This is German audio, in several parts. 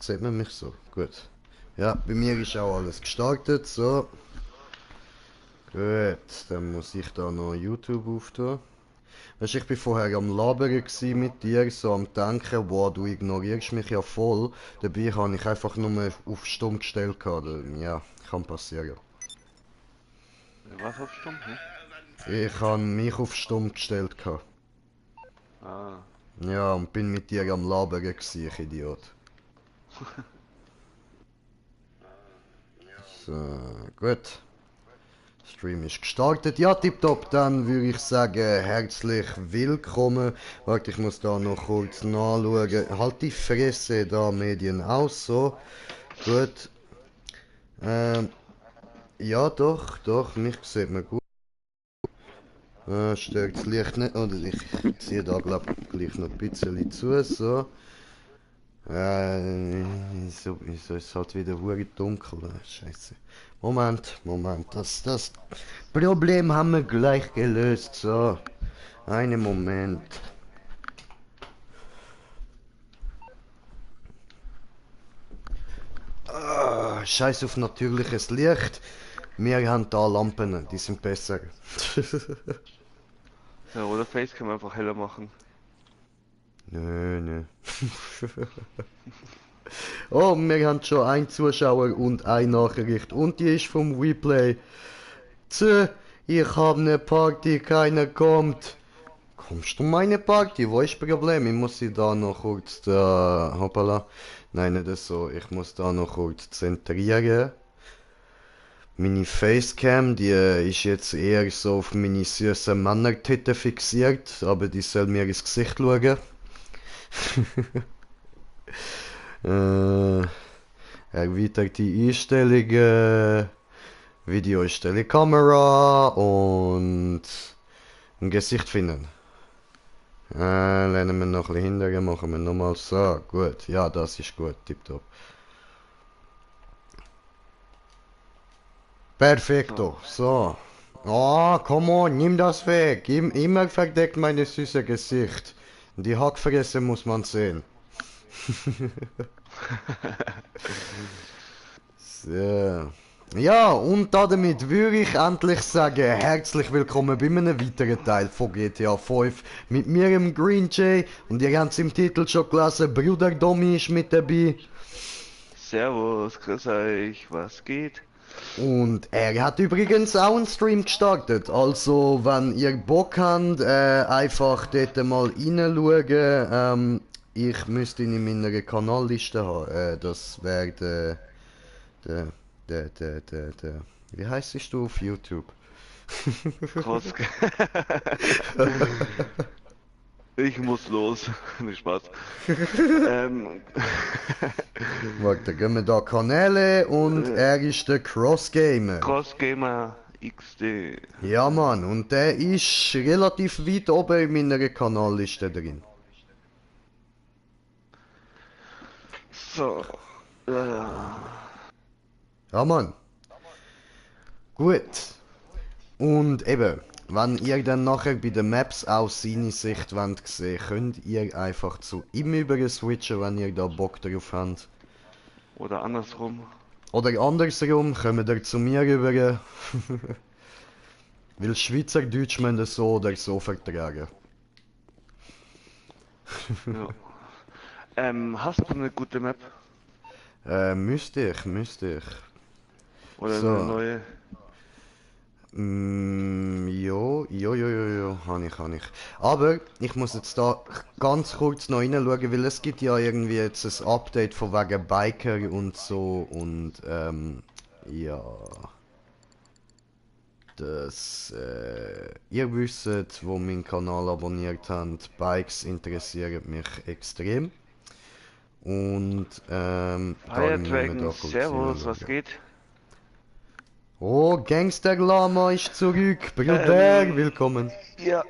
Sieht man mich so? Gut. Ja, bei mir ist auch alles gestartet, so. Gut, dann muss ich da noch YouTube auftun. Weißt, ich bin vorher am Labern mit dir, so am Denken, wow, du ignorierst mich ja voll. Dabei habe ich einfach nur auf Stumm gestellt. Ja, kann passieren. Was auf Stumm, hä? Ich habe mich auf Stumm gestellt. Ah. Ja, und bin mit dir am Labern, ich Idiot. So, gut. Stream ist gestartet. Ja, tipptopp, dann würde ich sagen, herzlich willkommen. Warte, ich muss da noch kurz nachschauen. Halt die Fresse da, Medien aus, so. Gut. Ähm, ja, doch, mich sieht man gut. Stört das Licht nicht, oder ich ziehe da, glaub gleich noch ein bisschen zu, so. So ist es halt wieder hure dunkel. Scheiße. Moment, das Problem haben wir gleich gelöst. So, einen Moment. Scheiß auf natürliches Licht. Wir haben da Lampen, die sind besser. Ja, oder Facecam einfach heller machen. Nö. Oh, wir haben schon einen Zuschauer und eine Nachricht. Und die ist vom Replay. Ich hab ne Party, keiner kommt. Kommst du meine Party? Wo ist das Problem? Ich muss sie da noch kurz da. Hoppala. Nein, nicht so. Ich muss da noch kurz zentrieren. Meine Facecam, die ist jetzt eher so auf meine süßen Männertitten fixiert, aber die soll mir ins Gesicht schauen. Erweitert die Einstellungen, Videoeinstellung Kamera und ein Gesicht finden. Lernen wir noch ein bisschen hinterher, machen wir nochmal so. Gut, ja, das ist gut, tipptopp. Perfekto, so. Oh, come on, nimm das weg. Immer verdeckt meine süße Gesicht. Die Hackfresse muss man sehen. So. Ja, und damit würde ich endlich sagen, herzlich willkommen bei einem weiteren Teil von GTA 5 mit mir im Green Jay und ihr habt es im Titel schon gelesen, Bruder Domi ist mit dabei Servus, grüß euch, was geht? und er hat übrigens auch einen Stream gestartet, also wenn ihr Bock habt, einfach dort mal reinschauen, ich müsste ihn in meiner Kanalliste haben, das wäre der, der, wie heißt du auf YouTube? Krass. Ich muss los. Nicht Spaß. Ähm, Warte, gehen wir da Kanäle und er ist der Crossgamer. Crossgamer XD. Ja, Mann, und der ist relativ weit oben in meiner Kanalliste drin. So. Ja. Ja, Mann. Gut. Und eben, wenn ihr dann nachher bei den Maps auch seine Sicht wollt sehen, könnt ihr einfach zu ihm über switchen, wenn ihr da Bock drauf habt. Oder andersrum. Oder andersrum, kommt ihr zu mir rüber. Weil Schweizerdeutsch müssen das so oder so vertragen. Ja. Hast du eine gute Map? Müsste ich. Oder eine So. neue? Jo, habe ich. Aber ich muss jetzt da ganz kurz noch reinschauen, weil es gibt ja irgendwie jetzt ein Update von wegen Biker und so und ja. Ihr wisst, wo meinen Kanal abonniert habt, Bikes interessieren mich extrem. Und Fire darum müssen wir Dragon, da kurz Servus, was reinschauen. geht? Oh, Gangster Lama ist zurück. Bruder, Ähm, willkommen. ja,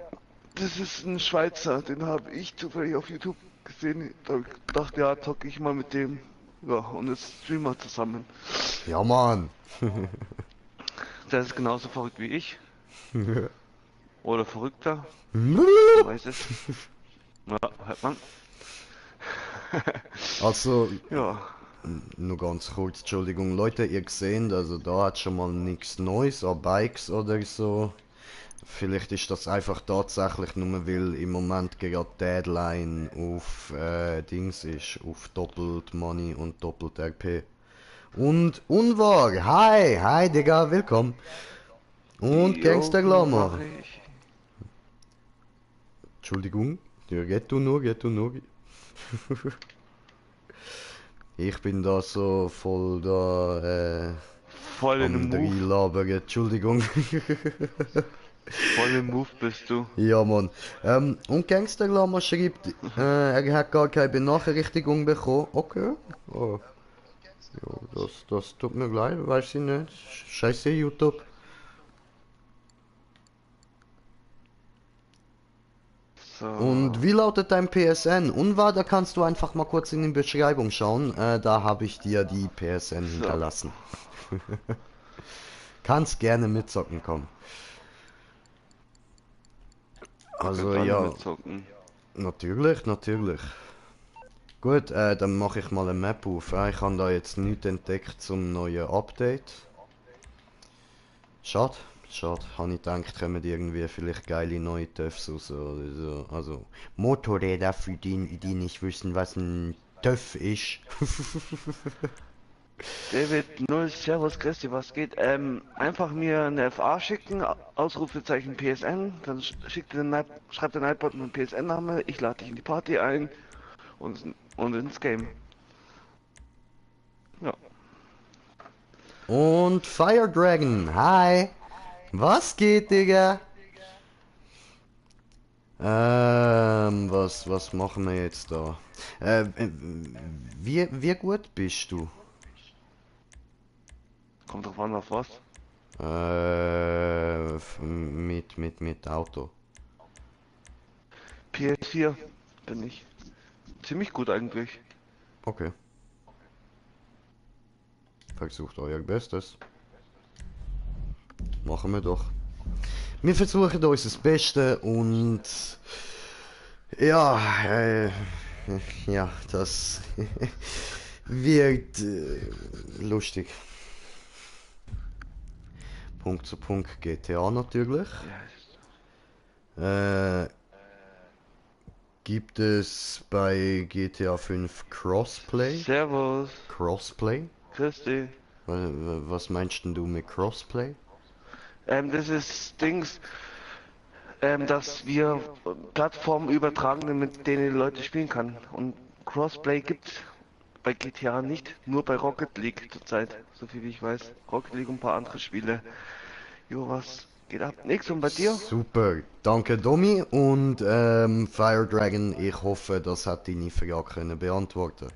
das ist ein Schweizer, den habe ich zufällig auf YouTube gesehen. Da dachte, ja, zocke ich mal mit dem. Ja, und jetzt streamen wir zusammen. Ja, Mann. Der ist genauso verrückt wie ich. Oder verrückter. Man weiß es. Ja, hört man. Also, Ja. nur ganz kurz, Entschuldigung, Leute, ihr seht, also da hat schon mal nichts Neues an Bikes oder so. Vielleicht ist das einfach tatsächlich nur, weil im Moment gerade Deadline auf Dings ist, auf doppelt Money und doppelt RP. Und unwahr, hi, hi Digga, willkommen. Und Jo, Gangster mach Glamour. ich. Entschuldigung, ja, geht du nur, geht du nur. Ich bin da so voll da Voll in dem am Move. Dreilabern, Entschuldigung. Voll im Move bist du. Ja, Mann. Und Gangster Glamour schreibt, er hat gar keine Benachrichtigung bekommen. Okay. Oh, ja, das tut mir leid, weiß ich nicht. Scheiße, YouTube. Und So. wie lautet dein PSN? Unwahr, da kannst du einfach mal kurz in die Beschreibung schauen. Da habe ich dir die PSN So. hinterlassen. Kannst gerne mitzocken kommen. Kann Also gerne ja, mitzocken. natürlich, natürlich. Gut, dann mache ich mal eine Map auf. Ich habe da jetzt nichts entdeckt zum neuen Update. Schade, schade. Habe ich gedacht, kommen irgendwie vielleicht geile neue TÜVs raus oder so. Also Motorräder für die nicht wissen, was ein TÜV ist. David Null, Servus, Christi, was geht? Einfach mir eine FA schicken, Ausrufezeichen PSN, dann schreibt der Nightbot mit PSN-Name, ich lade dich in die Party ein und ins Game. Ja. Und Fire Dragon, hi! Was geht, Digga? Was machen wir jetzt da? Wie gut bist du? Kommt drauf an, auf was. Mit Auto. PS4 bin ich. Ziemlich gut eigentlich. Okay. Versucht euer Bestes. Machen wir doch. Wir versuchen unser Bestes und ja, ja, das wird lustig. Punkt zu Punkt GTA natürlich. Ja, Äh, gibt es bei GTA 5 Crossplay? Servus, Crossplay? Christi. Was meinst denn du mit Crossplay? Das ist Dings, dass wir Plattformen übertragen, mit denen die Leute spielen kann. Und Crossplay gibt's bei GTA nicht, nur bei Rocket League zurzeit, so viel wie ich weiß. Rocket League und ein paar andere Spiele. Jo, was geht ab? Nix und bei dir? Super, danke Domi und Fire Dragon, ich hoffe, das hat deine Frage können beantworten.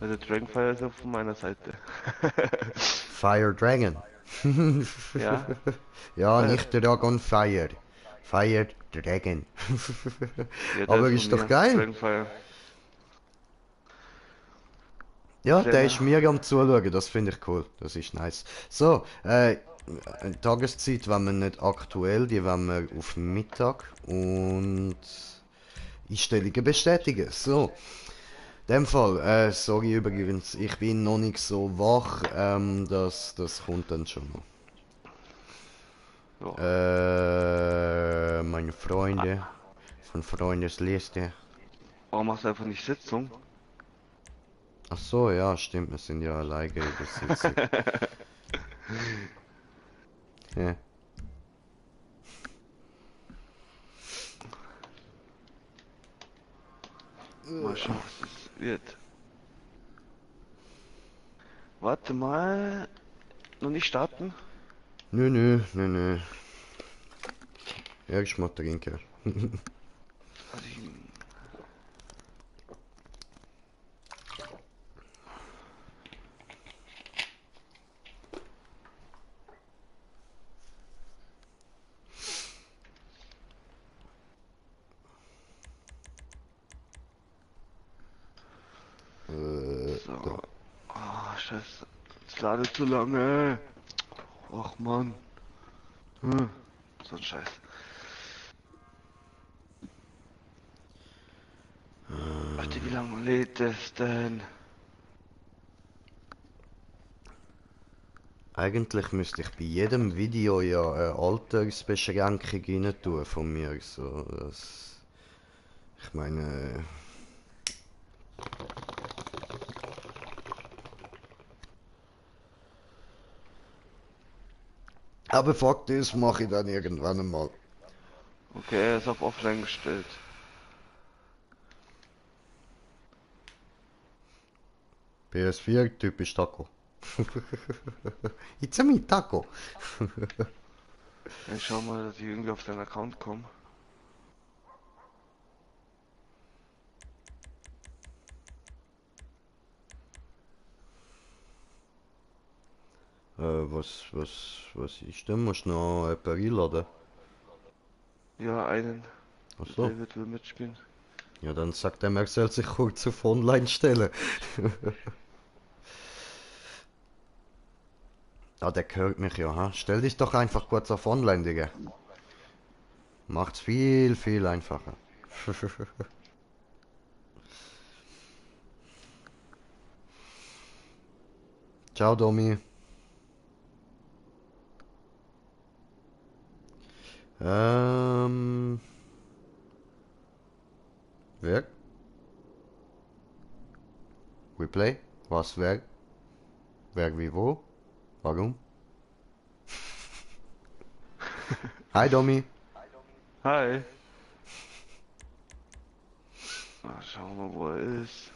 Also Dragonfire ist ja von meiner Seite. Fire Dragon. Ja, Ja, äh, nicht Dragon Fire. Fire Dragon. ja, der Aber ist von ist doch mir. geil. Dragonfire. Ja, der Sehr. ist mir am Zuschauen, das finde ich cool. Das ist nice. So, Tageszeit wenn wir nicht aktuell, die wollen wir auf Mittag und Einstellungen bestätigen. So, in dem Fall, sorry übrigens, ich bin noch nicht so wach, das kommt dann schon noch. Ja. Meine Freunde von Freundesliste. Warum machst du einfach nicht Sitzung? Ach so, ja, stimmt, wir sind ja alleine übersitzig. Ja. Mal schauen, was das wird. Warte mal. Noch nicht starten? Nö, nö, nö, nö. Erstmal trinken. Also ich, Da. so. Ah, scheiße. Es ladet zu lange. Och Mann. So ein Scheiß. Warte, wie lange lädt es denn? Eigentlich müsste ich bei jedem Video ja eine Altersbeschränkung rein tun von mir. So, das, ich meine, aber Fakt ist, mache ich dann irgendwann einmal. Okay, er ist auf Offline gestellt. PS4, typisch Taco. It's a me, Taco. Ich schau mal, dass ich irgendwie auf seinen Account komme. Was ist denn? Musst du noch jemanden einladen? Ja, einen. Ach Der so. David will mitspielen. Ja, dann sagt er, soll sich kurz auf Online stellen. Ah, der hört mich ja, ha? Stell dich doch einfach kurz auf Online, Digga. Macht's viel, viel einfacher. Ciao, Domi. Ähm... Wer? Replay? Was, wer? Wer, wie, wo? Warum? Hi, Domi. Hi. Schauen wir mal, wo er ist.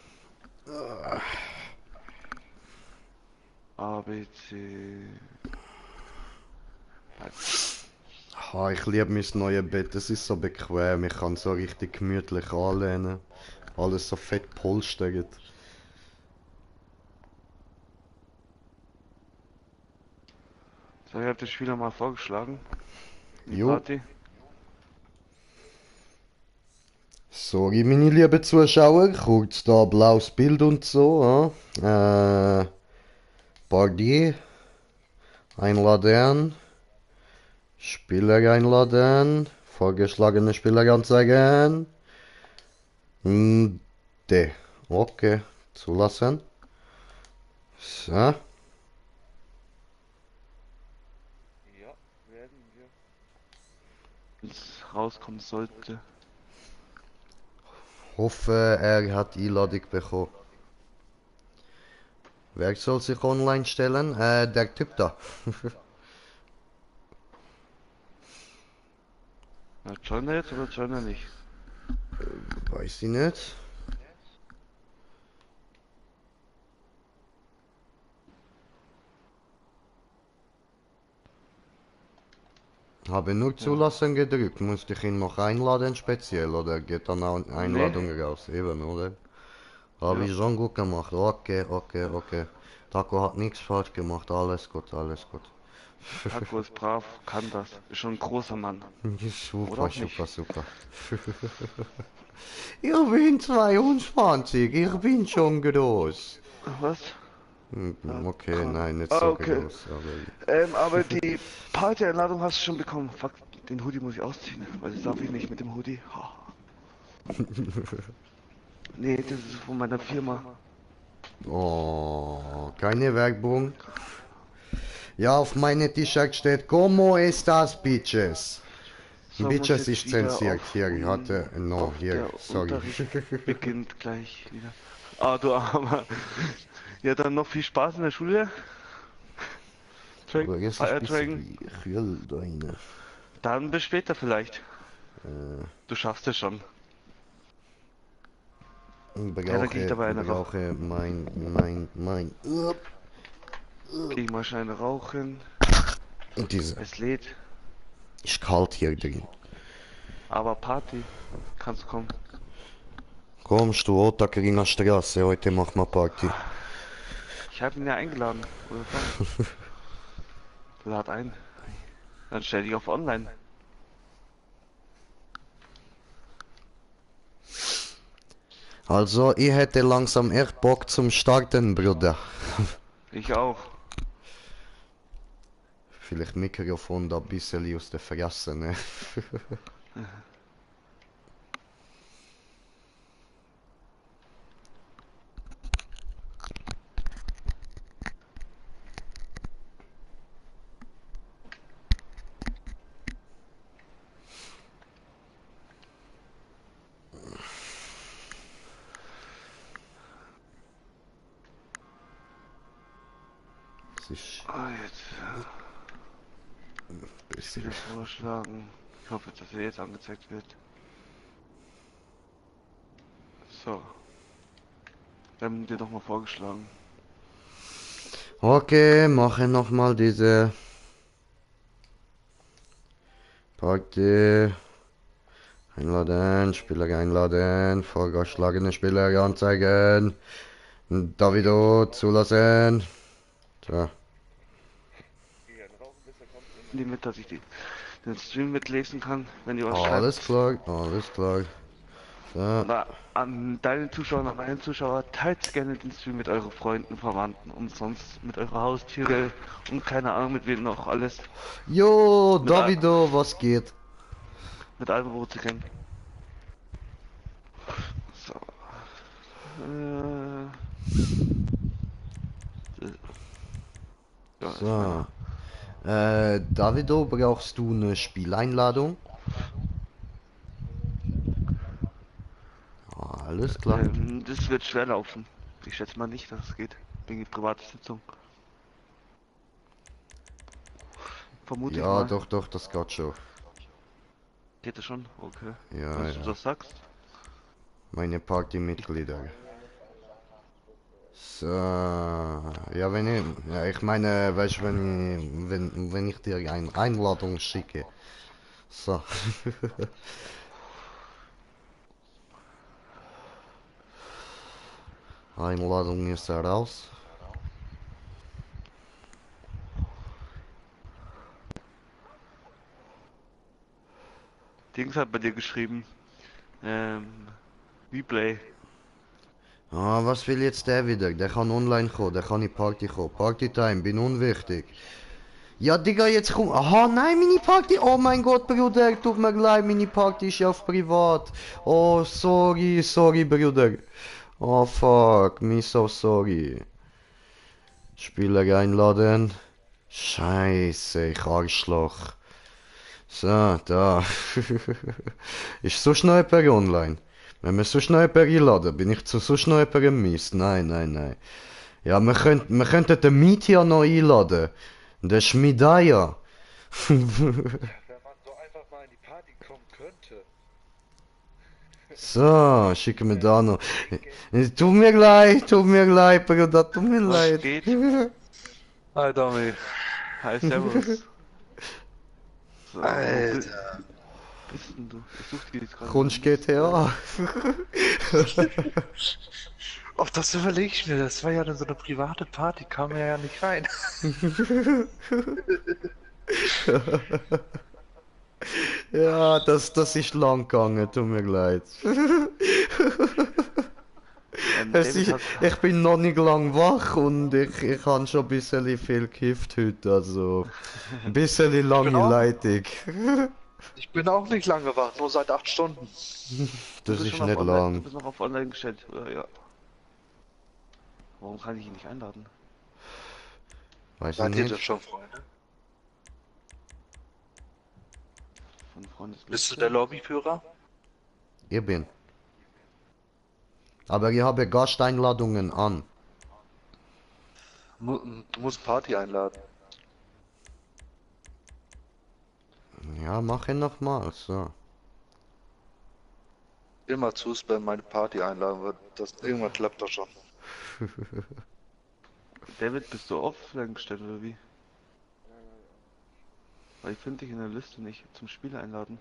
A, B, C. Ah, ich liebe mein neues Bett. Es ist so bequem. Ich kann so richtig gemütlich anlehnen. Alles so fett polstert. So, ich habe den Spieler mal vorgeschlagen. In die Jo. Party. Sorry, meine lieben Zuschauer. Kurz da blaues Bild und so. Party. Einladen. Spieler einladen. Vorgeschlagene Spieler anzeigen. D. Okay. Zulassen. So. Ja, werden wir. Wenn es rauskommen sollte. Hoffe, er hat Einladung bekommen. Wer soll sich online stellen? Der Typ da. Ja, join er jetzt oder join er nicht? Weiß ich nicht. Habe nur Ja. Zulassen gedrückt. Musste ich ihn noch einladen speziell oder geht dann auch Nee. Einladung raus? Eben, oder? Habe Ja. ich schon gut gemacht. Okay, okay, okay. Taco hat nichts falsch gemacht. Alles gut, alles gut. Taco ist brav, kann das. Ist schon ein großer Mann. Oder Super, auch nicht. super, super. Ich bin 22, ich bin schon groß. Was? Ja, Okay, krank. nein, nicht Ah, so okay. groß, aber... Aber die Party-Einladung hast du schon bekommen. Fuck, den Hoodie muss ich ausziehen, weil das darf ich nicht mit dem Hoodie. Ha. Nee, das ist von meiner Firma. Oh, keine Werbung. Ja, auf meine T-Shirt steht Como estas, Bitches? So, muss Bitches jetzt ist wieder zensiert. Hier, ich hatte... No, auf hier, der sorry. Unterricht beginnt gleich wieder. Ah, du Armer. Ja, dann noch viel Spaß in der Schule. Aber jetzt ist Fire ein bisschen Dragon. wie kühl da rein. Dann bis später vielleicht. Du schaffst es schon. Ja, dann gehe ich dabei eine rauchen. Brauche Geh ich mal schnell rauchen. Diese. Es lädt. Ist kalt hier drin. Aber Party. Kannst kommen. Kommst du, Otakringer Straße, heute machen wir Party. Ich habe ihn ja eingeladen. Oder was? Lad ein. Dann stell dich auf online. Also, ich hätte langsam echt Bock zum Starten, Bruder. Ich auch. Vielleicht Mikrofon da ein bisschen aus der Fresse, ne? Das ist Ah, jetzt ein Spiele bisschen... vorschlagen. Ich hoffe, dass er jetzt angezeigt wird. So, wir haben dir doch mal vorgeschlagen. Okay, mache nochmal diese Party. Einladen, Spieler einladen, vorgeschlagene Spieler anzeigen. Davido zulassen. So. Die mit, dass ich den Stream mitlesen kann, wenn ihr was Alles schreibt. klar, alles klar. So. Und an deine Zuschauer, an meine Zuschauer, teilt gerne den Stream mit euren Freunden, Verwandten und sonst mit eurer Haustiere und keine Ahnung mit wem noch alles. Jo, Mit, Davido, was geht? mit allem, wo sie kennen. So. Ja, ist meiner. So. Davido, brauchst du eine Spieleinladung? Alles klar. Das wird schwer laufen. Ich schätze mal nicht, dass es geht. Wegen die private Sitzung. Vermute ich Ja, mal. doch, doch, das geht schon. Geht das schon? Okay. Ja, Wenn du ja. das sagst. Meine Partymitglieder. So, ja, wenn ich, ja, ich meine, weißt du, wenn ich dir eine Einladung schicke. So. Einladung ist heraus. Dings hat bei dir geschrieben. Replay. Ah, was will jetzt der wieder? Der kann online kommen, der kann in Party kommen. Partytime, bin unwichtig. Ja, Digga, jetzt komm. Aha, nein, meine Party. Oh mein Gott, Bruder, tut mir leid, meine Party ist ja auf privat. Oh, sorry, sorry, Bruder. Oh, fuck, me so sorry. Spieler einladen. Scheiße, ich Arschloch. So, da. Ist so schnell per online. Wenn wir so schnell per einladen, bin ich zu so schnell per Mist. Nein, nein, nein. Ja, wir könnten den Meet ja noch einladen. Der Schmidaya. Wenn man so einfach mal in die Party kommen könnte. So, schicken wir da noch. Tut mir leid, Bruder, tut mir Was leid. geht? Hi Domi. Hi, servus. So, wo Alter. bist denn du? Ich such dich jetzt gerade. Kunst GTA. Auch das überlege ich mir, das war ja dann so eine private Party, kam mir ja nicht rein. Ja, das ist lang gegangen, tut mir leid. David hat. Ich bin noch nicht lang wach und ich habe schon ein bisschen viel gekifft heute, also ein bisschen lange auch- Leitung. Ich bin auch nicht lange wach, nur seit 8 Stunden. Du Das bist ist schon auf nicht online, du lang. bist noch auf online gestellt, oder? Ja. Warum kann ich ihn nicht einladen? Weiß ich Seid ihr nicht. das schon, Freunde? Von Freundesliste? Bist du der Lobbyführer? Ich bin. Aber ich habe Gasteinladungen an. Du musst Party einladen. Ja, mache nochmal, so. Immer zu spammen, meine Party einladen wird. Das irgendwann klappt doch schon. David, bist du offline gestellt oder wie? Weil ich finde dich in der Liste nicht zum Spiel einladen.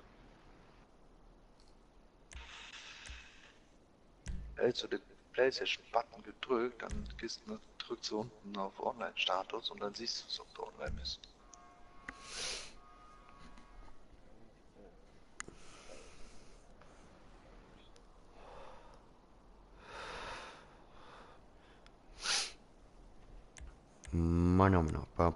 Hältst du den PlayStation-Button gedrückt, dann drückst du unten auf Online-Status und dann siehst du, ob du online bist. Mano, pa.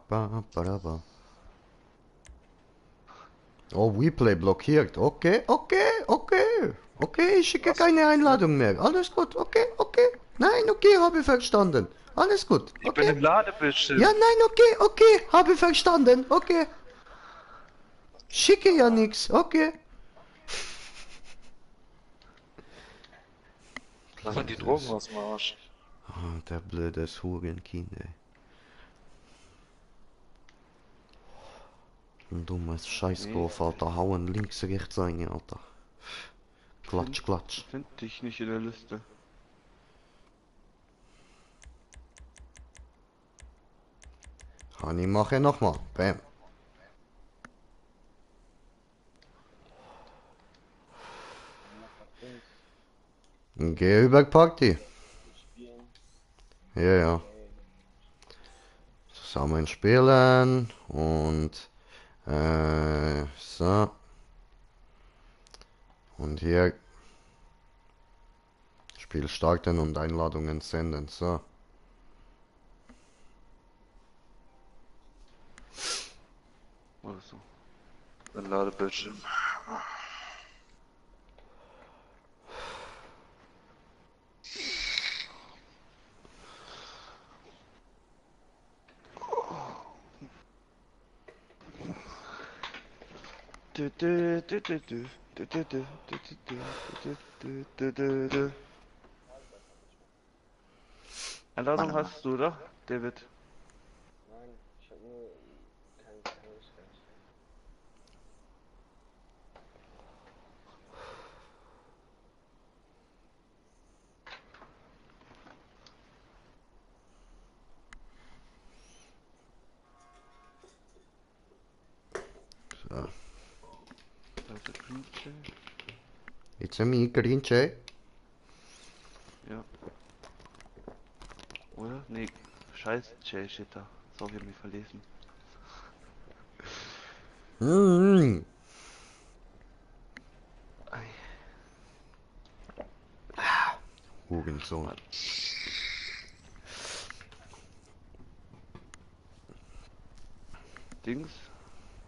Oh, Replay blockiert. Okay, okay, okay. Okay, ich schicke Was? keine Einladung mehr. Alles gut, okay, okay. Nein, okay, habe verstanden. Alles gut, Ich bin okay. im Ladebildschirm. Ja, nein, okay, okay, habe verstanden, okay. Schicke ja nix, okay. Lass mal die Drogen aus dem Arsch. Oh, der blöde Hurenkind, ey. Ein dummes Scheißgolf, Alter. Hauen links, rechts rein, Alter. Klatsch, klatsch. Find dich nicht in der Liste. Honey, mache nochmal. Bam. Geh über Party. Ja, ja. Zusammen spielen und so. Und hier Spiel starten und Einladungen senden. So. Oder so. Dann Ladebildschirm. Einladung hast du, oder, David? Nein, ich habe nur kein Möglichkeit. So. Also Greenche. It's a me, Grinche. Ja. Oder? Nee, scheiß Jay steht da. Sorry, hab mich verlesen. Mm. Hurensohn. Dings.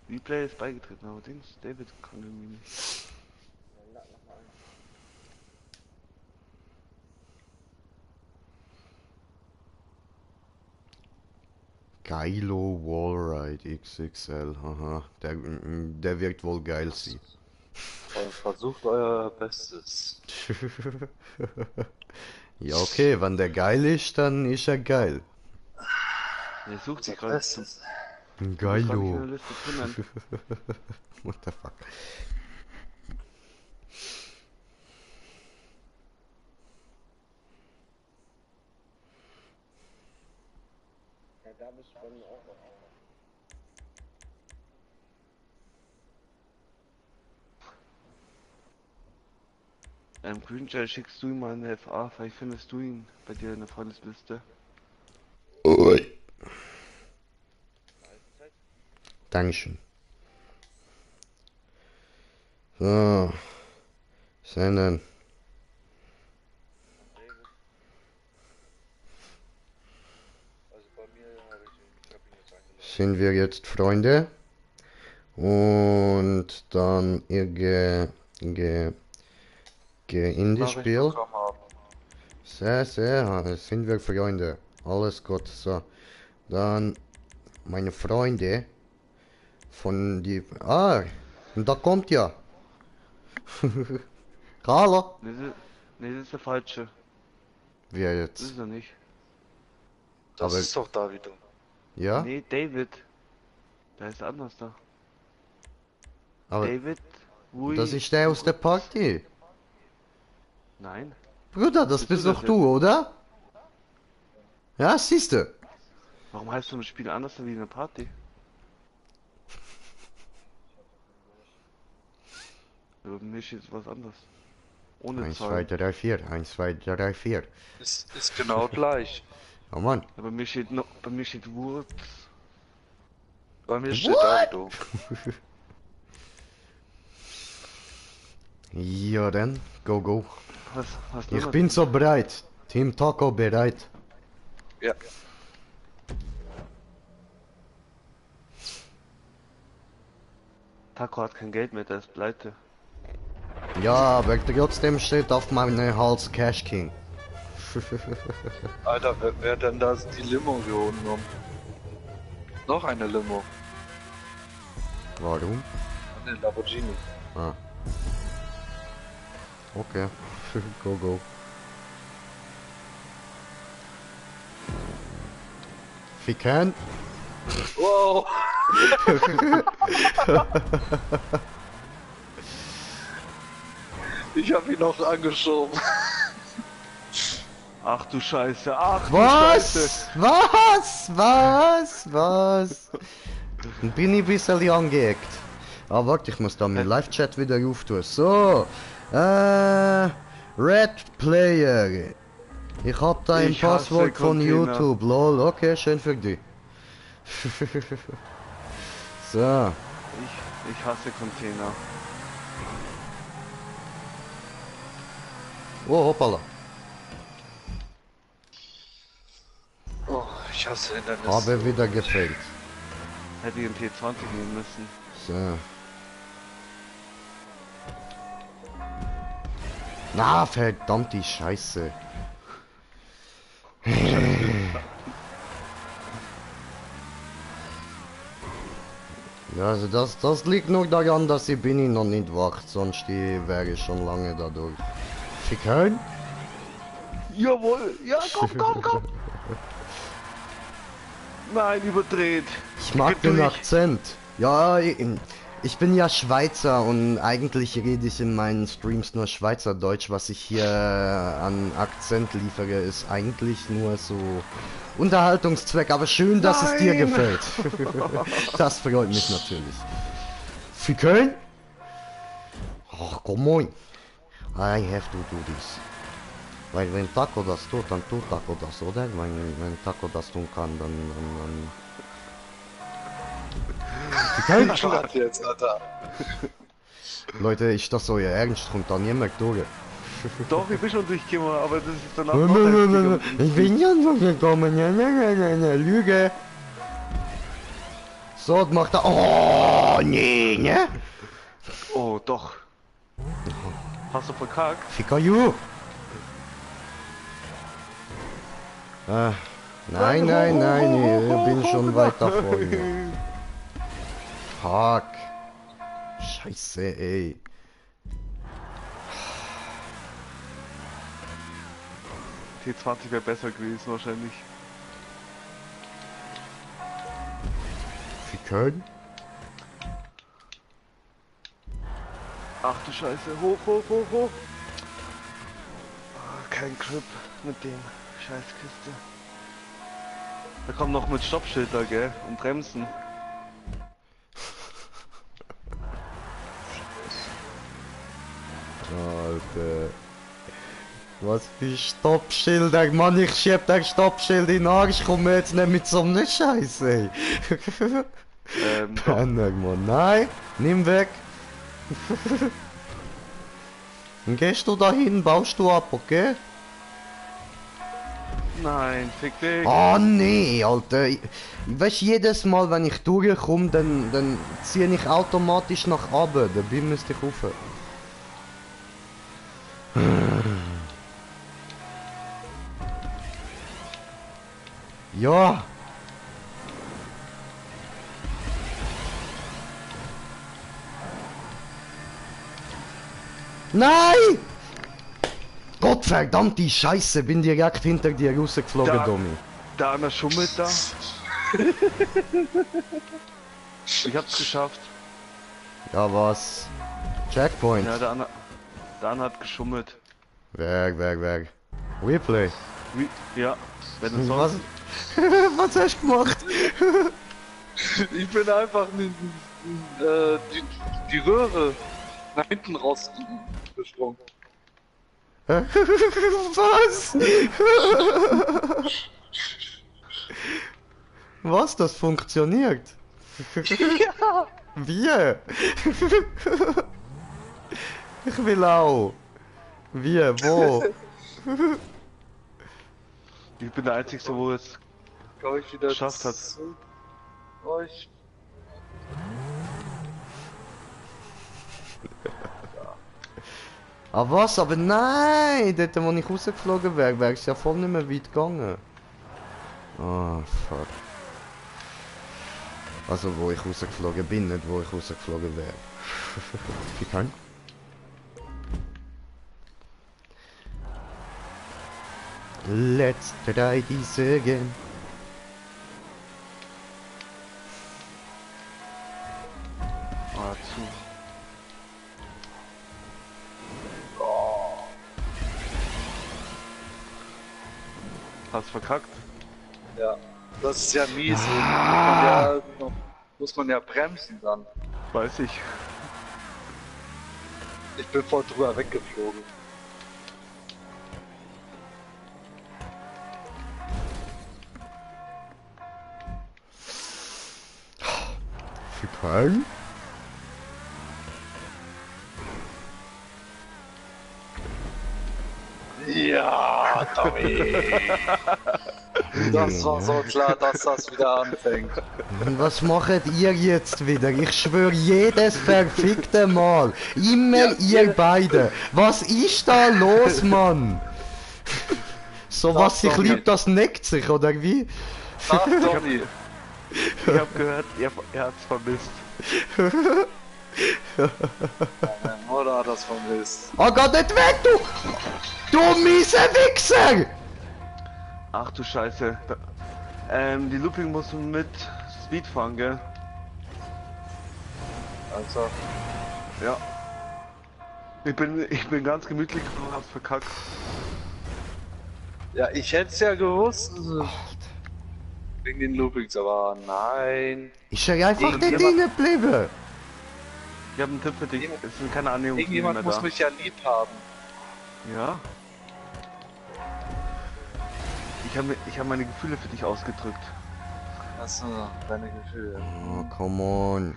Replay ist beigetreten, aber Dings. David kann irgendwie nicht. Dann lad nochmal ein. Geilo Wallride XXL. Aha, der wird wohl geil sein. Versucht euer Bestes. Ja, okay, wenn der geil ist, dann ist er geil. Der sucht sich Euer gerade. Bestes. Gar nicht in Geilo. der Liste drin. What the fuck? Ja, da bist du bei mir auch noch. Greenche, schickst du ihm mal eine FA, vielleicht findest du ihn bei dir in der Freundesliste. Ui. Dankeschön. So. Senden. Also bei mir habe ich ihn jetzt eingeladen. Sind wir jetzt Freunde? Und dann ihr geh in das Nachricht Spiel. bekommen haben. Sehr, sehr, sind wir Freunde. Alles gut. So. Dann meine Freunde von die. Ah, und da kommt ja. Carla. Nee, das ist der falsche. Wer Das jetzt? ist er nicht. Das Aber- ist doch Davido. Ja? Nee, David. Da ist anders da. Aber David, Rui. das ist der aus der Party. Nein. Bruder, das bist du das doch du, oder? Ja, siehste. Warum heißt du im Spiel anders wie in der Party? Ja, bei mir ist jetzt was anderes. Ohne 1, 2, Zahlen. 3, 4. 1, 2, 3, 4. Ist genau gleich. Oh Mann. Ja, bei mir steht Wurz. Bei mir steht What? Davido. Ja, dann, go. Was Ich bin so bereit. Team Taco bereit. Ja. Taco hat kein Geld mehr, der ist pleite. Ja, aber trotzdem steht auf meinem Hals Cash King. Alter, wer denn da die Limo genommen? Noch eine Limo. Warum? Eine Lamborghini. Ah. Okay. Go. Ficken. Wow! Ich hab ihn noch angeschoben. Ach du Scheiße, ach du Scheiße. Was? Bin ich ein bisschen angeeckt. Ah, warte, ich muss da meinen Live-Chat wieder auftun. So, Red Player. Ich hab da ein Ich hasse Passwort von Container. YouTube, lol, okay, schön für dich. So, Ich hasse Container. oh, hoppala. Oh, ich hasse Hindernis. Habe wieder gefällt. Hätte ich einen T20 nehmen müssen. So. Na, verdammt die Scheiße. Ja, also das liegt noch daran, dass ich bin ich noch nicht wach, sonst wäre ich schon lange dadurch. Ficken? Jawohl, ja, komm. Nein, überdreht. Ich mag Geh den durch. Akzent. Ja, ich bin ja Schweizer und eigentlich rede ich in meinen Streams nur Schweizerdeutsch. Was ich hier an Akzent liefere, ist eigentlich nur so Unterhaltungszweck. Aber schön, dass es dir Nein. gefällt. Das freut mich natürlich. Ficken? Ach, komm on. I have to do this. Weil wenn Taco das tut, dann tut Taco das, oder? Wenn Taco das tun kann, dann... Ficken? Warte jetzt, Alter. Leute, ist das euer Ernst? Kommt da niemand durch? Doch, ich bin schon durchgekommen, aber das ist danach noch heftiger. Ich bin ja noch gekommen. Lüge. So, das macht er. Oh, nee, ne? Oh, doch. Hast du verkackt? Ficker you. Nein, ich bin schon weiter vorne. Fuck. Scheiße, ey. T20 wäre besser gewesen wahrscheinlich. Ficken? Ach du Scheiße, hoch. Ah, kein Grip mit dem Scheißkiste. Da kommt noch mit Stoppschilder, gell? Und Bremsen. Alter. Was für Stoppschilder, Mann, ich schieb der Stoppschild in den Arsch, komm jetzt nicht mit so einem Scheiß, ey. Doch. Penner, Mann, nein, nimm weg. Dann gehst du dahin, baust du ab, okay? Nein, fick dich. Ah, nee, Alter. Weißt du, jedes Mal, wenn ich durchkomme, dann ziehe ich automatisch nach oben, dabei müsste ich rauf. Ja. Nein! Gottverdammte Scheiße, bin direkt hinter dir rausgeflogen, Da. Domi. Da einer schummelt da. Ich hab's geschafft. Ja, was? Checkpoint. Ja, der andere hat geschummelt. Weg. Replay. Wie? Ja, wenn es Was? sonst... Was hast du gemacht? Ich bin einfach die Röhre nach hinten rausgesprungen. Was? Was? Das funktioniert? Ja! Wie? Ich will auch. Wie? Wo? Ich bin der Einzige, wo es... Komm ich wieder Geschafft hat. zu euch. Ah was? Aber nein! Dort, wo ich rausgeflogen wäre, wäre es ja voll nicht mehr weit gegangen. Ah, fuck. Also wo ich rausgeflogen bin, nicht wo ich rausgeflogen wäre. Wie kann? Let's try this again. zu. Hast verkackt? Ja. Das ist ja mies. Muss man ja bremsen dann. Weiß ich. Ich bin voll drüber weggeflogen. Fickheim? Ja, Tommy! Das war so klar, dass das wieder anfängt. Und was macht ihr jetzt wieder? Ich schwöre jedes verfickte Mal. Immer Ja, ihr beide. Was ist da los, Mann? So Sag was sich doch liebt, nicht. das neckt sich, oder wie? Sag Tommy! Ich hab gehört, er hat's vermisst. Meine Mutter hat das vermisst. Oh Gott, nicht weg, du! Du miese Wichser! Ach du Scheiße. Die Looping muss mit Speed fahren, gell? Also, Ja. Ich bin ganz gemütlich und hab's verkackt. ja, ich hätte es ja gewusst. Wegen den Loopings, aber nein. Ich sei einfach nicht Irgendjemand- liegen geblieben. Ich habe einen Tipp für dich. Es sind keine Annäherungslinien Irgendjemand mehr muss da. mich ja lieb haben. Ja. Ich hab meine Gefühle für dich ausgedrückt. Achso, deine Gefühle. Oh, come on.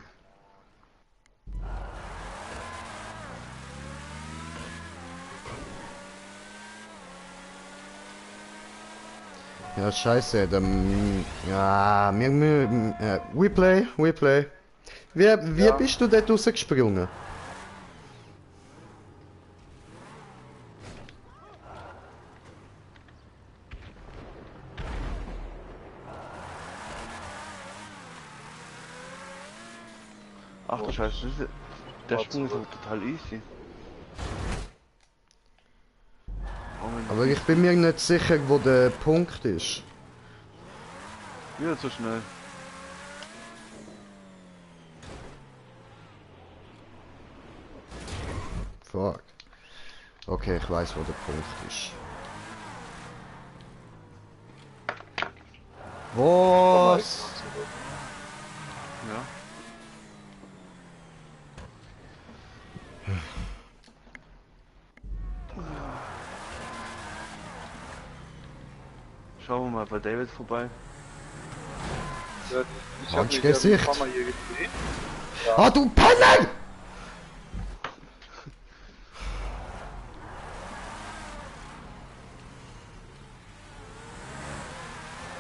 Ja, scheiße, dann... Ja, Replay. Wie Ja. bist du dort rausgesprungen? Ach du Scheiße, der War Sprung ist zurück. auch total easy. Moment, Aber ich bin mir nicht sicher, wo der Punkt ist. wieder zu schnell. Fuck. Okay, ich weiß, wo der Punkt ist. Was? Ja. Schauen wir mal bei David vorbei. Ja, ich Mensch, mich ja Gesicht. ein paar Mal hier gedreht. Ah, du Penner!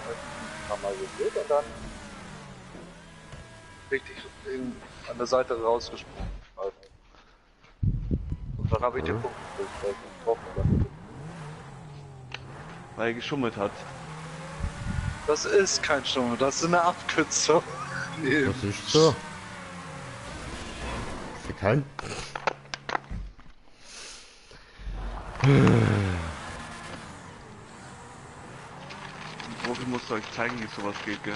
Ein paar Mal gedreht und dann richtig an der Seite rausgesprungen. Also. Und dann habe ich den Punkt getroffen. Weil er geschummelt hat. Das ist kein Stummel, das ist eine Abkürzung. Nee. Das ist so. Für kein. Profi muss euch zeigen, wie sowas geht, gell?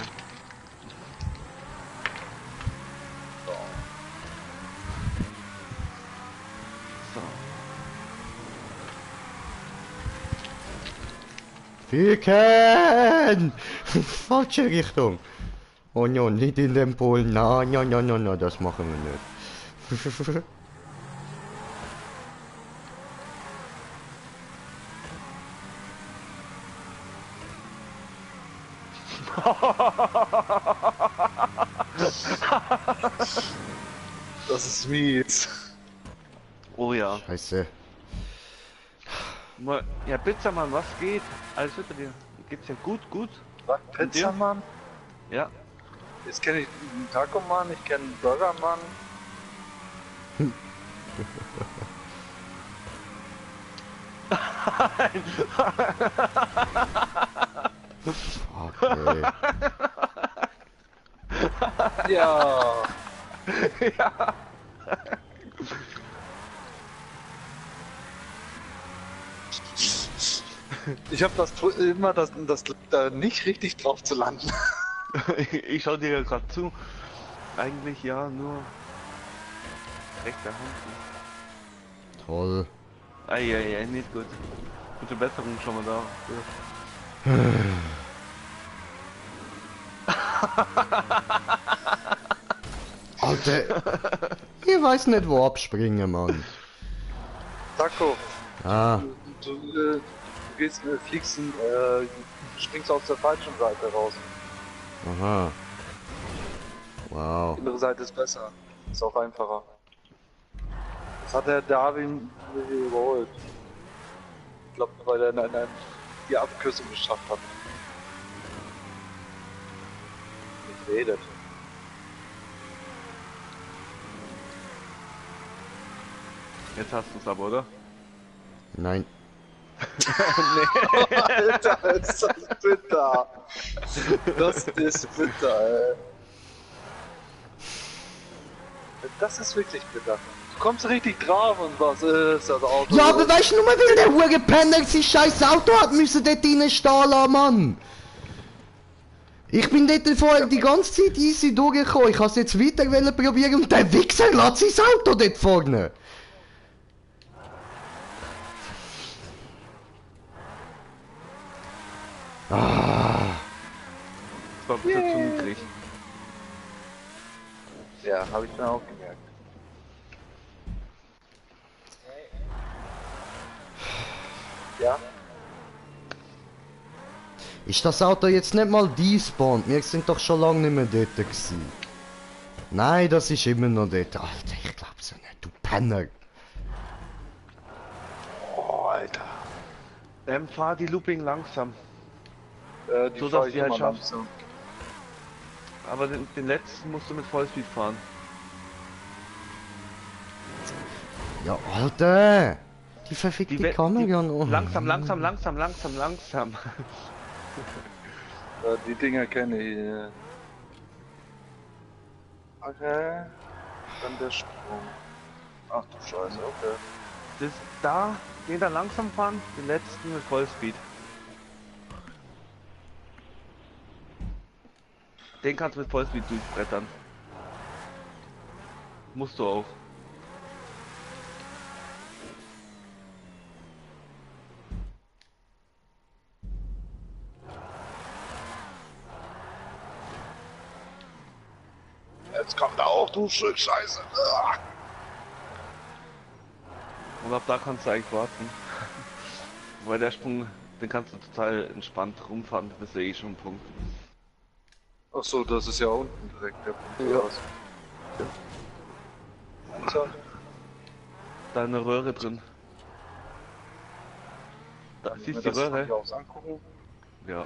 So. Ficken! Falsche Richtung. Oh no, nicht in den Pool. No, das machen wir nicht. Das ist mies. Oh ja. Scheiße. Ja, Pizzamann, was geht? Alles wird bei dir. Geht's ja gut? Was? Und dir? Pizzamann? Ja. Jetzt kenne ich einen Taco-Mann, ich kenne einen Burger-Mann. Okay. Ja. Ja. Ich habe immer das Glück, da nicht richtig drauf zu landen. Ich schau dir ja gerade zu. Eigentlich ja, nur rechter Hand. Toll. Eieiei, nicht gut. Gute Besserung schon mal da. Alter, ich weiß nicht wo abspringen, Mann. Taco, Ah, du gehst, springst aus der falschen Seite raus. aha. Wow. Die andere Seite ist besser. Ist auch einfacher. Das hat der Darwin überholt. Ich glaube, weil er die Abkürzung geschafft hat. Nicht redet. Jetzt hast du es aber, oder? Nein. Alter, ist das bitter. Das ist bitter, ey. Das ist wirklich bitter. Du kommst richtig drauf und was ist das Auto? Ja, aber weißt du nur, weil der Hure Penner sein scheiß Auto hat müssen dort rein stehen lassen, Mann. Ich bin dort vorher die ganze Zeit easy durchgekommen. Ich has jetzt weiter probieren und der Wichser lässt sein Auto dort vorne. Ah. Das war ein bisschen zu niedrig. Ja, habe ich dann auch gemerkt. Ja? Ist das Auto jetzt nicht mal despawned? Wir sind doch schon lange nicht mehr dort gewesen. Nein, das ist immer noch dort. Alter, ich glaub's ja nicht, du Penner. Oh, Alter. Fahr die Looping langsam. Die So, fahr dass ich die halt immer schaffen. langsam. Aber den letzten musst du mit Vollspeed fahren. Ja, Alter. Die verfickte Die Kamera noch. langsam, langsam, langsam, langsam, langsam. Die Dinger kenne ich. Okay. Dann der Sprung. Ach du Scheiße, okay. Das da, den da langsam fahren, den letzten mit Vollspeed. Den kannst du mit Vollspeed durchbrettern. Musst du auch. Jetzt kommt er auch, du Stück Scheiße. Und ab da kannst du eigentlich warten. Weil der Sprung, den kannst du total entspannt rumfahren, bis du eh schon einen Punkt. Ach so, das ist ja unten direkt der Punkt. Ja. So. Da eine Röhre drin. Da Kann ich siehst mir du die das von Röhre? hier aus angucken? Ja.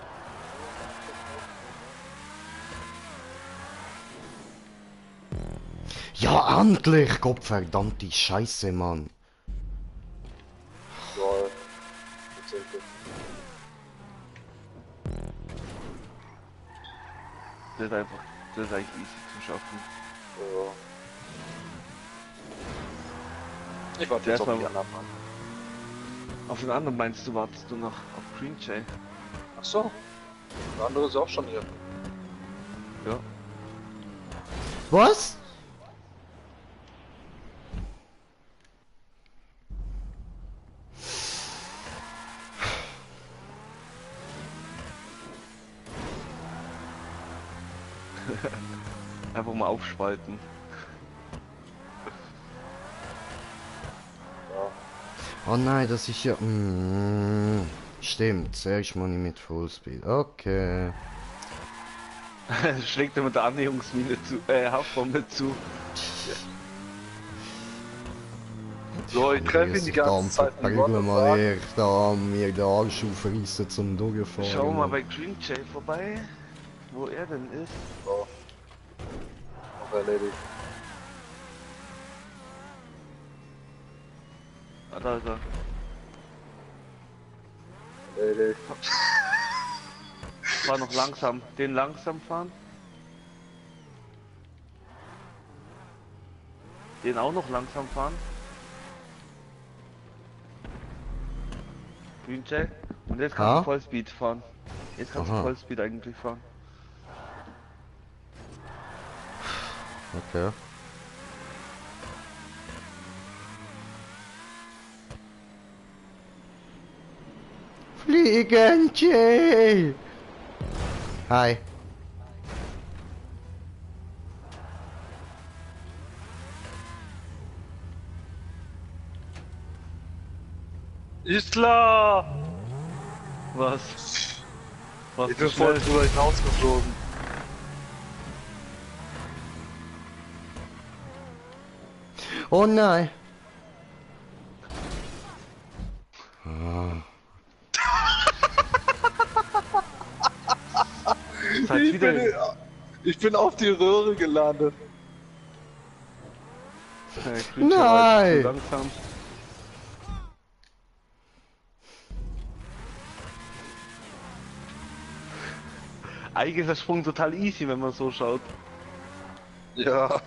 Ja, endlich! Gottverdammte Scheiße, Mann. Lol. Tatsächlich. Das ist einfach, das ist eigentlich easy zu schaffen. Ja. Ich warte Der jetzt ist auf die mal- anderen an. Auf den anderen meinst du, wartest du noch auf Green Jay? Ach so. Der andere ist auch schon hier. Ja. Was? Einfach mal aufspalten. Oh nein, das ist ja... stimmt, zuerst mal nicht mit Fullspeed. Okay. Schlägt er mit der Annäherungsmine zu, Haftbombe zu. So, ich treffe ihn die ganze Zeit. mit Prügeln Wort mal und echt da mir den Arsch aufreißen zum Durchfahren. Schau mal bei Green Jay vorbei, wo er denn ist. So. Auch erledigt. Ah, da ist er. Erledigt. Fahr noch langsam. Den langsam fahren. Den auch noch langsam fahren. Green Jay. Und jetzt kannst Ja? du Vollspeed fahren. Jetzt kannst du Aha. Vollspeed eigentlich fahren. Okay. Fliegen, Jay! Hi. Isla! Was? Was Ich bin zu voll schnell? drüber hinausgeflogen. Oh nein. Seid Ich wieder. ich bin auf die Röhre gelandet. Ja, ich bin schon weit, zu langsam. Eigentlich ist der Sprung total easy, wenn man so schaut. Ja.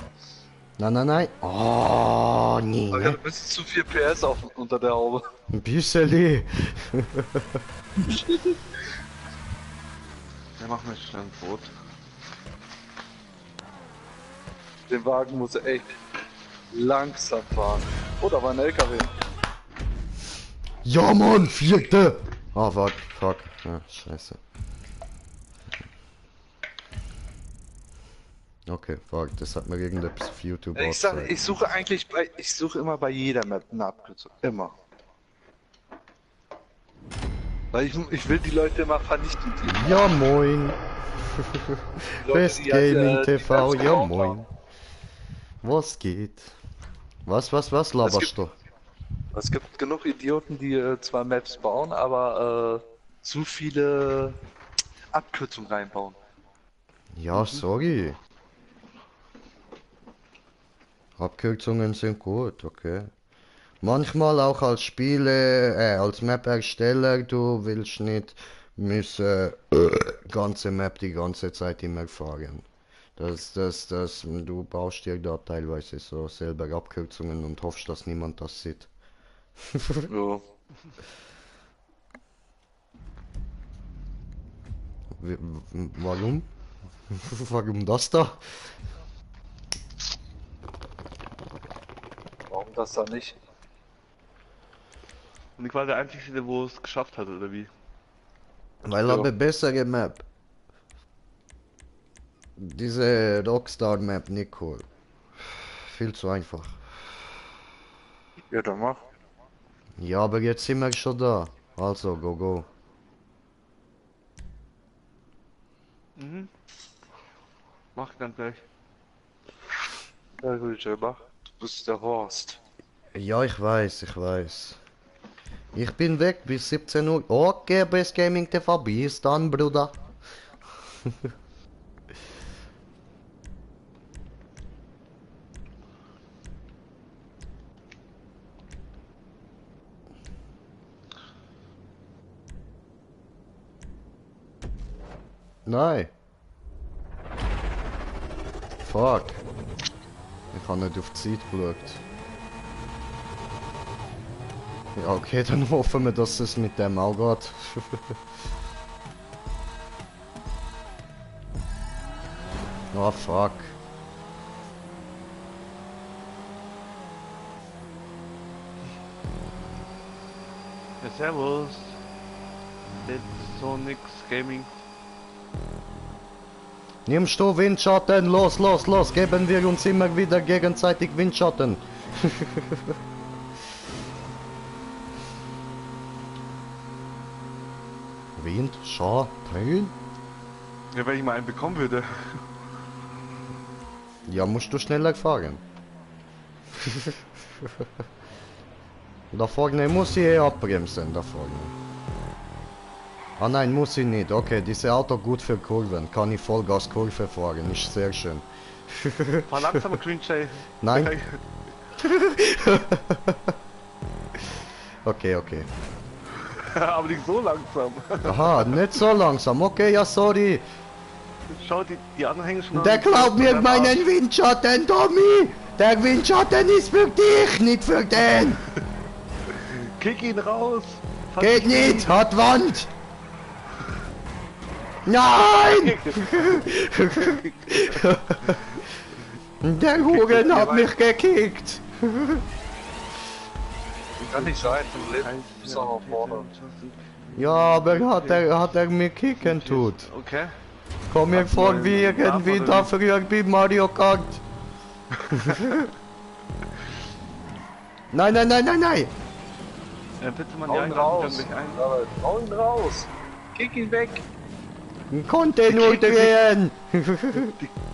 Nein, nein, nein. Oh, nee, Aber ich ne? hatte bis zu 4 PS unter der Haube. Ein bisschen. Ja, mach mir schnell ein Brot. Den Wagen muss echt langsam fahren. Oh, da war ein LKW. Ja, Mann, vierte. Oh, fuck, fuck. Ja, scheiße. Okay, fuck, das hat mir irgendetwas auf YouTube Ich sag, angezeigt. ich suche immer bei jeder Map eine Abkürzung. Immer. Weil ich will die Leute immer vernichten. Ja, moin. Die Leute, Best die halt, Gaming die TV, ganz ja, genau moin. fahren. Was geht? Was laberst du? Es gibt genug Idioten, die zwar Maps bauen, aber zu viele Abkürzungen reinbauen. Ja, sorry. Abkürzungen sind gut, okay. Manchmal auch als als Map-Ersteller, du willst nicht müssen ganze Map die ganze Zeit immer fahren. Du baust dir da teilweise so selber Abkürzungen und hoffst, dass niemand das sieht. Ja. Warum? Warum das da? Warum das da nicht? Und ich war der Einzige, wo es geschafft hat, oder wie? Weil Ja. aber bessere Map. Diese Rockstar Map nicht cool. Viel zu einfach. Ja, dann mach. Ja, aber jetzt sind wir schon da. Also, go. Mhm. Mach ich dann gleich. Ja, gut, mach. Du bist der Horst. Ja, ich weiß. Ich bin weg bis 17 Uhr. Okay, Best Gaming TV, bis dann, Bruder. Nein. Fuck. Ich habe nicht auf die Zeit geschaut. Ja, okay, dann hoffen wir, dass es mit dem auch geht. Oh, fuck. Ja, servus. Let's Sonix Gaming. Nimmst du Windschatten? Los, geben wir uns immer wieder gegenseitig Windschatten. Windschatten? Ja, wenn ich mal einen bekommen würde. Ja, musst du schneller fahren. Da vorne muss ich eh abbremsen, da vorne. Ah nein, muss ich nicht. Okay, dieses Auto gut für Kurven. Kann ich Vollgas-Kurve fahren. Ist sehr schön. Fahr langsamer, Green Jay. Nein. Okay. Aber nicht so langsam. Aha, nicht so langsam. Okay, ja, sorry. Schau, die anderen hängen schon Der an- klaut mir an- meinen Windschatten, Tommy! Der Windschatten ist für dich, nicht für den! Kick ihn raus! Fass Geht ihn nicht, hat Wand! Nein! Der Huren hat mich gekickt! Kann nicht sein, du bist auch vorne. Ja, aber hat er mir kicken tut. Okay. Komm mir Hast du vor mal wie einen Namen irgendwie oder da wie? früher bei Mario Kart. Nein, nein, nein, nein, nein! Bitte man Hau die ihn Einladung raus. gleich ein. David, hau ihn raus. Kick ihn weg. Konnte nur kicken sich- drehen!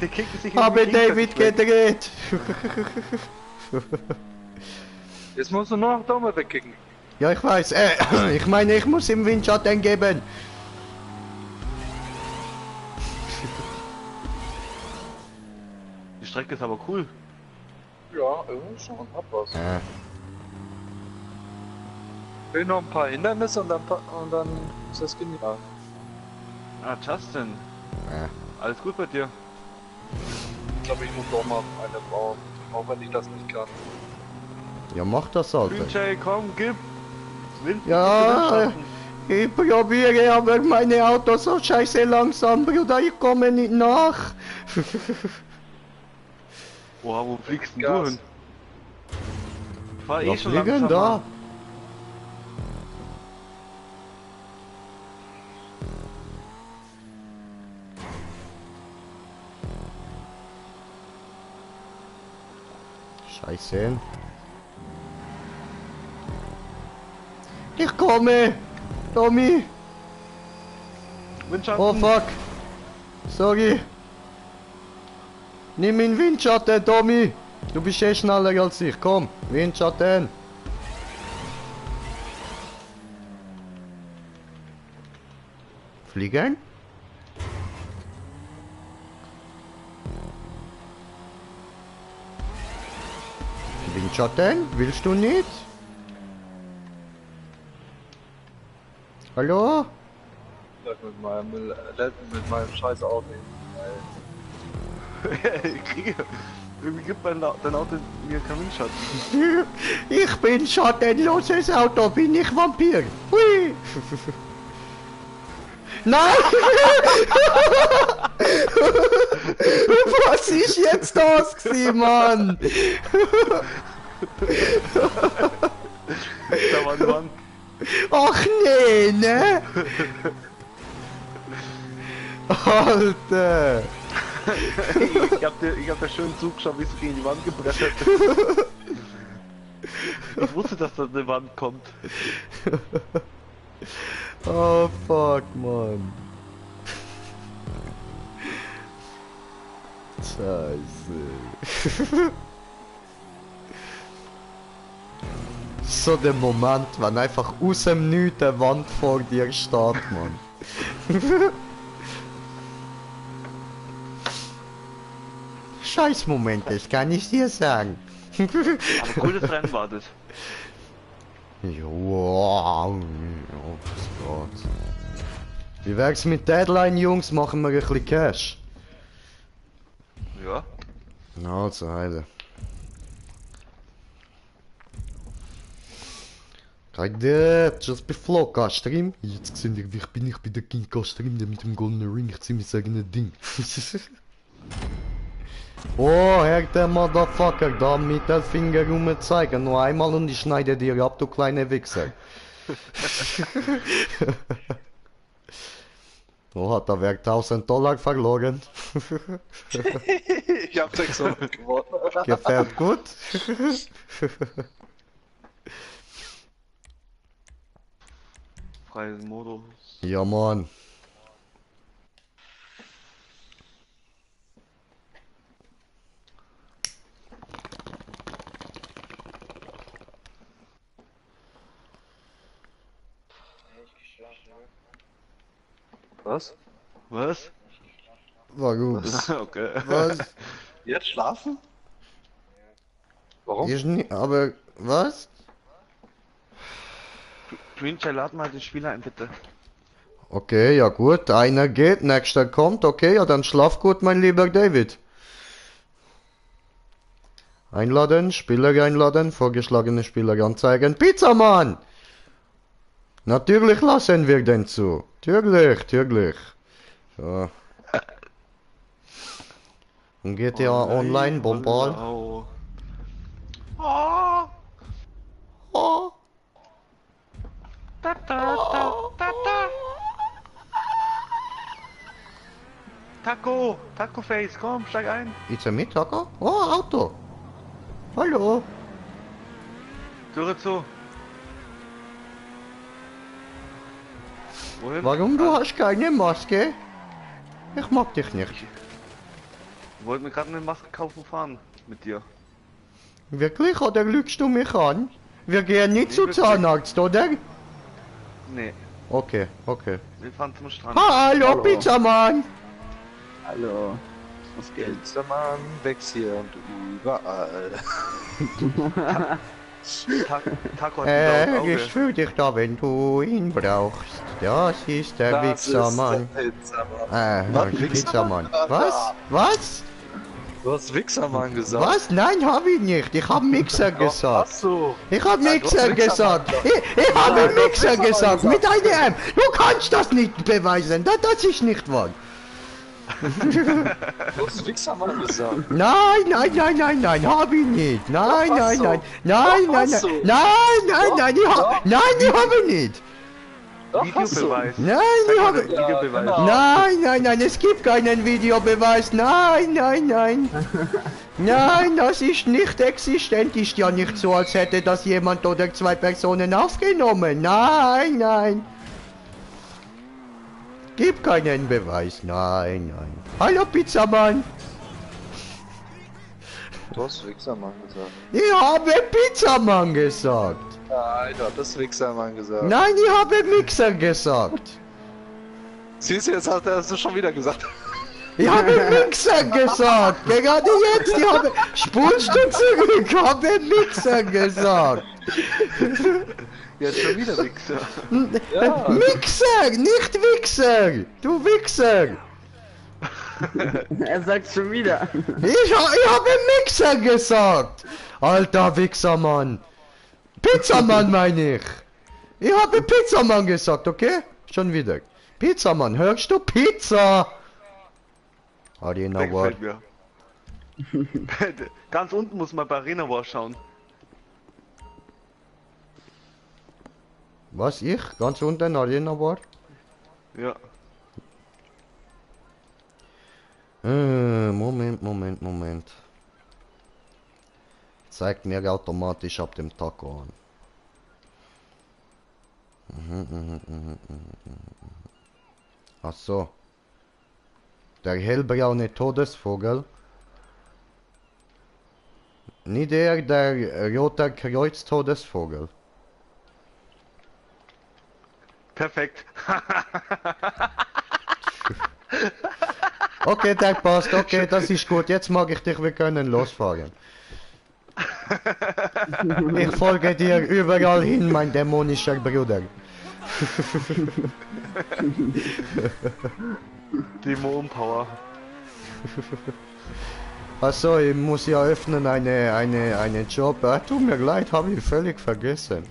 Der kicken sich Habe irgendwie David gegenseitig weg. gedreht! Jetzt musst du nur noch Dome wegkicken. Ja, ich weiß. Ich meine, ich muss ihm Windschatten geben. Die Strecke ist aber cool. Ja, irgendwie schon. Hab was. Will noch ein paar Hindernisse und dann ist das genial. Ah, Justin. Ja. Alles gut bei dir? Ich glaube, ich muss doch mal eine bauen. Auch wenn ich das nicht kann. Ja, mach das, Alter. Green Jay, komm, gib! Wind, Ja, gib den ich probiere, aber meine Autos so scheiße langsam, Bruder, ich komme nicht nach. Boah, wo fliegst denn du Gas. hin? Ich fahr Ja, eh schon fliegen langsam. da. an. Scheiße. Ich komme! Tommy! Windschatten. Oh fuck! Sorry! Nimm ihn Windschatten, Tommy! Du bist eh schneller als ich, komm! Windschatten! Fliegen? Windschatten? Willst du nicht? Hallo? Mit meinem scheiß Auto. Ich kriege. Irgendwie gibt dein Auto mir keinen Windschatten. Ich bin schattenloses Auto, bin ich Vampir. Hui. Nein! Was ist jetzt das gewesen, Mann? Da war eine Wand. Ach nee, ne? Alter! Ich hab da schön zugeschaut, wie es gegen die Wand gebrettert ist. Ich wusste, dass da eine Wand kommt. Oh fuck, Mann. Scheiße. So der Moment, wenn einfach aus dem Nichts eine Wand vor dir steht, Mann. Scheiß Moment, das kann ich dir sagen. Aber cooles Rennen war das. Wow, oh, das geht. Wie wär's mit Deadline, Jungs? Machen wir ein bisschen Cash. Ja. Also, Heide. Heide, just before K-Stream. Jetzt gesehen wir, wie bin ich bei der King K-Stream, der mit dem Golden Ring. Ich zieh mir sagen, ein Ding. Oh, Herr der Motherfucker, da mit der Finger zeigen. Nur einmal und ich schneide dir ab, du kleine Wichser. Oh, hat der Werk $1000 verloren. Ich hab 600 gewonnen. Gefällt gut. Freies Modus. Ja, Mann. Was? Was? Warum? Okay. Was? Jetzt schlafen? Warum? Ich nie, aber was? Green Jay, lad mal den Spieler ein, bitte. Okay, ja gut, einer geht, nächster kommt, okay, ja dann schlaf gut, mein lieber David. Einladen, Spieler einladen, vorgeschlagene Spieler anzeigen. Pizzamann! Natürlich lassen wir den zu. Natürlich. So. Und GTA Online, Bombal. Oh. Oh. Oh. Da, da, da, da, da. Taco Face, komm, steig ein. Ist er mit, Taco? Oh, Auto. Hallo. Türe zu. Wohin? Warum du Ah, hast keine Maske? Ich mag dich nicht. ich wollte mir gerade eine Maske kaufen fahren mit dir. Wirklich, oder lügst du mich an? Wir gehen nicht Nee, zu wirklich. Zahnarzt, oder? Nee, Okay, okay. wir fahren zum Strand. Hallo, Hallo. Pizzamann! Hallo. Was geht? Der Mann wächst hier und überall. Taco hat ein blaues Er ist Auge. für dich da, wenn du ihn brauchst. Das ist der Das ist Wichsermann. der Pizzamann. Ah, Pizzamann. Was? Was? Du hast Wichsermann gesagt. Was? Nein, hab ich nicht. Ich hab Mixer gesagt. Achso. Ich hab du hast Mixer Wichsermann gesagt. gesagt. Ich habe Nein, du hast Mixer Wichsermann gesagt. Mit gesagt. einer M. Du kannst das nicht beweisen. Das ist nicht wahr. Du hast Wichsermann gesagt. Nein, nein, nein, nein, nein, hab ich nicht. Nein, Doch, nein, hast du. nein, nein, Doch, nein, hast nein, du. nein, nein, Doch, nein, doch. nein, ich habe nicht. Doch, hast du. Videobeweis. Nein, Zeig ich mal habe... den Videobeweis. genau. Nein, nein, nein, es gibt keinen Videobeweis. Nein, nein, nein. Nein, das ist nicht existent. Ist ja nicht so, als hätte das jemand oder zwei Personen aufgenommen. Nein, nein. Gibt keinen Beweis. Nein, nein. Hallo, Pizzamann. Du hast Wichsermann gesagt. Ich habe Pizzamann gesagt. Nein, du hattest Wichsermann gesagt. Nein, ich habe Mixer gesagt. Siehst du, jetzt hat er es schon wieder gesagt. Ich habe Mixer gesagt. Gerade jetzt. Ich habe... Spulst du zurück? Ich habe Mixer gesagt. Jetzt schon wieder Wichser. Ja. Mixer, nicht Wichser. Du Wichser. Er sagt schon wieder. Ich habe Mixer gesagt. Alter Wichsermann. Pizzamann meine ich. Ich habe Pizzamann gesagt, okay? Schon wieder. Pizzamann, hörst du? Pizza. Arena War. Wegfällt mir. Ganz unten muss man bei Arena War schauen. Was, ich? Ganz unten Arena War? Ja. Moment. Zeigt mir automatisch ab dem Taco an. Ach so. Der hellbraune Todesvogel. Nicht der rote Kreuz-Todesvogel. Perfekt. Okay, der passt, okay, das ist gut. Jetzt mag ich dich, wir können losfahren. Ich folge dir überall hin, mein dämonischer Bruder. Dämon Power. Achso, ich muss ja öffnen einen Job. Tut mir leid, habe ich völlig vergessen.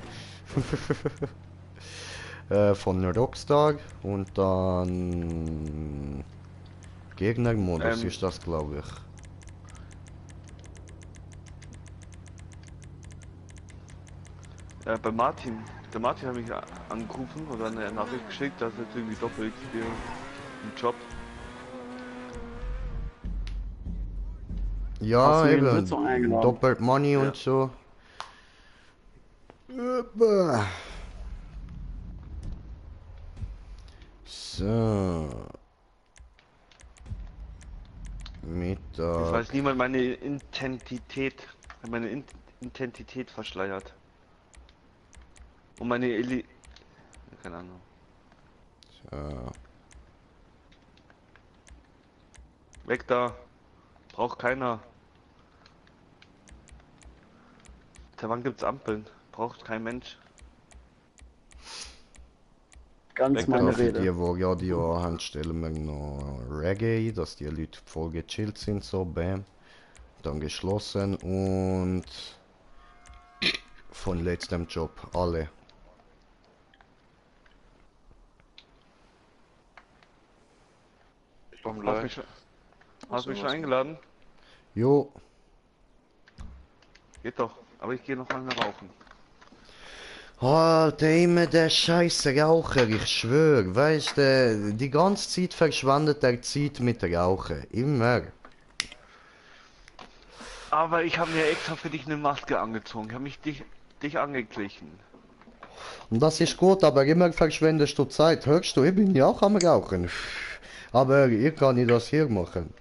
Von Rockstar und dann Gegnermodus ist das, glaube ich. Bei Martin. Der Martin hat mich angerufen oder eine Nachricht geschickt, dass er jetzt irgendwie doppelt hier im Job. Ja, Hast du ihn eben. Sitzung eingeladen? Doppelt Money Ja. und so. So. Jetzt Mittag. weiß niemand meine Intensität verschleiert. Und meine keine Ahnung. So. Weg da. Braucht keiner. Seit wann gibt's Ampeln? Braucht kein Mensch. Ganz meine Für die, Rede. die Radio haben, stellen wir noch Reggae, dass die Leute voll gechillt sind, so bam. Dann geschlossen und von letztem Job alle. Ich komm Hast gleich. mich schon, hast mich schon was? eingeladen? Jo, Geht doch. Aber ich gehe noch lange rauchen. Alter, immer der scheiß Raucher, ich schwör. Weißt du, die ganze Zeit verschwendet er Zeit mit Rauchen. Immer. Aber ich habe mir extra für dich eine Maske angezogen. Ich habe dich angeglichen. Und das ist gut, aber immer verschwendest du Zeit. Hörst du, ich bin ja auch am Rauchen. Aber ich kann nicht das hier machen.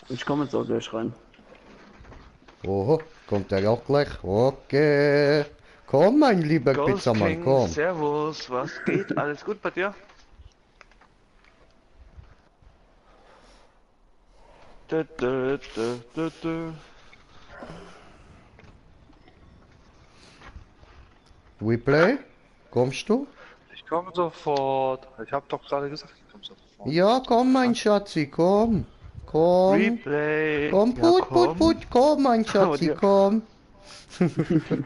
Ich komme jetzt auch gleich rein. Oho, kommt er auch gleich? Okay. Komm, mein lieber Ghost Pizzamann, King, komm. Servus, was geht? Alles gut bei dir? Dö, dö, dö, dö, dö. WePlay, kommst du? Ich komme sofort. Ich habe doch gerade gesagt, ich komme sofort. Ja, komm, mein Schatzi, komm. Komm. Replay. Komm, Ja, put, komm. komm, mein Schatzi, dir- komm.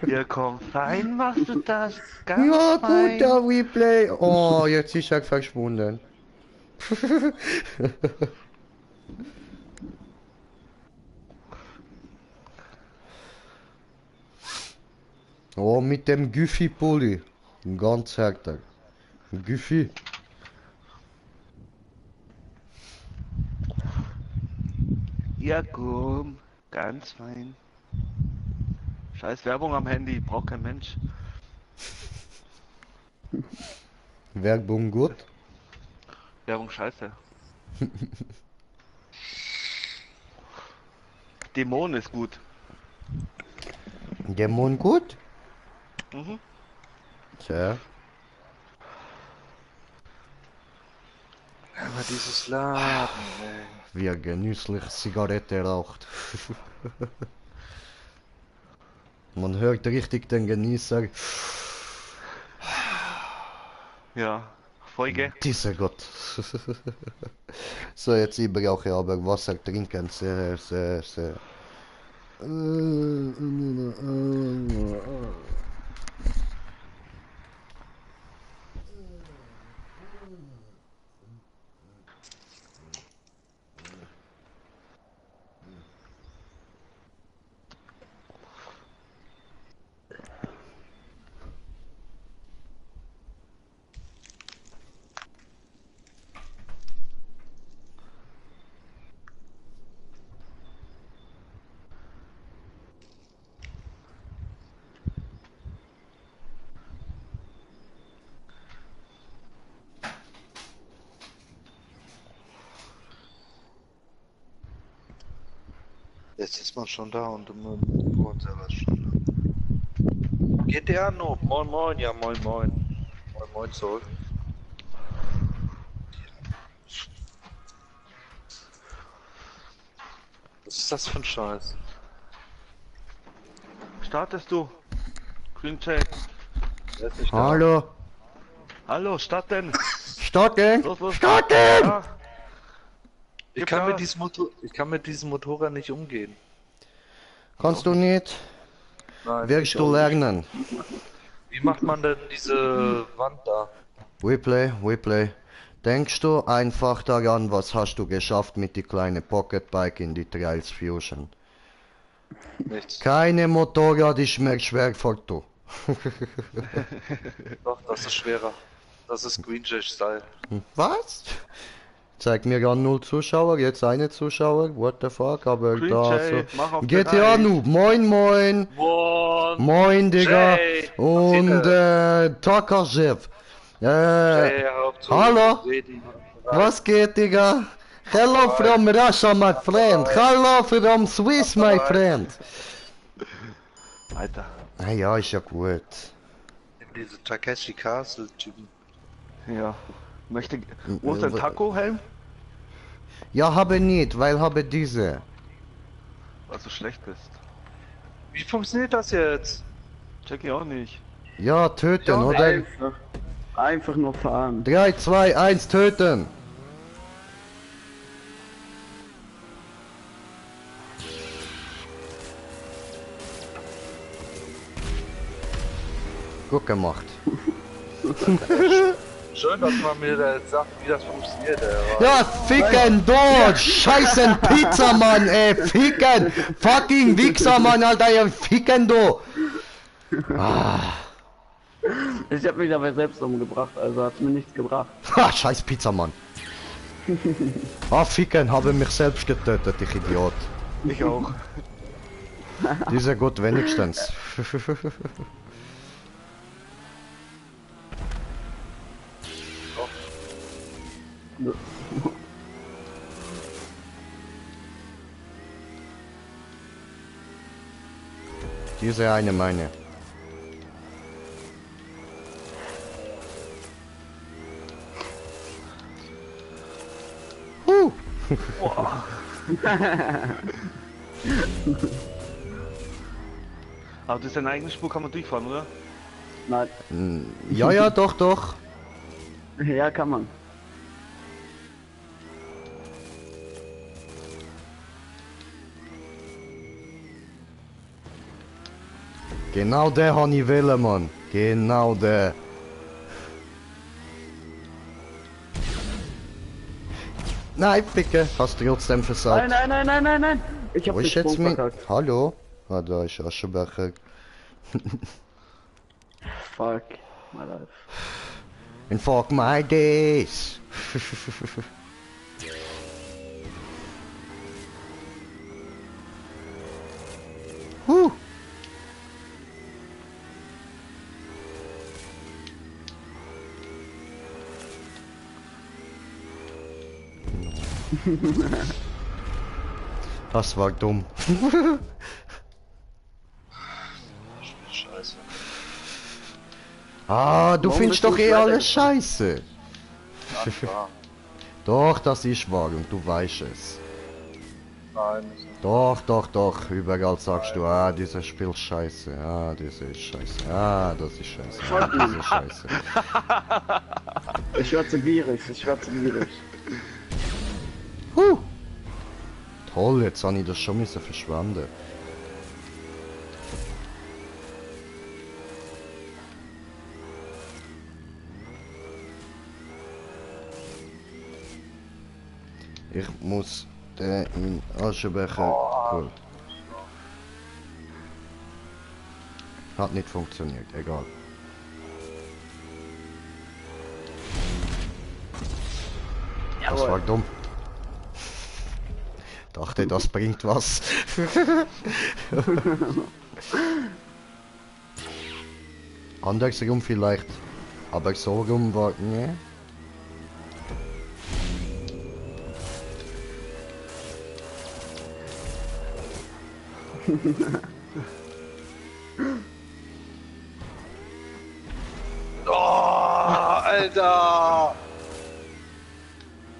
Ja, komm, fein machst du das. Ganz Ja, fein. gut, der WePlay. Oh, jetzt ist er verschwunden. Oh, mit dem Güffi-Pulli. Ganz härter. Güffi. Ja, komm, ganz fein. Scheiß Werbung am Handy, braucht kein Mensch. Werbung gut. Werbung scheiße. Dämon ist gut. Dämon gut? Mhm. Tja. Aber dieses Laden, ey. Wie er genüsslich Zigarette raucht. Man hört richtig den Genießer. Ja, Folge. Dieser Gott. So, jetzt ich brauche aber Wasser trinken. Sehr, sehr, sehr. Jetzt ist man schon da und im Wohn selber schon da. GTA Noob, moin moin, ja moin moin. Moin moin zurück. Was ist das für ein Scheiß? Startest du? Green Chat. Der ist nicht da. Hallo. Hallo, starten. Starten. Los, los. Starten. Ja. Ich Gib kann, Gas. ich kann mit diesem Motorrad nicht umgehen. Kannst du nicht? Nein. Wirst du lernen. Wie macht man denn diese Wand da? WePlay. Denkst du einfach daran, was hast du geschafft mit die kleine Pocketbike in die Trails Fusion? Nichts. Keine Motorrad ist mehr schwer für du. Doch, das ist schwerer. Das ist Green Jay Style. Was? Zeig mir gar 0 Zuschauer, jetzt eine Zuschauer, what the fuck, aber Green da Jay, so. mach auf GTA den Noob, moin moin, Moin! moin Digga, Jay, und Takajev. Jay, hör auf zu hallo? reden. Was geht Digga? Hello from Russia my friend, hello from Swiss my friend. Alter. Ah ja, ist ja gut. Diese Takeshi Castle Typen. Ja. Möchte. Wo ist dein Taco-Helm? Ja, habe nicht, weil habe diese. Weil du schlecht bist. Wie funktioniert das jetzt? Check ich auch nicht. Ja, töten, oder? Einfach nur fahren. 3, 2, 1, töten. Gut gemacht. Schön, dass man mir da jetzt sagt, wie das funktioniert, ey. Ja, ficken dort! Scheißen Pizzamann, ey! Ficken! Fucking Wichsermann, Alter, ihr Ficken du! Ah, Ich hab mich dabei selbst umgebracht, also hat's mir nichts gebracht. Ha, scheiß Pizzamann. Ah, ficken, habe mich selbst getötet, ich Idiot. Ich auch. Dieser gut wenigstens. Diese eine meine. Aber das ist eine eigene Spur, kann man durchfahren, oder? Nein. Ja, ja, doch, doch. Ja, kann man. Genau der habe ich wollen, Mann. Genau der. Nein, Picke, hast du trotzdem versagt. Nein. Ich hab Wo den ist jetzt Sprung mein... verkackt. Hallo? Ah, da ist Aschenbecher. Fuck. My life. And fuck my days. Huh. Das war dumm. Scheiße. Ah, du Warum findest bist du doch eh schneller alles scheiße. Ja, Doch, das ist wahr und du weißt es. nein, ist nicht. Doch. Überall sagst du, ah, dieses Spiel ist scheiße. Ah, das ist scheiße. Ah, das ist scheiße. Ah, das ist scheiße. Ich werde gierig. Huh. Toll, jetzt habe ich das schon müssen verschwenden. Ich muss den in Aschenbecher holen. Hat nicht funktioniert, egal. Das war dumm. Dachte, das bringt was. Andersrum vielleicht. Aber so rum war... Ne? Oh, Alter!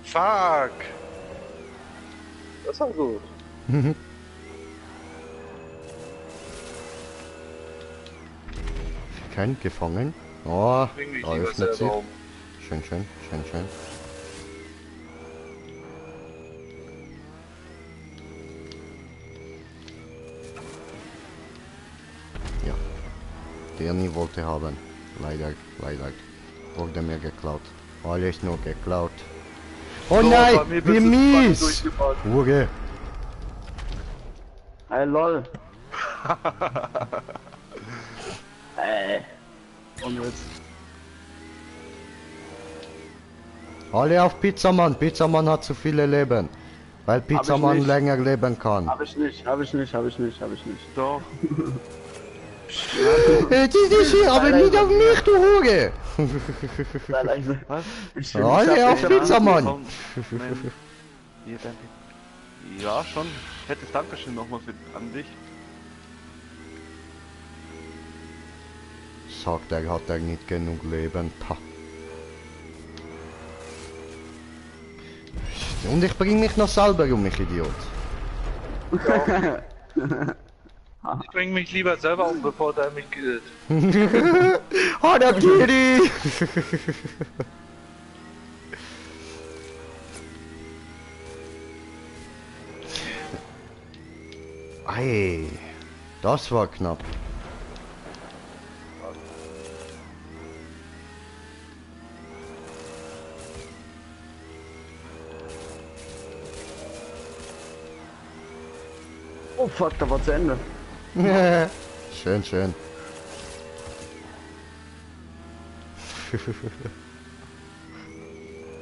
Fuck! Das war gut. Kein gefangen. Oh, Bring mich da lieber öffnet sich. selber um. Schön. Ja. Der nie wollte haben. Leider. Wurde mir geklaut. Alles nur geklaut. Oh So, nein, bei mir wie bist du mies! durchgefahren. Hure. Hey, lol. Und jetzt. Alle auf Pizzamann. Pizzamann hat zu viele Leben. Weil Pizzamann nicht. länger leben kann. Hab ich nicht. Doch. Das ist hier, aber nicht auf mich, du Hure! Sei leise. Was? Ich Alle auf hab- Pizzamann! Nein. Hier, danke. Ja, schon. Fettes Dankeschön nochmal an dich. Sagt er, hat er nicht genug Leben. Pah. Und ich bring mich noch selber um, ich Idiot. Ich bring mich lieber selber um, bevor der mich killt. Harakiri! Ei, das war knapp. Oh fuck, da war zu Ende. Schön.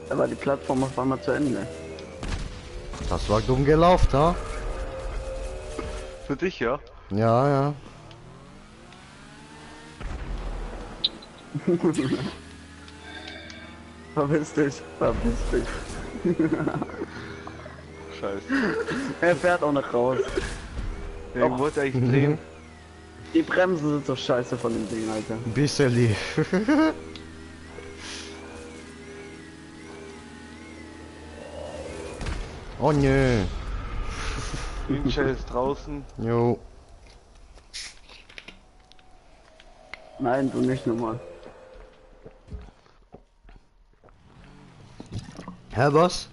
Da war die Plattform auf einmal zu Ende. Das war dumm gelaufen, ha? Für dich, ja? Ja, ja. Verpiss dich, verpiss dich. Scheiße. Er fährt auch noch raus. Ja, ich wollte eigentlich drehen. Die Bremsen sind so scheiße von dem Ding, Alter. Ein bisschen lieb. Oh nö. Greenshell ist draußen. Jo. Nein, du nicht nochmal. Hä, was?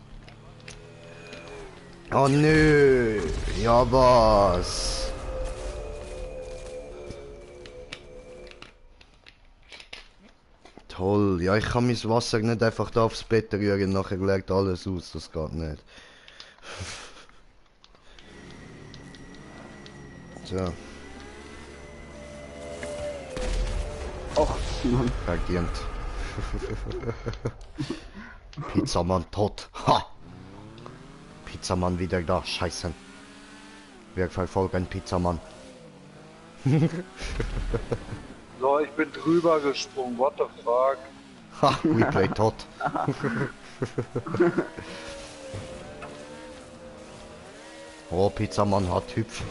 Oh nö. Ja, was? Toll. Ja, ich kann mein Wasser nicht einfach da aufs Bett rühren, nachher legt alles aus. Das geht nicht. So, Och, Mann. verdient. Pizzamann tot. Ha! Pizzamann wieder da. Scheiße. Wir verfolgen Pizzamann. So, ich bin drüber gesprungen, what the fuck? Ha! Replay tot. Oh, Pizzamann hat hüpf.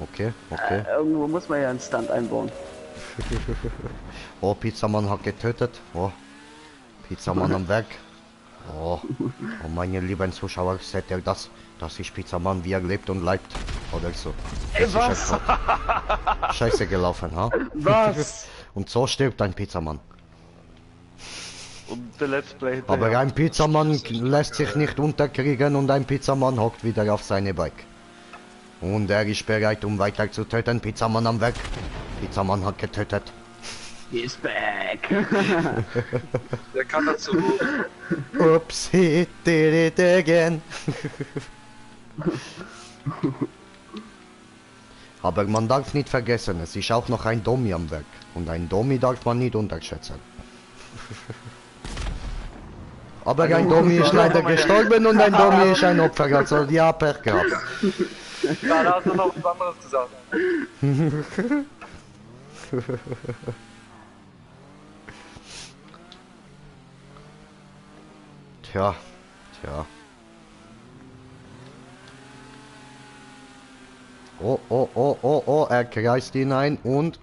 Okay, okay. Irgendwo muss man ja einen Stunt einbauen. Oh, Pizzamann hat getötet. Oh, Pizzamann am Werk. Oh, oh, meine lieben Zuschauer, seht ihr das? Das ist Pizzamann, wie er lebt und leibt. Oder so. Ey, Das was? ist ja Scheiße gelaufen, ha? Was? Und so stirbt ein Pizzamann. Und der Let's Play Aber hinterher. ein Pizzamann lässt sich nicht unterkriegen und ein Pizzamann hockt wieder auf seine Bike. Und er ist bereit, um weiter zu töten. Pizzamann am Weg. Pizzamann hat getötet. He's back. Der kann dazu gut. Oops, he did it again. Aber man darf nicht vergessen, es ist auch noch ein Dummy am Werk. Und ein Dummy darf man nicht unterschätzen. Aber ein Dummy ist leider gestorben und ein Dummy ist ein Opfer. Also ja, Pech gehabt. Ja, da hast du noch was anderes gesagt. Tja, tja. Oh, oh, oh, oh, oh, er kreist ihn ein und.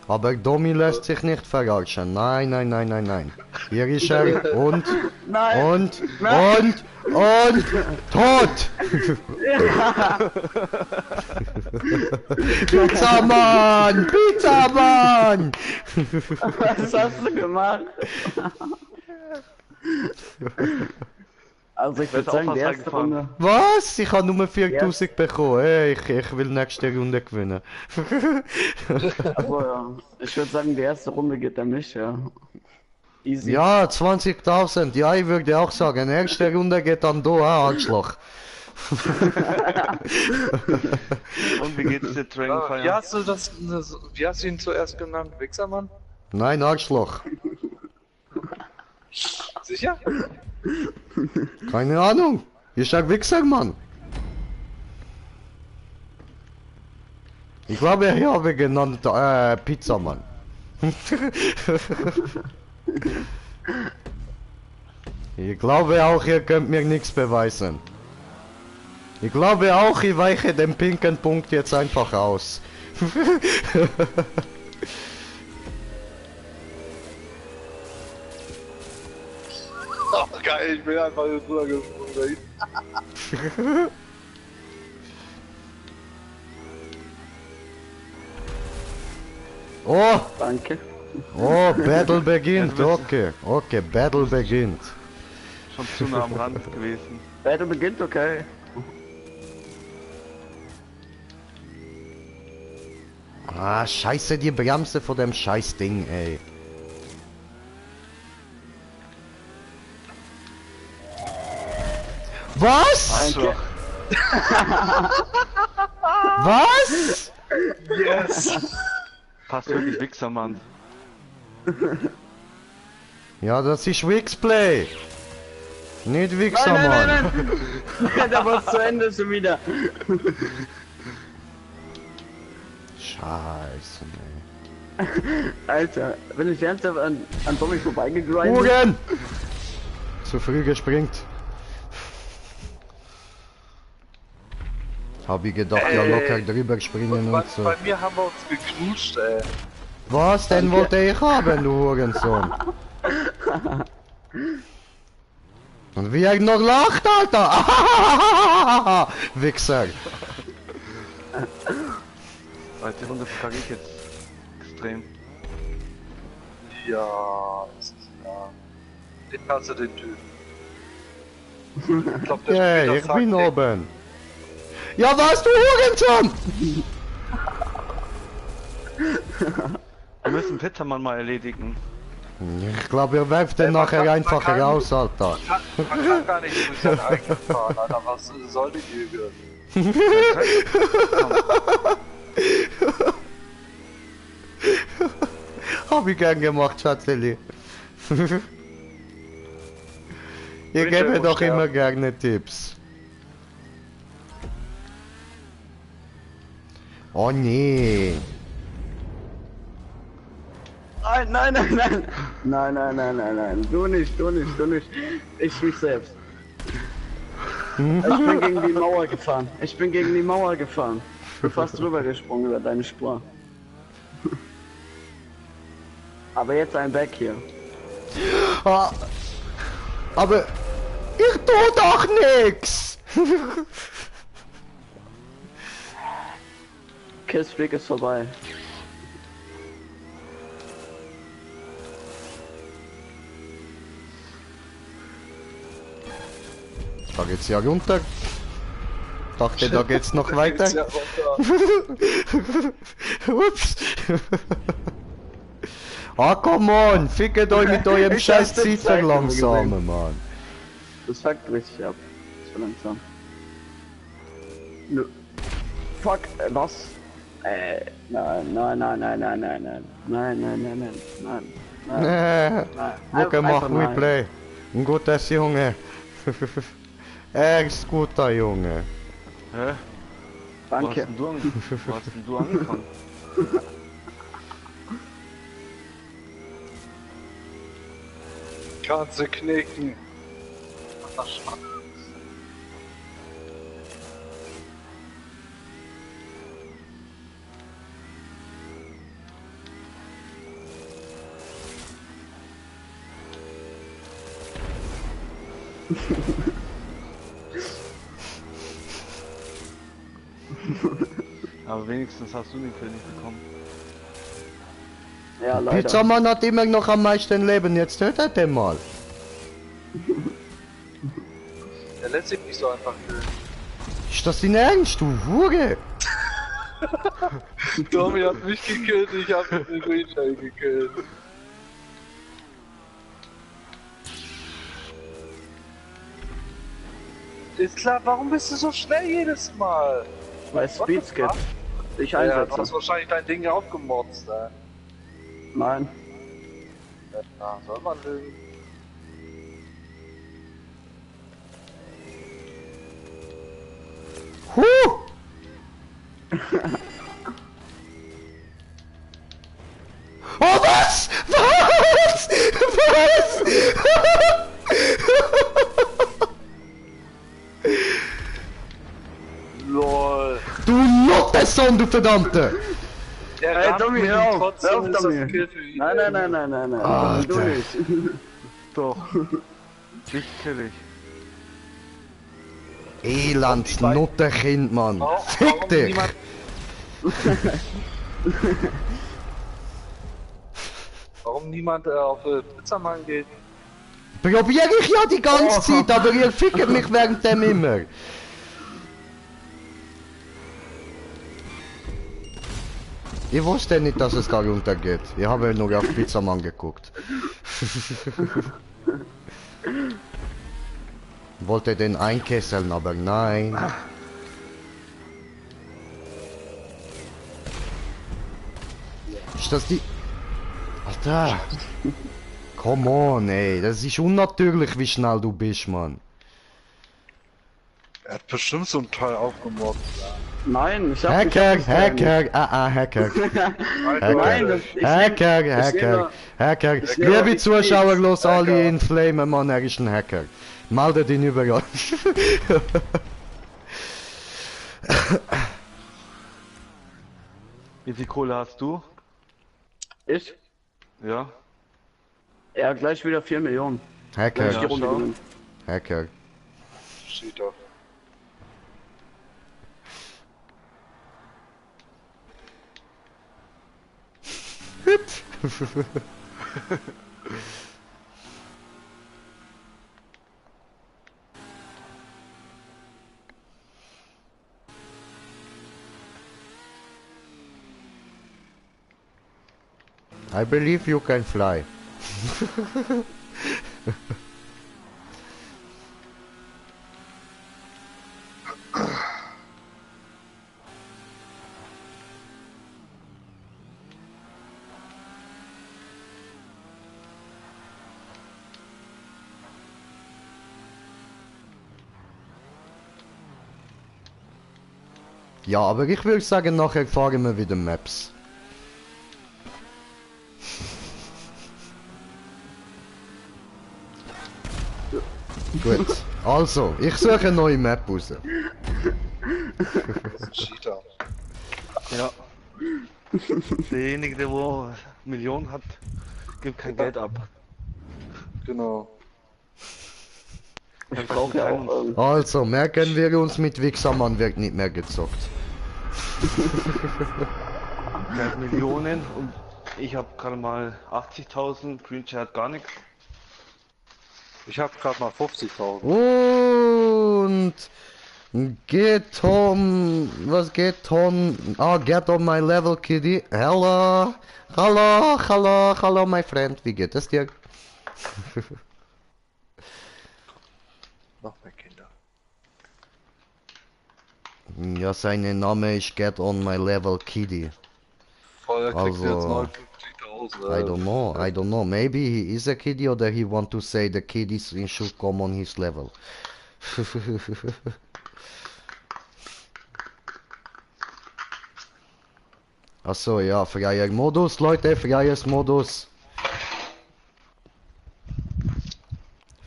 Aber Domi lässt sich nicht verarschen. Nein, nein, nein, nein, nein. Hier ist er und, Nein. und, tot! Pizzamann! Pizzamann! Was hast du gemacht? Also ich würde auch sagen, was die erste eingefahren. Runde. Was? Ich habe nur 4000 bekommen. Hey, ich will nächste Runde gewinnen. Also ja. Ich würde sagen, die erste Runde geht an mich, ja. Easy. Ja, 20.000. Ja, ich würde auch sagen, nächste Runde geht dann da, Arschloch. Und wie geht's dir, Dragonfire? Wie hast du das, wie hast du ihn zuerst genannt? Wichsermann? Nein, Arschloch. Sicher? Keine Ahnung. Ich sag Wichser, Mann. Ich glaube, ich habe genannt Pizzamann. Ich glaube auch, ihr könnt mir nichts beweisen. Ich glaube auch, ich weiche den pinken Punkt jetzt einfach aus. Oh, geil, ich bin einfach drüber gesprungen. Oh, Danke. oh, Battle beginnt. Okay, okay, Battle beginnt. Schon zu nah am Rand gewesen. Battle beginnt, okay. Ah, scheiße, die Bremse vor dem Scheißding, ey. Was? So. Was? Yes! Passt wirklich Wichser, Mann. Ja, das ist Wixplay. Nicht Wichser, Nein, Mann. nein, nein! Da war es zu Ende schon wieder. Scheiße, ey. Alter, bin ich ernsthaft an Tommy vorbeigegrindet? Huren! Zu früh gespringt. Hab ich gedacht, ja locker drüber springen und so. Bei mir haben wir uns geknutscht, ey. Was denn wollte ich haben, du Hurensohn? Und wie er noch lacht, Alter! Wichser! Zweite Runde verkacke ich jetzt extrem. Ja, ist klar. Den kannst du den Typen. Ich glaub, der Hey, spielt ich das bin Taktik. oben. Ja, was, du Hurensohn? Wir müssen Pizzamann mal erledigen. Ich glaube, ihr werft den Man nachher kann- einfach man kann- raus, Alter. Man kann gar nicht mit seinem eigenen fahren, Alter. Was soll die Lüge? Hab ich gern gemacht, Schatzeli. Ihr Bitte, gebt mir muss doch immer sterben. gerne Tipps. Oh nee. Nein, nein, nein, nein! Nein, nein, nein, nein, nein. Du nicht, du nicht, du nicht. Ich mich selbst. Ich bin gegen die Mauer gefahren. Ich bin gegen die Mauer gefahren. Du fast drüber gesprungen über deine Spur. Aber jetzt ein Back hier. Ah, aber ich tu doch nix. Kissflick ist vorbei. Da geht's ja runter. Dachte, da geht's noch Ja, weiter. runter. Ups. Ah, come on, fickt euch mit eurem Ich scheiß hab den Zeitverlangsamen, Mann. Das fuckt richtig ab. So langsam. Nö. Fuck, was? Nein, nein, nein, nein, nein, nein, nein. Nein, nein, nein, nein, nein. Nein. Nee, gut gemacht, nein. Replay. Ein gutes Junge. Er ist guter Junge. Hä? Wo hast Danke. denn du angefangen? Kannst du knicken. Ach, Schmarrn. Aber wenigstens hast du den Kill nicht bekommen. Ja, leider. Pizzamann hat immer noch am meisten Leben, jetzt hört er den mal. Der lässt sich nicht so einfach killen. Ist das dein Ernst, du Hure? Tommy hat mich gekillt, ich hab den Greenshell gekillt. Ist klar, warum bist du so schnell jedes Mal? Weil Speed Skip. Ich Ja, du einsetze. hast wahrscheinlich dein Ding aufgemotzt, ey. Nein. Ja, soll man lügen. Huh! Oh was? Was? Was? LOL. Du Lotteson, du Verdammte! Der Ey, rammt Tommy, mich, hör auf! trotzdem Hör auf, ist das Tommy! ein Kill für ihn, Nein, ey. nein, nein, nein, nein, nein. Alter. Du nicht. Doch. Dich kill ich. Elends Nutterkind, Mann. Fick Warum dich! niemand... Warum niemand auf Pizzamann geht? Probier ich ja die ganze Zeit, aber ihr fickt mich während dem immer. Ich wusste nicht, dass es da runtergeht. Ich habe nur auf Pizzamann geguckt. Wollte den einkesseln, aber nein. Ist das die... Alter, Alter! Come on, ey. Das ist unnatürlich, wie schnell du bist, Mann. Er hat bestimmt so ein Teil aufgemobbt. Nein, ich hab Hacker, nicht aufgestellt. Hacker, Hacker. Nein, Hacker. ich nehme Liebe die Zuschauer, los Hacker. alle in Flamen, Mann, er ist ein Hacker. Meldet ihn überall. Wie viel Kohle hast du? Ich? Ja. Ja, gleich wieder 4 Millionen. Wenn ich die Hacker, Runde schau. gewinne. Hacker. Sieht er. I believe you can fly. Ja, aber ich würde sagen, nachher fahren wir wieder Maps. Gut, also, ich suche eine neue Map raus. Cheater. Ja. Derjenige, der wo Millionen hat, gibt kein Geld ab. Genau. Ich brauche Ja, keinen. auch, Also, merken wir uns, mit Wichsermann wird nicht mehr gezockt. Der hat Millionen und ich habe gerade mal 80.000, Green Chat gar nichts. Ich hab grad mal 50.000. Und get on, was geht on? Ah, get on my level, Kitty. Hello, hello, my friend. Wie geht es dir? Noch mehr Kinder. Ja, sein Name ist Get on my level, Kitty. Voll, er kriegt Also, jetzt 59.000. I don't know. Maybe he is a kiddie or he want to say the kiddies should come on his level. Achso, ja, freier Modus, Leute, freies Modus.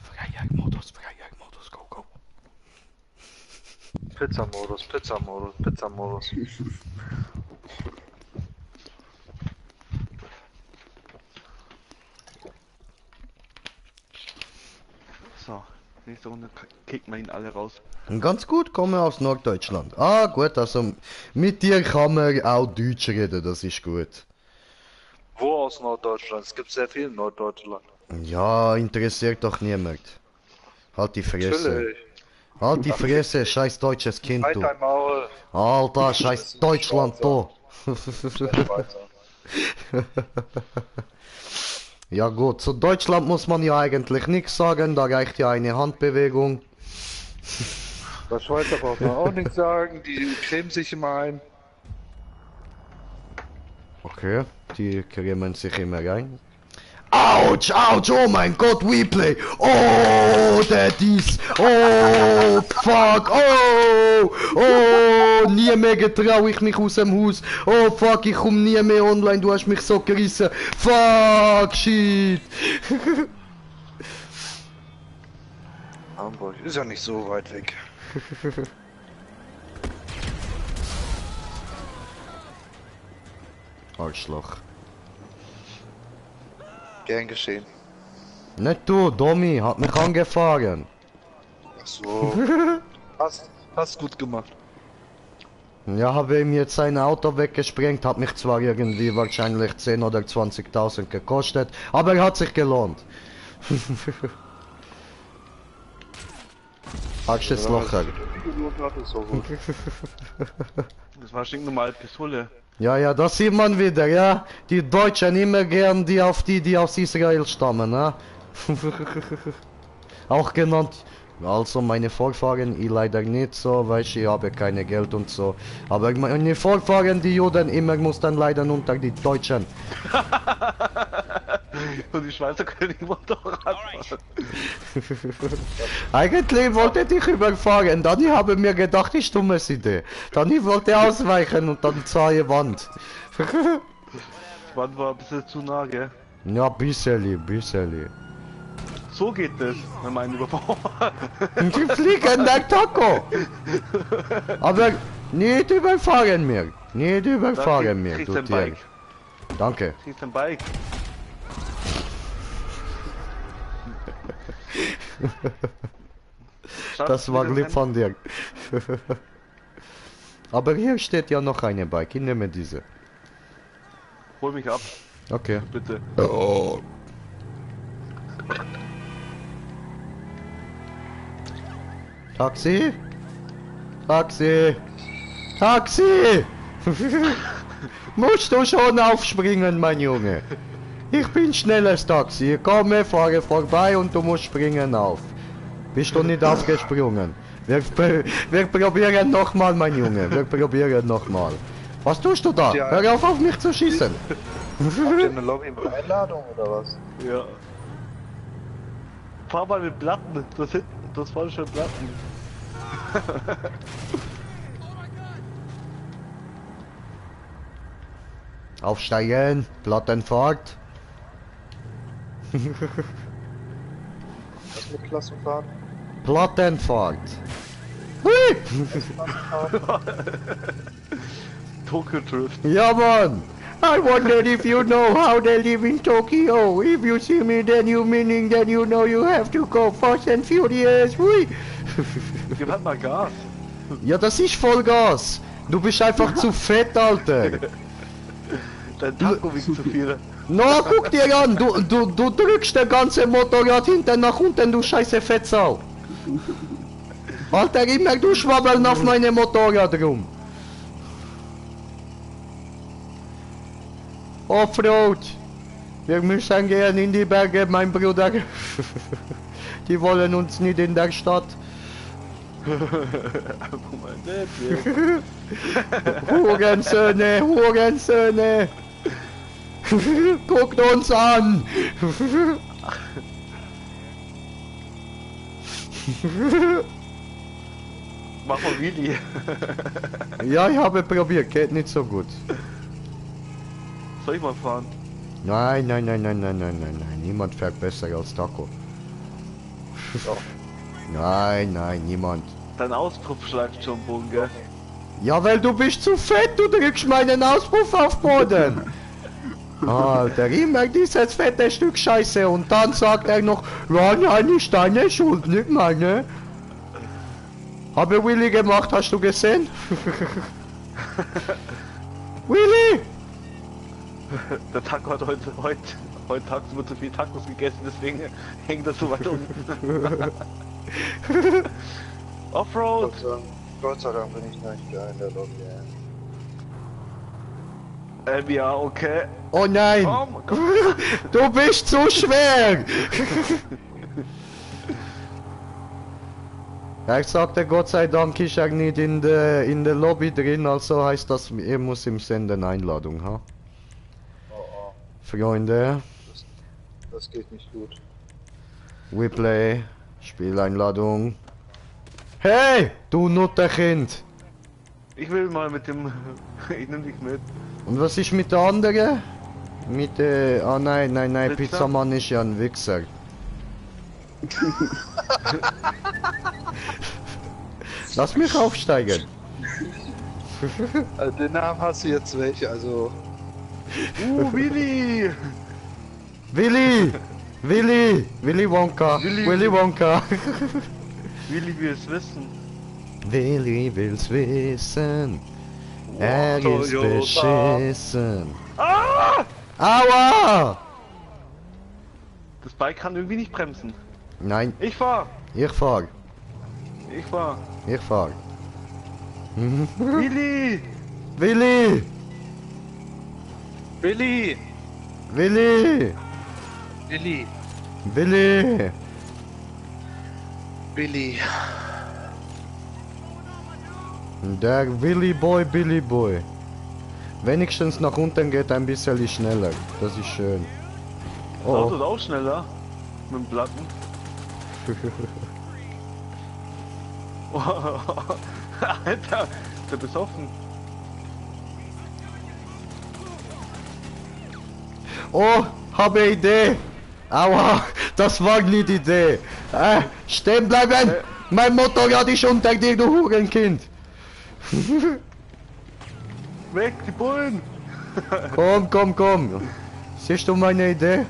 Freier Modus, go, go. Pizzamodus, Pizzamodus, Pizzamodus. So, nächste Runde kickt man ihn alle raus. Ganz gut, komme aus Norddeutschland. Ah, gut, also mit dir kann man auch Deutsch reden, das ist gut. Wo aus Norddeutschland? Es gibt sehr viel in Norddeutschland. Ja, interessiert doch niemand. Halt die Fresse. Natürlich. Halt die Fresse, scheiß deutsches Kind, Halt du. dein Maul. Alter, scheiß Deutschland, du. Schweizer. Ja gut, zu Deutschland muss man ja eigentlich nichts sagen, da reicht ja eine Handbewegung. Der Schweizer braucht man auch nichts sagen, die cremen sich immer ein. Okay, die cremen sich immer rein. Autsch, ouch, oh mein Gott, Replay. Oh, that is. Oh, fuck, oh, nie mehr getraue ich mich aus dem Haus. Oh, fuck, ich komm nie mehr online, du hast mich so gerissen. Fuck, shit. Hamburg ist ja nicht so weit weg. Arschloch. Gern geschehen. Nicht du, Domi, hat mich angefahren. Ach so. Hast gut gemacht. Ja, habe ihm jetzt sein Auto weggesprengt, hat mich zwar irgendwie wahrscheinlich 10.000 oder 20.000 gekostet, aber er hat sich gelohnt. Hast jetzt locker. Das war stinknormal Pistole. Ja, das sieht man wieder, ja. Die Deutschen immer gern die aus Israel stammen, ne? Auch genannt. Also meine Vorfahren, ich leider nicht so, weil ich habe keine Geld und so. Aber meine Vorfahren, die Juden, immer mussten leiden unter die Deutschen. Und die Schweizer können nicht Motorrad fahren. Eigentlich wollte ich überfahren, dann habe ich mir gedacht, ich dummes Idee. Dann ich wollte ausweichen und dann zahre Wand. Die Wand war ein bisschen zu nah, gell? Ja, bisseli. So geht das, wenn man einen überfahren. Die fliegen der Taco. Aber nicht überfahren mir. Nicht überfahren mir, Kriegst du ein Tier. Bike. Danke. Kriegst ein Bike. Das war lieb von dir. Aber hier steht ja noch eine Bike. Ich nehme diese. Hol mich ab, Okay. bitte. Oh. Taxi? Taxi? Taxi! Musst du schon aufspringen, mein Junge? Ich bin schnelles Taxi. Ich komme, fahre vorbei und du musst springen auf. Bist du nicht aufgesprungen? Wir probieren nochmal, mein Junge. Wir probieren nochmal. Was tust du da? Ja. Hör auf mich zu schießen. Habt ihr eine Lobby mit Einladung oder was? Ja. Fahr mal mit Platten, das hinten, das waren schon Platten. Aufsteigen, Plattenfahrt. Was mit Klassenfahrt? Plattenfahrt. Hui! Tokyo Drift. Ja, Mann! I wonder if you know how they live in Tokyo. If you see me, then you meaning that you know you have to go fast and furious. Hui! Gib halt mal Gas. Ja, das ist Vollgas. Du bist einfach zu fett, Alter. Dein Taco wiegt zu viel. Na, guck dir an. Du drückst das ganze Motorrad hinten nach unten, du scheiße Fettsau. Alter, immer du schwabbeln auf meinem Motorrad rum. Offroad. Wir müssen gehen in die Berge, mein Bruder. Die wollen uns nicht in der Stadt. Hurensöhne, Hurensöhne. Guckt uns an. Mach mal Wheelie. Ja, ich habe probiert, geht nicht so gut. Soll ich mal fahren? Nein, niemand fährt besser als Taco. Doch. Nein, niemand. Dein Auspuff schleift schon Bogen, gell? Ja, weil du bist zu fett, du drückst meinen Auspuff auf Boden. Alter, immer dieses fette Stück Scheiße und dann sagt er noch, ja, nein, ist deine Schuld, nicht meine. Habe Willy gemacht, hast du gesehen? Willy! Der Taco hat heute tagsüber zu viel Tacos gegessen, deswegen hängt das so weit unten. Offroad! Gott sei Dank bin ich nicht da in der Lobby. Ja, okay. Oh nein! Oh mein Gott. Du bist zu schwer! Er sagte, Gott sei Dank ist er nicht in der Lobby drin, also heißt das, er muss ihm senden Einladung, ha? Oh, Freunde, das geht nicht gut. Replay, Spieleinladung. Hey, du Nutterkind! Ich will mal mit dem... Ich nehm dich mit. Und was ist mit der anderen? Mit der... Ah nein, Pizza? Pizzamann ist ja ein Wichser. Lass mich aufsteigen. Den Namen hast du jetzt welche, also... Willi! Willy Wonka, Willy Wonka. Willi will es wissen. Willy will's wissen. Er ist Toyota. beschissen. Ah! Aua! Das Bike kann irgendwie nicht bremsen. Nein, Ich fahr! ich fahr. Ich fahr! Ich fahr. Willi! Willy! Billy! Willy! Billy! Willy! Billy! Der Billy Boy. Wenigstens nach unten geht ein bisschen schneller. Das ist schön. Das Auto Oh. ist auch schneller. Mit dem Platten. Alter, der besoffen. Oh, habe eine Idee. Aua, das war nicht die Idee. Stehen bleiben. Mein Motorrad ist unter dir, du Hurenkind. Weg, die Bullen! Komm. Siehst du meine Idee?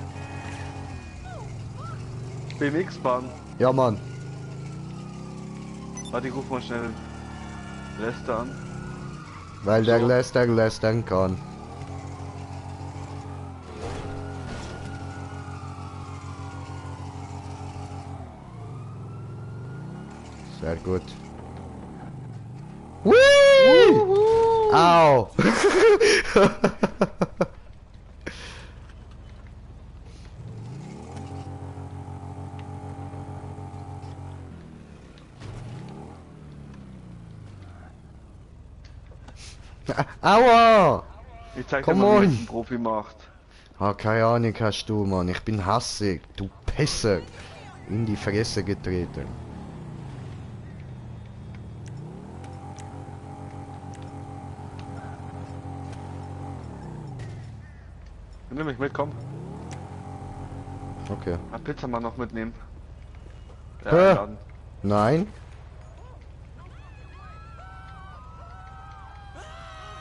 BMX-Bahn. Ja, Mann. Warte, ich ruf mal schnell Lester an. Weil der So. lästern kann. Sehr gut. Whee! Au! Aua! Ich zeig dir Come mal, wie on. das ein Profi macht. Ah, keine Ahnung hast du, Mann. Ich bin hassig. Du Pisser. In die Fresse getreten. Nimm mich mit, komm. Okay. Mal Pizza mal noch mitnehmen. Ja, Hä? einladen. Nein.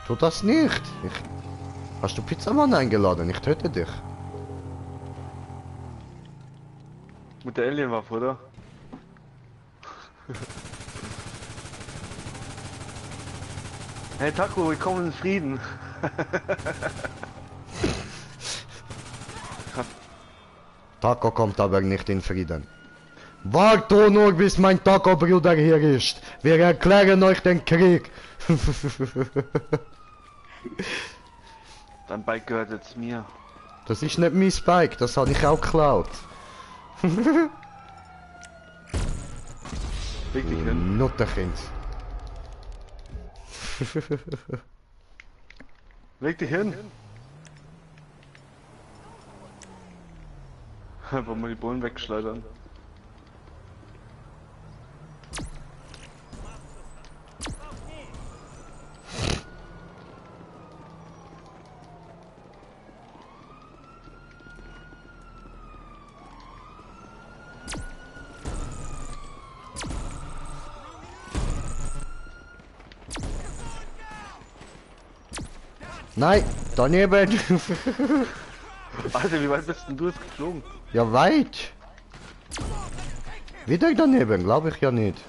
Tu das nicht. Hast du Pizzamann eingeladen? Ich töte dich. Mit der Alienwaffe, oder? Hey Taco, willkommen in Frieden. Taco kommt aber nicht in Frieden. Wart nur, bis mein Taco-Bruder hier ist. Wir erklären euch den Krieg. Dein Bike gehört jetzt mir. Das ist nicht mein Spike, das habe ich auch geklaut. Leg dich hin. Nutterkind. Leg dich hin. Einfach mal die Bullen wegschleudern. Nein, daneben. Alter, wie weit bist denn du jetzt geflogen? Ja, weit. Wieder daneben, glaube ich ja nicht.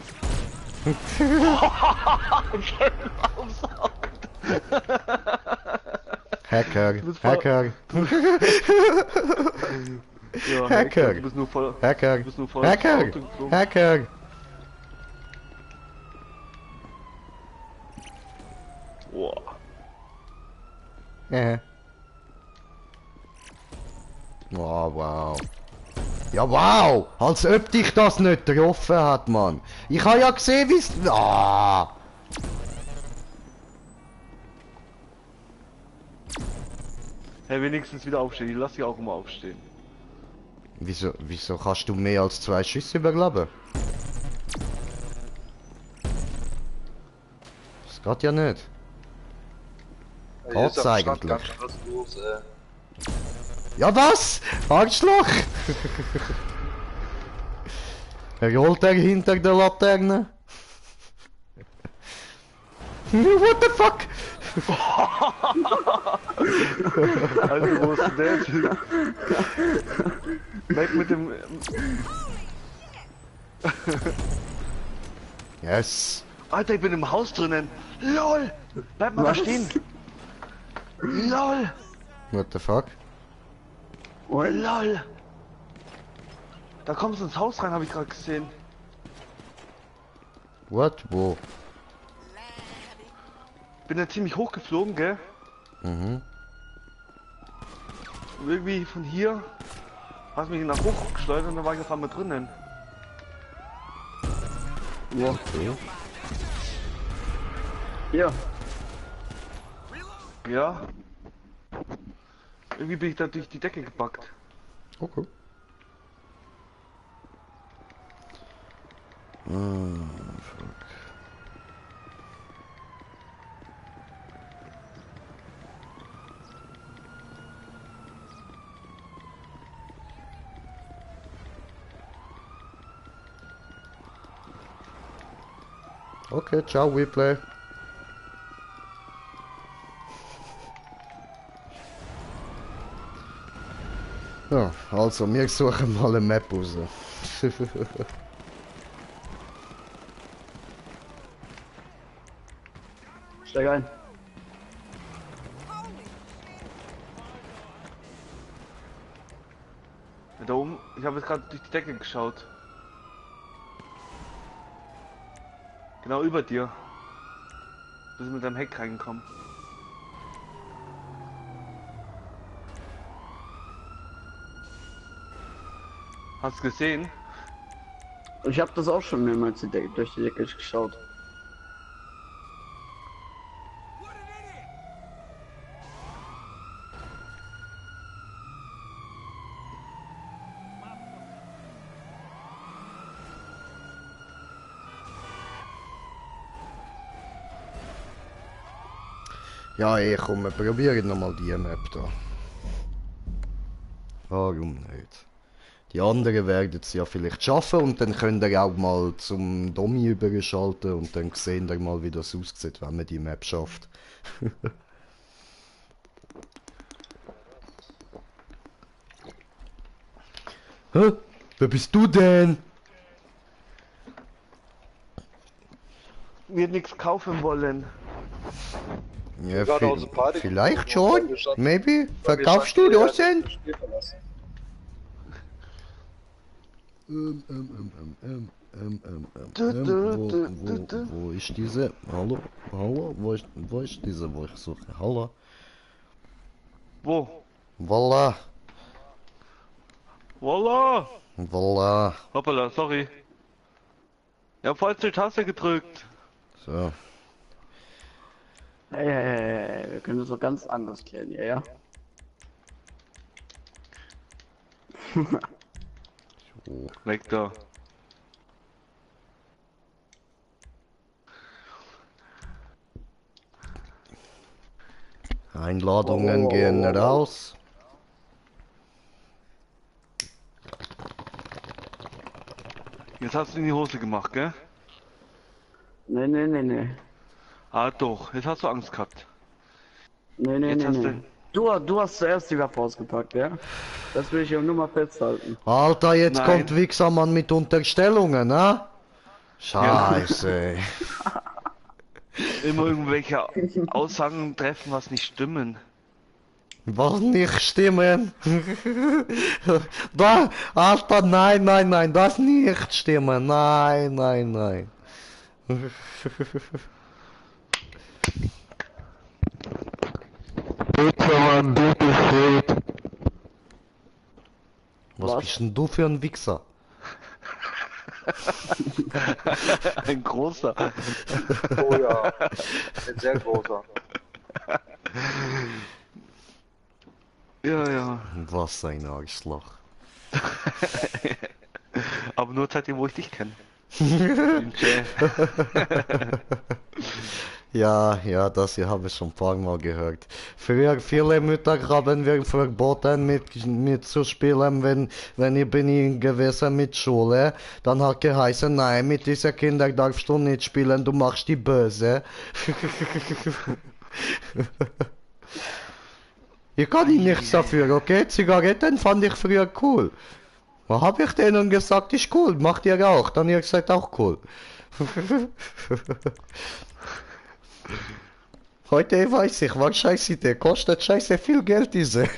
Hacker, bist voll- Hacker, Ja, Hacker. Du bist nur voll. Hacker, Du bist nur voll ins Hacker, Auto geflogen. Hacker. Boah. Ja. Oh, wow. Ja, wow! Als ob dich das nicht getroffen hat, Mann. Ich habe ja gesehen, wie es... Ah! Hey, wenigstens wieder aufstehen. Ich lass dich auch immer aufstehen. Wieso kannst du mehr als 2 Schüsse überleben? Das geht ja nicht. Geht's eigentlich? Ja, was? Arschloch! Er rollt er hinter der Laterne. What the fuck? Alter, wo ist denn der Typ? Weg mit dem... Yes. Alter, ich bin im Haus drinnen. LOL! Bleib mal da stehen. LOL! What the fuck? LOL! Da kommst du ins Haus rein, habe ich gerade gesehen. What? Wo? Bin da ziemlich hoch geflogen, gell? Mhm. Und irgendwie von hier hast mich nach hoch geschleudert und dann war ich auf einmal drinnen. Ja. Okay. Ja. Ja. Irgendwie bin ich da durch die Decke gepackt. Okay. Ah, fuck. Okay, ciao, WePlay. Ja, also, wir suchen mal eine Map raus. Steig ein. Da oben, ich habe jetzt gerade durch die Decke geschaut. Genau über dir. Du bist mit deinem Heck reingekommen. Hast du gesehen? Ich habe das auch schon mehrmals durch die Decke geschaut. Ja, komm, wir probieren nochmal die Map da. Warum nicht? Die anderen werden es ja vielleicht schaffen und dann könnt ihr auch mal zum Domi überschalten und dann sehen wir mal, wie das aussieht, wenn man die Map schafft. Hä? Wer bist du denn? Wir nichts kaufen wollen. Ja, Gerade aus dem Party vielleicht gekommen, schon. Maybe. weil wir Verkaufst schon du wieder das denn? das Spiel verlassen. Wo ist diese? Hallo? Hallo? Wo ist diese, wo ich suche? Hallo? Wo? Voila! Voila! Voila! Hoppala, sorry. Ja, falls die Taste gedrückt. So. Hey, wir können das doch ganz anders klären, ja? So. Weg da. Einladungen gehen raus. Jetzt hast du in die Hose gemacht, gell? Nee. Ah doch, jetzt hast du Angst gehabt. Nee. Jetzt hast du... Du hast zuerst die Waffe ausgepackt, ja? Das will ich ja nur mal festhalten. Alter, jetzt Nein. kommt Wichsermann mit Unterstellungen, ne? Scheiße. Immer irgendwelche Aussagen treffen, was nicht stimmen. Was nicht stimmen? Da, Alter, nein, das nicht stimmen. Nein. Wichsermann, du bist schuld. Was bist denn du für ein Wichser? Ein großer. Oh ja, ein sehr großer. Ja. Was ein Arschloch. Aber nur seitdem, wo ich dich kenne. Im Chat. Ja, das hier habe ich schon ein paar Mal gehört. Früher, viele Mütter haben wir verboten mit zu spielen, wenn ich bin gewesen mit Schule. Dann hat geheißen, nein, mit diesen Kindern darfst du nicht spielen, du machst die böse. Ich kann Ihnen nichts dafür, okay? Zigaretten fand ich früher cool. Was habe ich denen gesagt, ist cool, macht ihr auch. Dann ihr gesagt auch cool. Heute weiß ich, was scheiße der kostet scheiße viel Geld diese.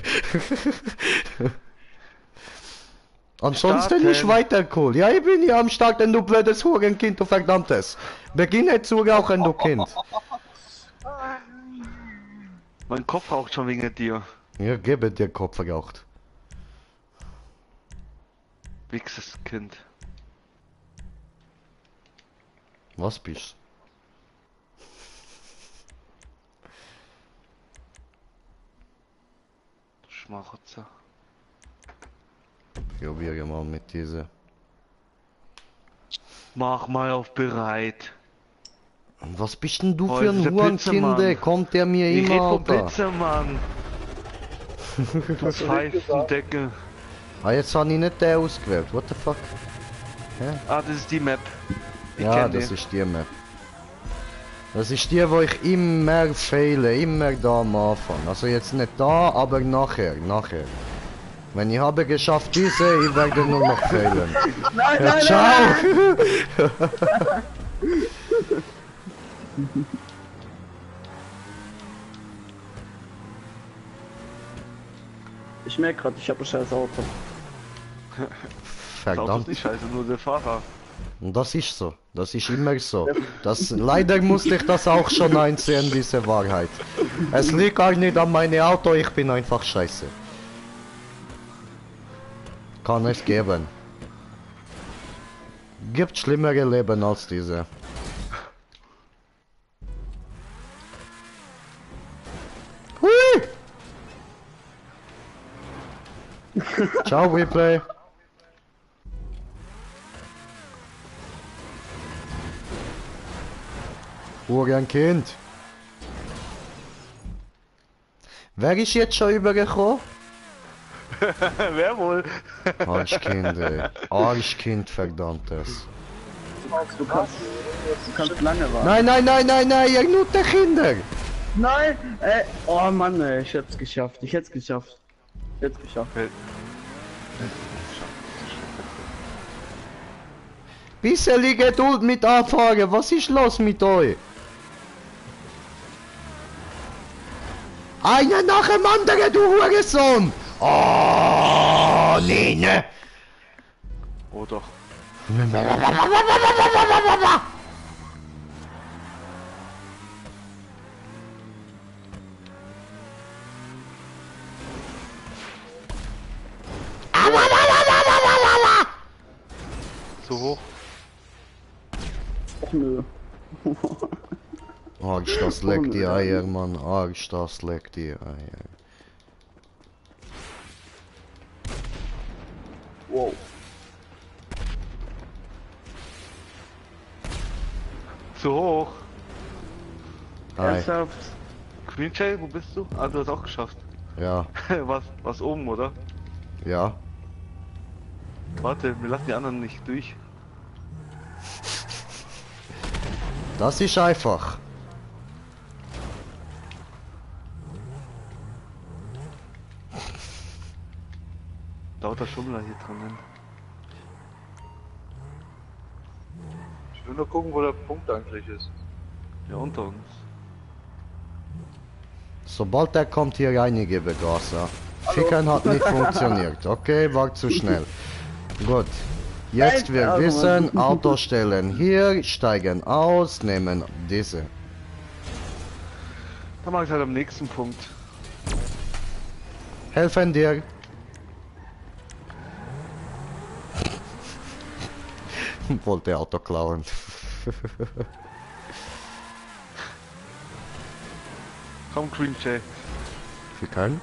Ansonsten ist weiter cool. Ja, ich bin ja am Starten, du blödes Hurenkind, du verdammtes. Beginne zu rauchen, du Kind. Mein Kopf raucht schon wegen dir. Ja, gebe dir Kopf geraucht. Wichses Kind. Was bist Schmarotzer. probiere mal mit dieser. Mach mal auf bereit. Was bist denn du Oh, für das ist ein der Hurenkinder? Pizzamann. Kommt der mir Ich red immer, vom Alter? Pizzamann. Du Pfeifendecke. Ah, jetzt habe ich nicht den ausgewählt. What the fuck? Ah, das ist die Map. Ich Ja, kenn das die. ist die Map. Das ist die, wo ich immer fehle, immer da am Anfang. Also jetzt nicht da, aber nachher. Wenn ich habe geschafft diese, ich werde nur noch fehlen. Nein, Ja, nein, ciao! Ich merke gerade, ich habe ein scheiß Auto. Das Auto ist Verdammt. nicht scheiße, nur der Fahrer. Und das ist so. Das ist immer so. Leider musste ich das auch schon einsehen, diese Wahrheit. Es liegt auch nicht an meinem Auto, ich bin einfach scheiße. Kann es geben. Gibt schlimmere Leben als diese. Hui! Ciao, Replay. Kind. Wer ist jetzt schon übergekommen? Wer wohl? Arschkind, ey. Arschkind, verdammtes. Du kannst lange warten. Nein, ihr gute Kinder! Nein! Oh Mann, ey, ich hätte es geschafft. Ich hätte es geschafft. Bisschen Geduld mit Anfahren, was ist los mit euch? Einer nach dem anderen, du Hurensohn! Oh, nee, ne? Oh doch. Zu hoch. Och nö. Arsch, das leckt die Eier, Mann. Arsch, das leckt die Eier. Wow. Zu hoch. Ei, Ernsthaft? Queen Jay, wo bist du? Ah, du hast auch geschafft. ja, was oben, oder? ja. Warte, wir lassen die anderen nicht durch. Das ist einfach. Lauter Schummler hier drinnen. Ich will nur gucken, wo der Punkt eigentlich ist. Ja, unter uns. Sobald er kommt, hier einige Begaser. Fickern hat nicht funktioniert. Okay, war zu schnell. Gut. Jetzt wir wissen, Auto stellen hier, steigen aus, nehmen diese. Dann mach ich halt am nächsten Punkt. Helfen dir. Wollte Auto klauen. Komm, Queen Jay. Fickern?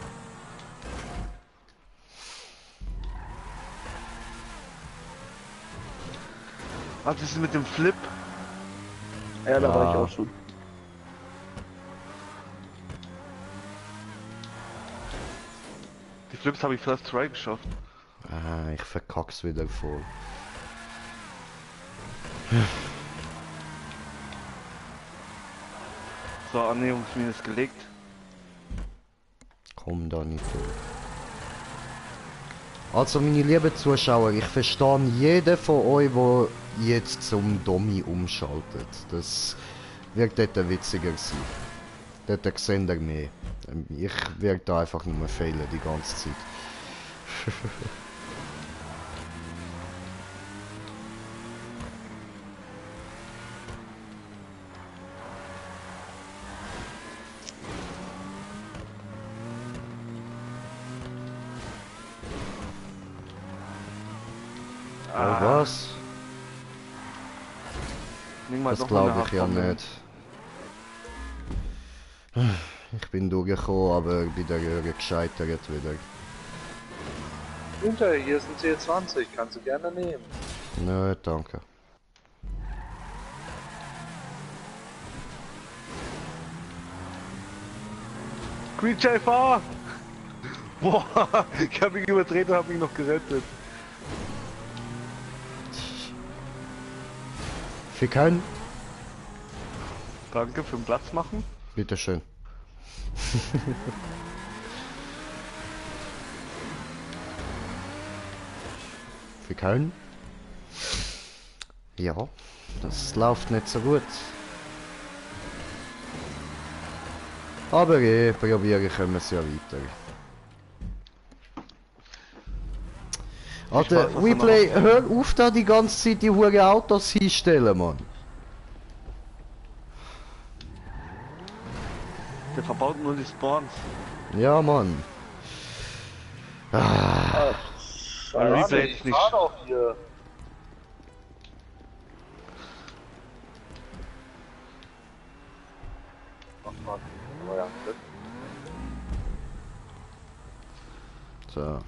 Was ist mit dem Flip? Ja, da war Ja. ich auch schon. Die Flips habe ich First Try geschafft. Ah, ich verkack's wieder voll. So, Annäherungsminus gelegt. Komm da nicht durch. Also meine lieben Zuschauer, ich verstehe jeden von euch, der jetzt zum Dummy umschaltet. Das wird dort witziger sein. Dort seht ihr mehr. Ich werde da einfach nur fehlen die ganze Zeit. Oh, was? Nimm mal Das doch mal glaube eine ich ja Haarpfanne. nicht. Ich bin durchgekommen, aber bei der Röhre gescheitert wieder. Hinter, hier ist ein C20, kannst du gerne nehmen. Nö, danke. Green Jay, fahr! Boah, ich hab mich überdreht und hab mich noch gerettet. Für keinen? Danke für den Platz machen. Bitteschön. Für keinen? Ja, das läuft nicht so gut. Aber probieren können wir es ja weiter. Alter, Spaß, was Replay, hör auf da die ganze Zeit die hure Autos hinstellen, Mann. Der verbaut nur die Spawns. Ja, Mann. Ein Replay ist nicht. Fahr doch hier. Ach Mann, aber ja, das So.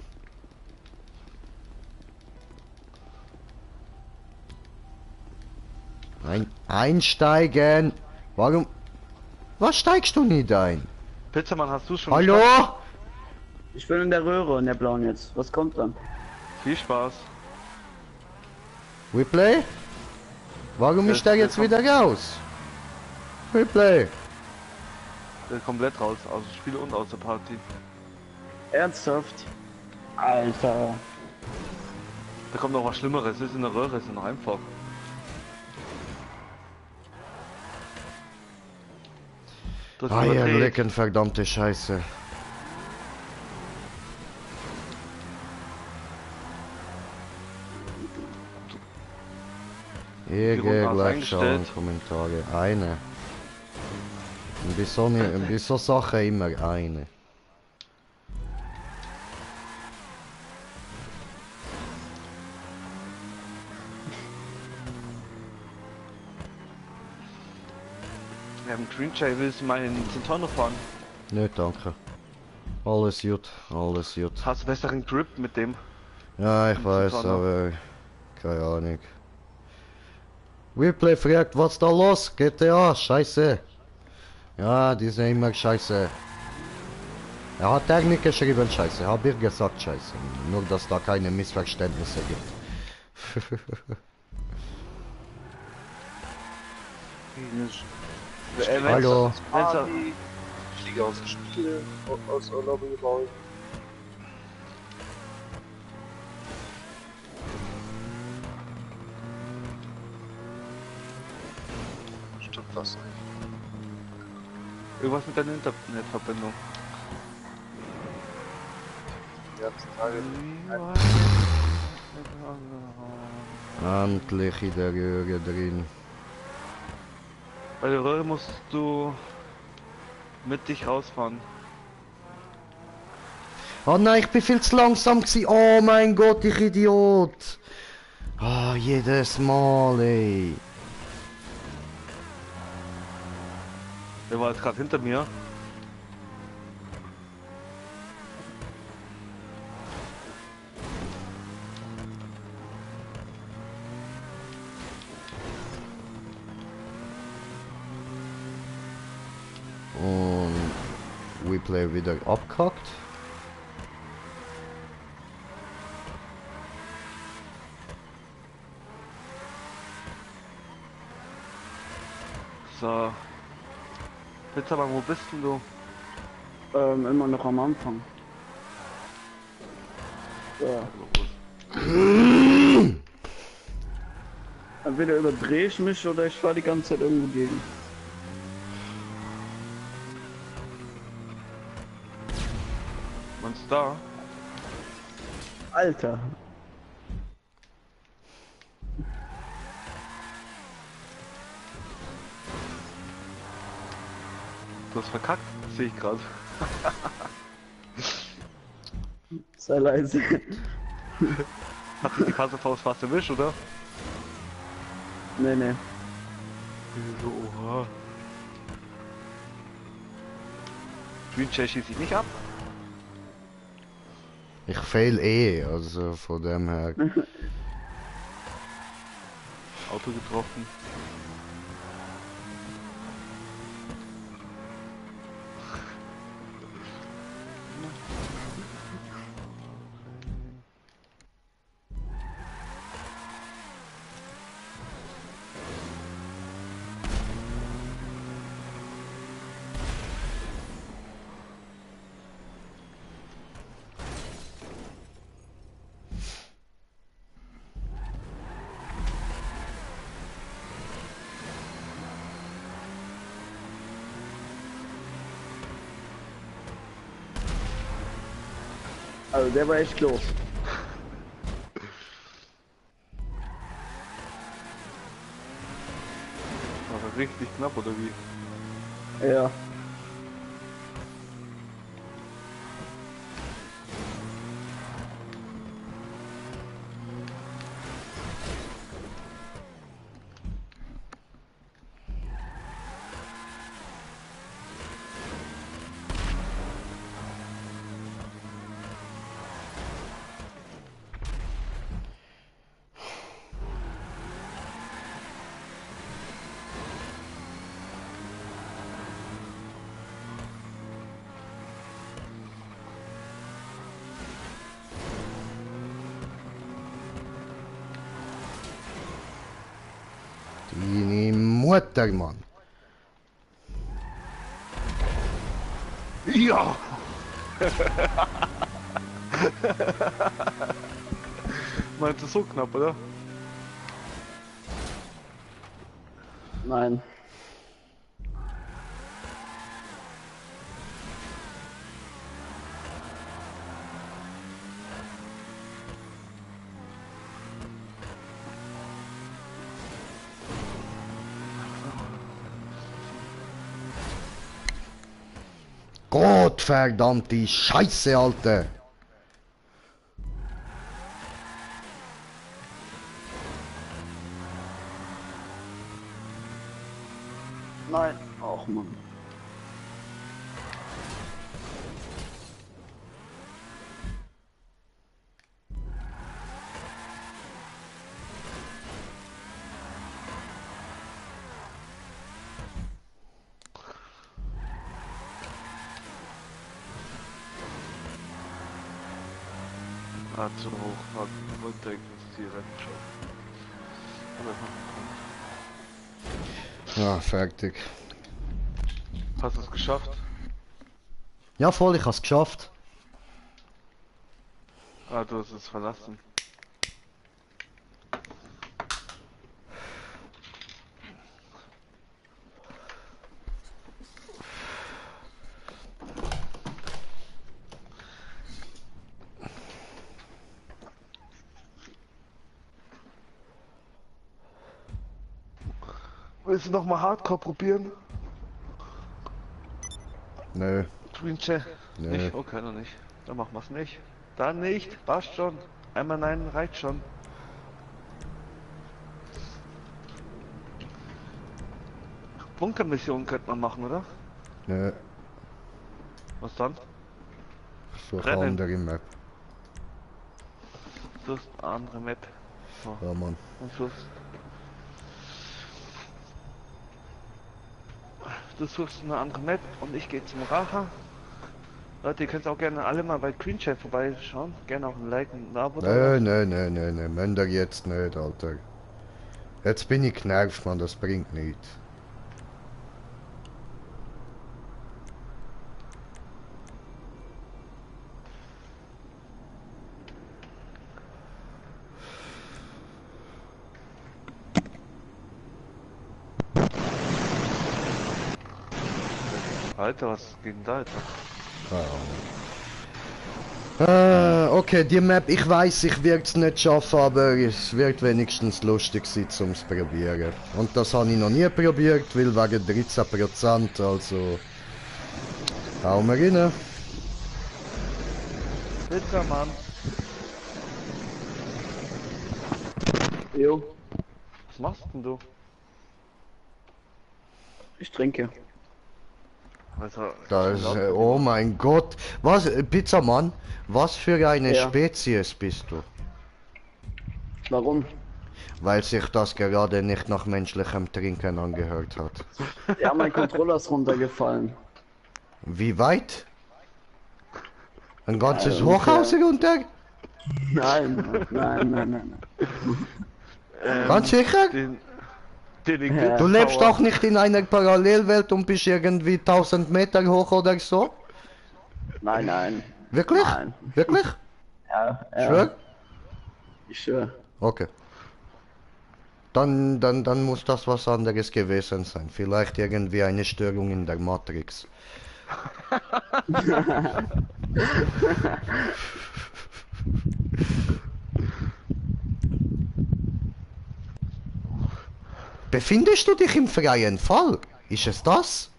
Einsteigen! Warum? Was steigst du nicht ein? Pizzamann, hast du schon Hallo? geschafft? Ich bin in der Röhre, in der blauen jetzt. Was kommt dann? Viel Spaß. Replay? Warum Der- ist der der jetzt kommt- wieder raus? Replay? Komplett raus, aus dem Spiel und aus der Party. Ernsthaft? Alter. Da kommt noch was Schlimmeres, es ist in der Röhre, es ist noch einfach. Das ist überdreht. Eierlecken, verdammte Scheiße. Runden Hier hast gleich schauen, eingestellt. Kommentare. Eine. Und bei so Sachen immer eine. Green Jay will mal in Centauno fahren. Nö, danke. Alles gut, alles gut. Hast du besseren Grip mit dem? Ja, ich weiß, Centauno. aber keine Ahnung. Replay fragt, was da los? GTA, scheiße. Ja, die sind immer scheiße. Er hat eigentlich geschrieben scheiße, habe ich gesagt scheiße. Nur, dass da keine Missverständnisse gibt. Hallo. Party. Ich fliege aus dem Spiel, aus der Lobby raus. Stimmt was nicht. Irgendwas mit deiner Internetverbindung. Die ganzen Tage. Endlich in der Röhre drin. Bei der Röhre musst du mit dich rausfahren. Oh nein, ich bin viel zu langsam gewesen. Oh mein Gott, ich Idiot. Ah, jedes Mal, ey. Der war jetzt gerade hinter mir. Und Replay wieder abkackt. So. Pizzamann, wo bist denn du? Immer noch am Anfang. Ja. Entweder überdrehe ich mich oder ich fahre die ganze Zeit irgendwo gegen. Meinst du da? Alter. Du hast verkackt, sehe ich gerade. Sei leise. Hat sich die Kassefaust fast erwischt, oder? Nee, nee. So, oha. Green Jay schießt sich nicht ab. Ich fail eh, also von dem her. Auto getroffen. Also der war echt close. War das richtig knapp oder wie? Ja. Deine Mutter, Mann. Ja! Meinst du so knapp, oder? Nein. Gottverdammte Scheiße, Alter. Nein. Och Mann. Ah, zu hoch. Wollte existieren schon. Ja, fertig. Hast du es geschafft? Ja, voll, ich hab's geschafft. Ah, du hast es verlassen. Willst du noch mal Hardcore probieren? Nö, Twin Chair? Nö. Nicht? Okay, noch nicht. Dann machen wir's nicht. Dann nicht. Passt schon. Einmal nein reicht schon. Bunkermission könnte man machen, oder? nö. Was dann? So eine Rennen. andere Map. Du hast eine andere Map. So. Ja, Mann. Und du suchst eine andere Map und ich gehe zum Racher. Leute, ihr könnt auch gerne alle mal bei Green Chat vorbeischauen. Gerne auch ein Like und ein Abo. Nö, nö, nö, nö, nö. Müsst ihr jetzt nicht, Alter. Jetzt bin ich genervt, Mann, das bringt nichts. Alter, was ging da jetzt? Okay, die Map, ich weiß, ich werde es nicht schaffen, aber es wird wenigstens lustig sein, um es probieren. Und das habe ich noch nie probiert, weil wegen 13%, also... Hauen wir rein. Bitter Mann. Jo, Was machst denn du? ich trinke. Also, Das, oh mein Gott. Was, Pizzamann, was für eine Ja. Spezies bist du? Warum? Weil sich das gerade nicht nach menschlichem Trinken angehört hat. Ja, mein Controller ist runtergefallen. Wie weit? Ein ganzes ungefähr. Hochhaus runter? Nein. Ganz sicher? Den Ja. Du lebst Tower. auch nicht in einer Parallelwelt und bist irgendwie 1000 Meter hoch oder so? Nein. Wirklich? Nein. Wirklich? Ja. Schwör? Ich schwör. Okay. Dann muss das was anderes gewesen sein. Vielleicht irgendwie eine Störung in der Matrix. Befindest du dich im freien Fall? Ist es das?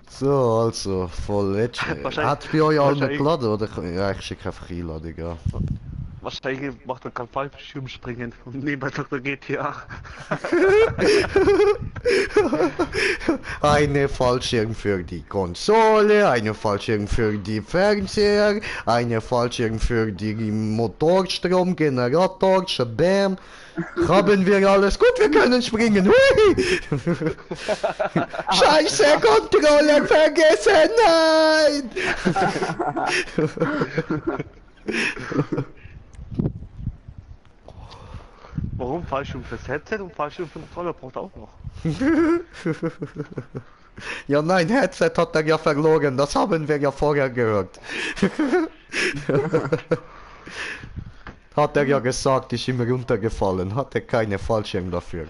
So, also, voll letzt. Wahrscheinlich- Hat bei euch alle wahrscheinlich- geladen oder? Ja, ich schicke einfach Einladung, ja. Wahrscheinlich macht er kein Fallschirm springen und nebenbei sagt er GTA. Eine Fallschirm für die Konsole, eine Fallschirm für die Fernseher, eine Fallschirm für die Motorstrom, Generator, Schabam. Haben wir alles gut, wir können springen. Hui! Scheiße, Controller vergessen, nein! Warum Fallschirm fürs Headset und Fallschirm für den Controller braucht er auch noch? Ja, nein, Headset hat er ja verloren, das haben wir ja vorher gehört. Hat er ja gesagt, ist ihm runtergefallen, hatte keine Fallschirm dafür.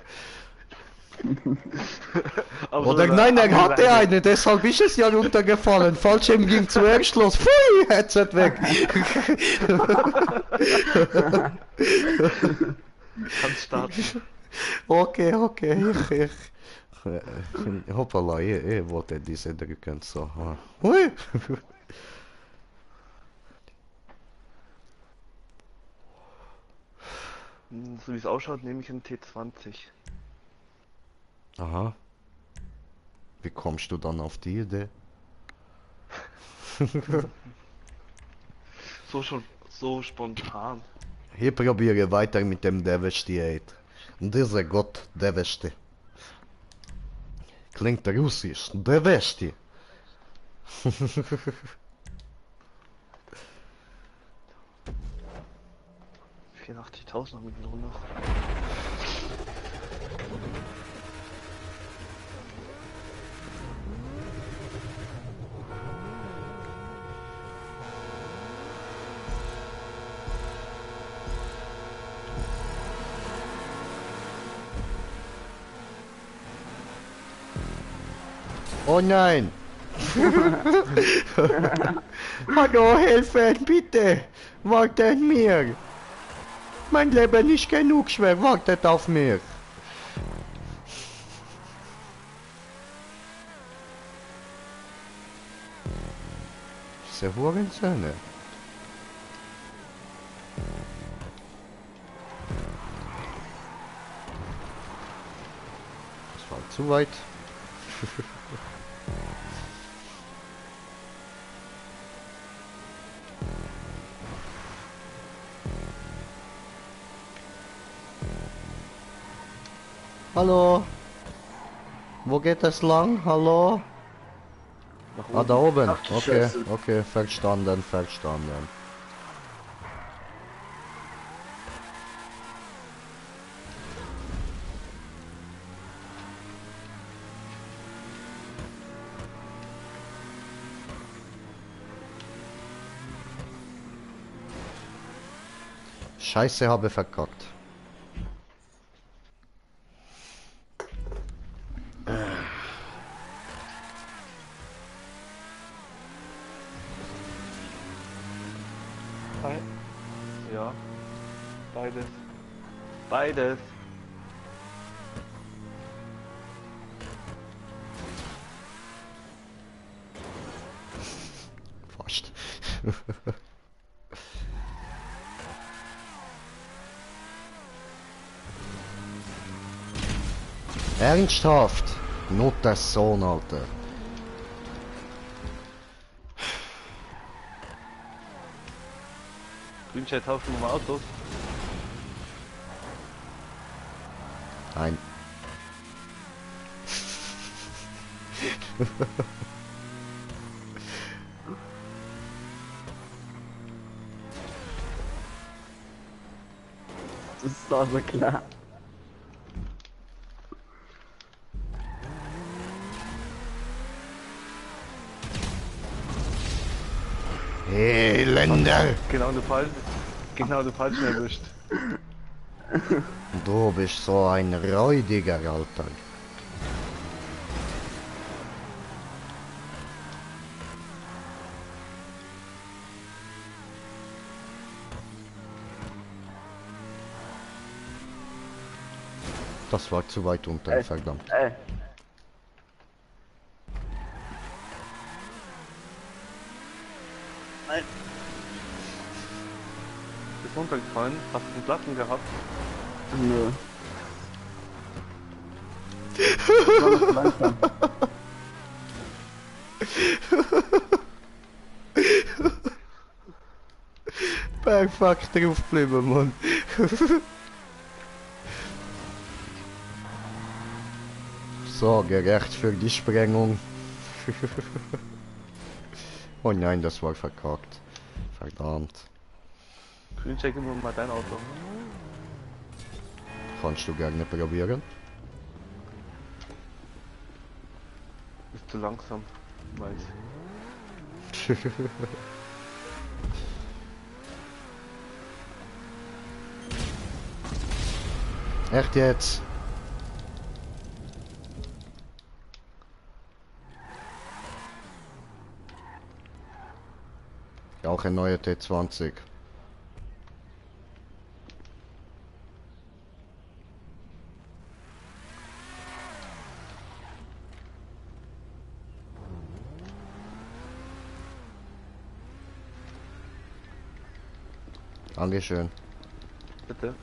Aber Oder so nein, er andere hatte Seite. eine, deshalb ist es ja runtergefallen. Fallschirm ging zuerst los. Pfui, Headset weg. Kannst starten. Okay, hoppala, ich wollte diese drücken, so. Hui. So wie es ausschaut, nehme ich einen T20. Aha. Wie kommst du dann auf die Idee? So spontan. Ich probiere weiter mit dem Devastate. Dieser Gott Devasti. Klingt russisch. Devasti. 84.000 haben wir nur noch. Oh nein! Hallo, helfen, bitte! Wartet mir! Mein Leben ist genug schwer, wartet auf mich! Diese Hurensöhne! Das war zu weit. Hallo? Wo geht es lang? Hallo? Ah, da oben. Ach du Okay, Scheiße. okay, verstanden, verstanden. Scheiße, habe verkackt. Ja. Beides. Beides. Ernsthaft? Not das Sohn, Alter. Grünscheid tauschen wir mal Autos. Nein. Das ist doch so klar. Elender! Genau, du falsch erwischt. Du bist so ein räudiger, Alter. Das war zu weit unten, verdammt. Ey. Nein. Bist runtergefallen, hast du einen Platten gehabt. Nö. Ich war noch zu langsam. Perfekt drauf geblieben, Mann. So, gerecht für die Sprengung. Oh nein, das war verkackt. Verdammt. Grünscheid, gib mir mal dein Auto. Kannst du gerne probieren? Bist zu langsam. Weiß. Echt jetzt? Auch ein neuer T20. Dankeschön. Bitte.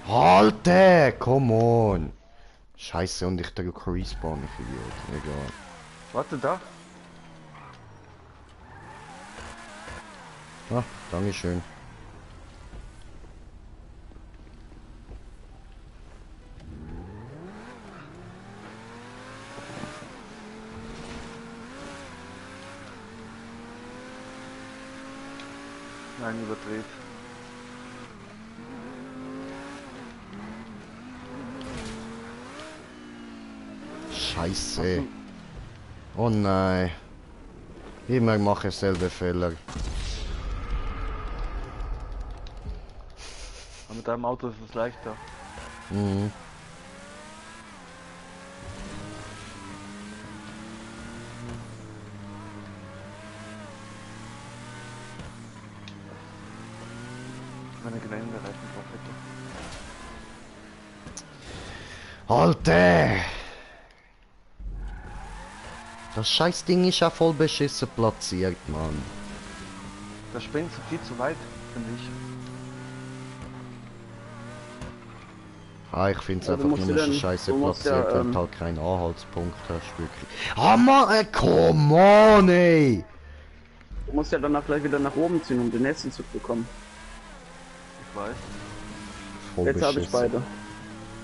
Halte! Come on! Scheiße, und ich drücke Respawn, ich Idiot. Egal. Warte da. Ah, Dankeschön. Nein, überdreht. Scheiße. Oh nein. Immer mache ich selber Fehler. Aber mit deinem Auto ist es leichter. Mhm. Meine Geländereifen drauf bitte. Halte! Das Scheißding ist ja voll beschissen platziert, Mann. Das springt zu viel zu weit, finde ich. Ah, ich finde es Ja, du einfach musst nur ja so dann- scheiße du musst platziert, ja, wenn du halt keinen Anhaltspunkt hast, wirklich. Ah, Mann, come on, ey! Du musst ja danach gleich wieder nach oben ziehen, um den nächsten Zug zu bekommen. Ich weiß. Voll Jetzt habe ich beschissen. beide.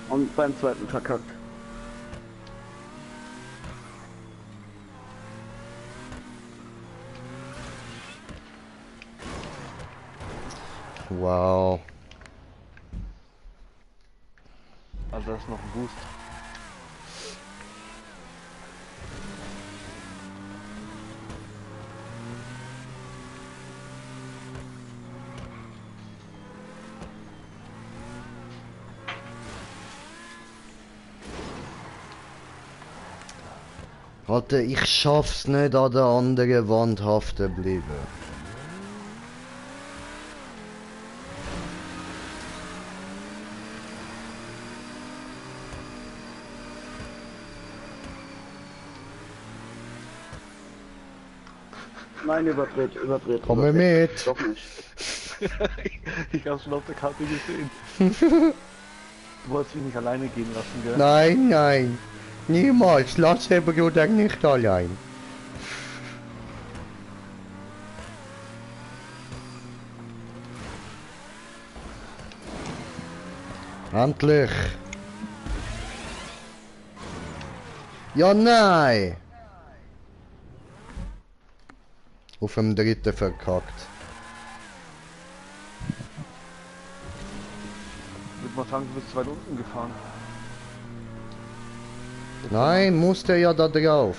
Und beim zweiten verkackt. Wow. Also das ist noch ein Boost. Alter, ich schaff's nicht an der anderen Wand haften bleiben. Nein, überdreht. Komm mit. Doch nicht. Ich hab's schon auf der Karte gesehen. Du wolltest mich nicht alleine gehen lassen, gell? Nein, nein. Niemals. Lass den Bruder nicht allein. Endlich. Ja, nein. Auf dem dritten verkackt. Ich würde mal sagen, du bist zu weit unten gefahren. Nein, musste ja da drauf.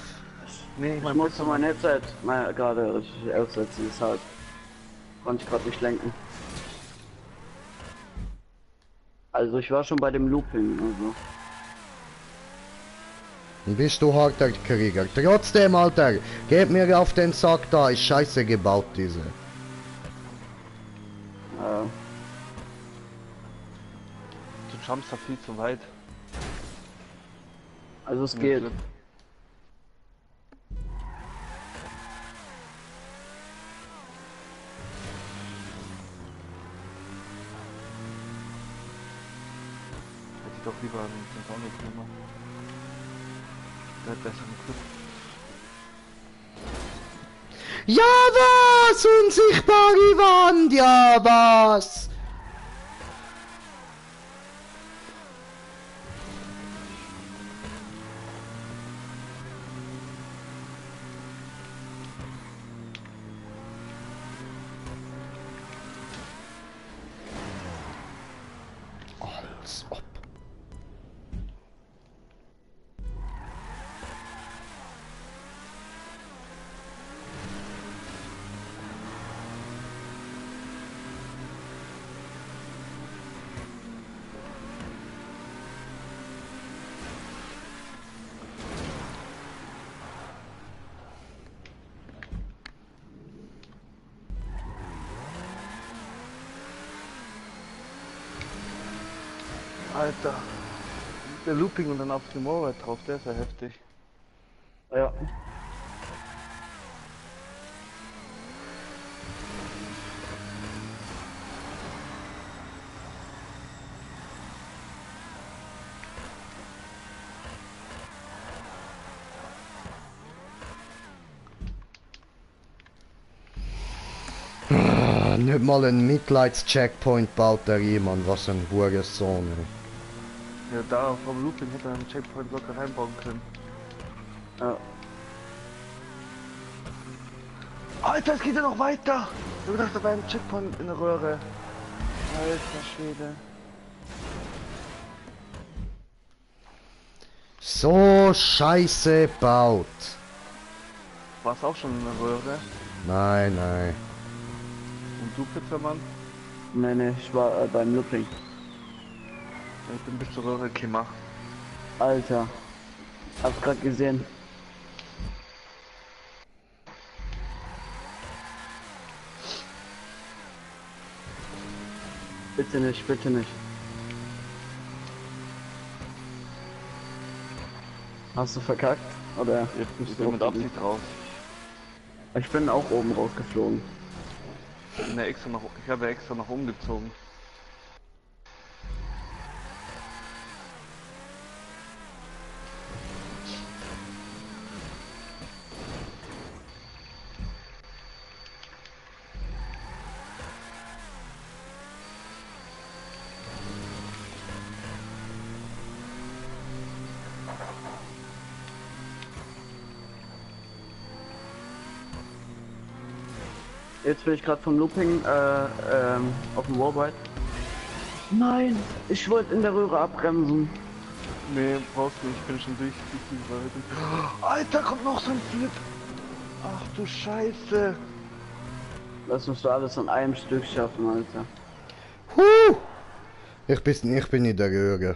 Nee, ich Ich mein, musste mein Headset mal gerade richtig aussetzen, deshalb konnte ich gerade nicht lenken. Also ich war schon bei dem Looping, also. Bist du harter Krieger. Trotzdem, Alter, gib mir auf den Sack da, ist scheiße gebaut, diese. du jumpst da viel zu weit. Also es geht. Hätte ich doch lieber den Sonic gemacht. Der hat besseren Grip. Ja was, unsichtbare Wand, ja was. Als ob. Alter. Der Looping und dann auf dem Moorride drauf, der ist ja heftig. Ja. Nicht mal ein Mitleids-Checkpoint baut da jemand, was ein Hurensohn. Ja, da vom Looping hätte er einen Checkpoint locker reinbauen können. Ja. Alter, es geht ja noch weiter! Ich hab gedacht, da war ein Checkpoint in der Röhre. Alter Schwede. So scheiße baut. War's auch schon in der Röhre? Nein, nein. Und du, Pizzermann? Nee, ich war beim Looping. Ich bin bis zur Röhre gekommen. Alter. Hab's grad gesehen. Bitte nicht, bitte nicht. Hast du verkackt? Oder Ich bin mit Absicht raus. Ich bin auch oben rausgeflogen. Ich habe extra noch umgezogen. Jetzt bin ich gerade vom Looping auf dem Warbite. Nein, ich wollte in der Röhre abbremsen. Nee, brauchst du nicht, ich bin schon durch die Röhre. Alter, kommt noch so ein Flip! Ach du Scheiße! Das musst du alles an einem Stück schaffen, Alter. Huh! Ich bin in der Röhre.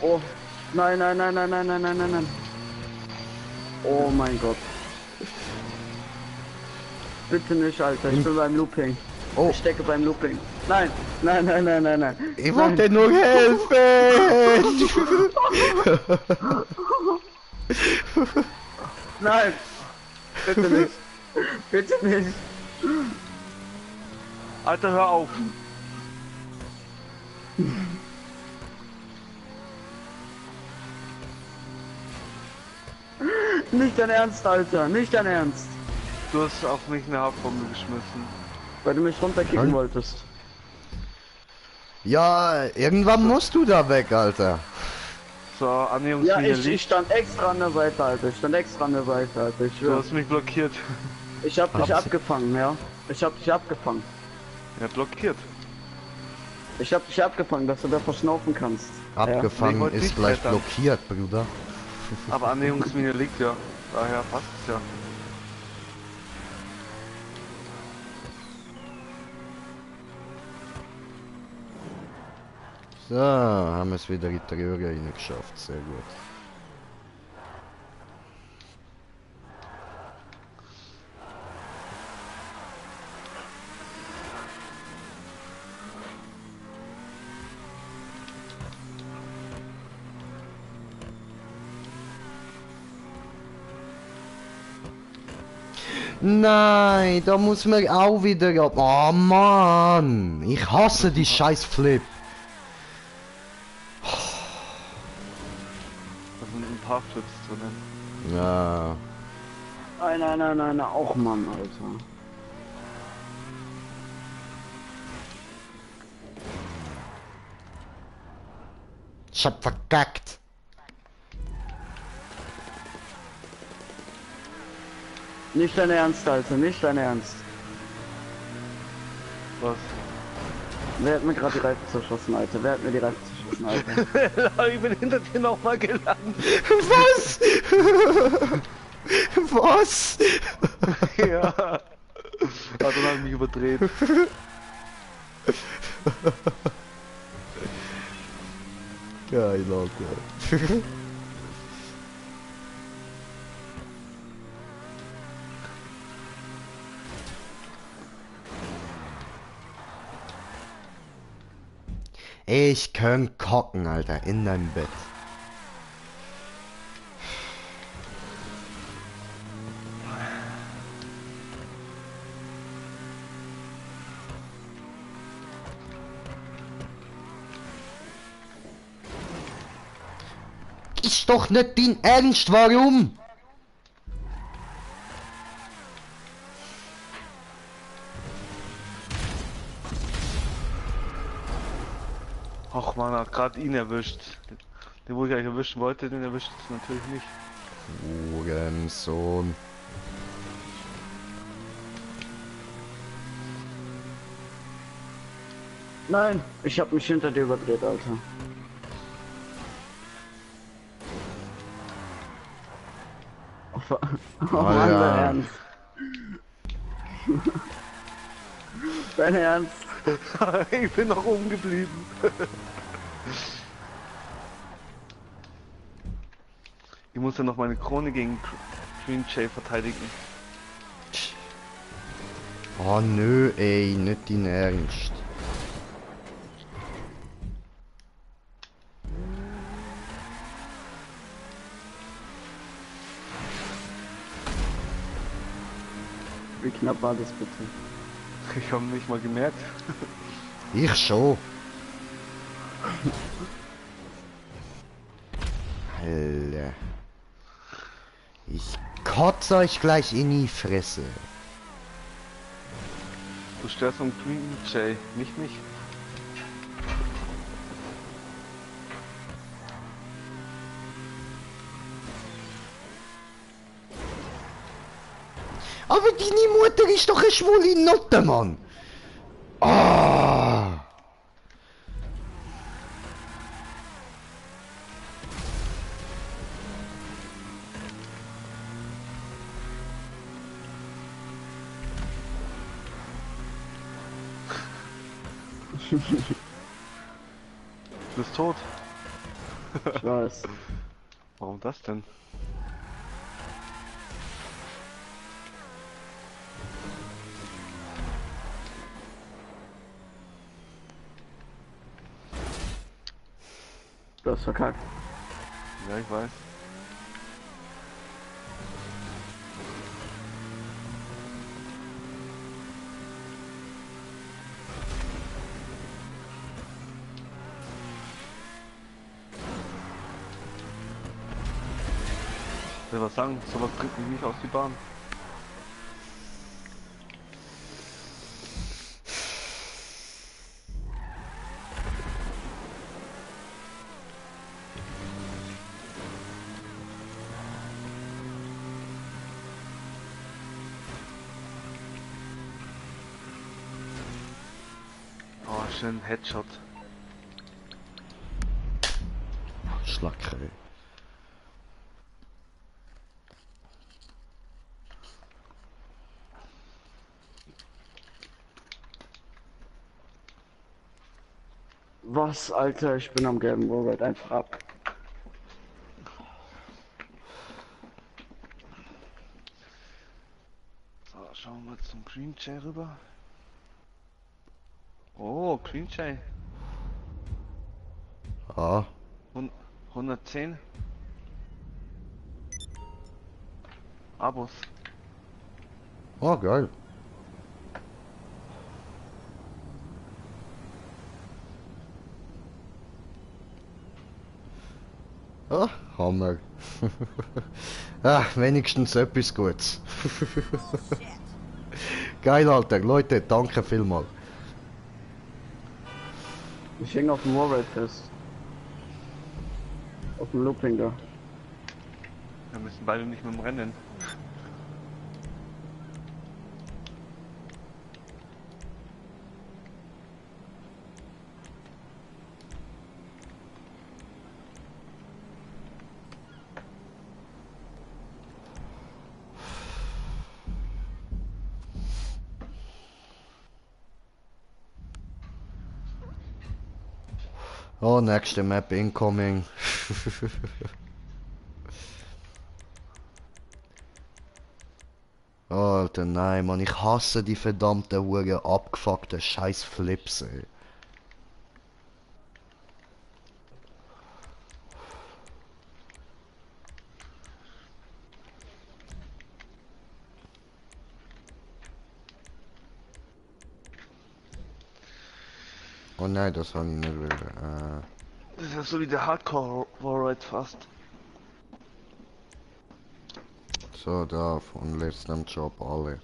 Oh, nein, nein, nein, nein, nein, nein, nein, nein, nein. Oh mein Gott. Bitte nicht, Alter, ich bin beim Looping. Oh. Ich stecke beim Looping. Nein, nein, nein, nein, nein, nein. Ich wollte dir nur helfen! Nein! Bitte nicht. Bitte nicht. Alter, hör auf. Nicht dein Ernst, Alter. Nicht dein Ernst. Du hast auf mich eine Haarpombe geschmissen. Weil du mich runterkicken Nein. wolltest. Ja, irgendwann musst du da weg, Alter. So, Ja, Annäherungslinie ich liegt. stand extra an der Seite, Alter. Ich stand extra an der Seite, Alter. Ich Du schwör. hast mich blockiert. Ich hab dich Hab's- abgefangen, ja. Ich hab dich abgefangen. Ja, blockiert. Ich hab dich abgefangen, dass du da verschnaufen kannst. Nee, ich Abgefangen wollte ist nicht gleich brettern. blockiert, Bruder. Aber Annäherungslinie liegt ja. Daher passt es ja. So, haben wir es wieder in die Röhre reingeschafft. Sehr gut. Nein, da muss man auch wieder ab. Oh Mann, ich hasse die scheiß Flip. Da sind ein paar Flips drinnen. Ja. Nein, auch Mann, Alter. Ich hab verkackt. Nicht dein Ernst, Alter, nicht dein Ernst. Was? Wer hat mir gerade die Reifen zerschossen, Alter? Wer hat mir die Reifen zerschossen, Alter? Ich bin hinter dir nochmal gelandet. Was? Was? Ja. Ah, dann habe ich mich überdreht. Geil, Alter. Ich kann kocken, Alter, in deinem Bett. Ist doch nicht dein Ernst, warum? Ach man, hat gerade ihn erwischt. Den, wo ich eigentlich erwischen wollte, den erwischt es natürlich nicht. Hurensohn. Nein, ich hab mich hinter dir überdreht, Alter. Oh Mann, Alter. dein Ernst. Dein Ernst. Ich bin noch oben geblieben. Ich muss ja noch meine Krone gegen Green Jay verteidigen. Oh nö, ey, nicht dein Ernst. Wie knapp war das bitte? Ich habe nicht mal gemerkt. Ich schon. Alter. Ich kotze euch gleich in die Fresse. Du störst um Green Jay, nicht mich. Aber deine Mutter ist doch eine schwule Nutte, Mann. Ah. Du bist tot. Ich weiß. Warum das denn? Du hast verkackt. Ja, ich weiß. Ich will was sagen, sowas bringt mich nicht aus die Bahn. Oh, schön Headshot. Schlacke. Was, Alter? Ich bin am gelben Wallride einfach ab. So, schauen wir mal zum Green Jay rüber. Oh, Green Jay. Ah, 110 Abos. oh geil. Ah, Hammer. Ah, wenigstens etwas Gutes. Geil, Alter. Leute, danke vielmals. Ich hänge auf dem Wallride fest. Auf dem Looping da. Wir müssen beide nicht mit dem Rennen. Oh, nächste Map incoming. Alter, nein, Mann, ich hasse die verdammten Huren abgefuckten scheiß Flips, ey. Oh nein, das habe ich nicht will. Das ist ja so wie der Hardcore Warride fast. So, da von letztem Job alle.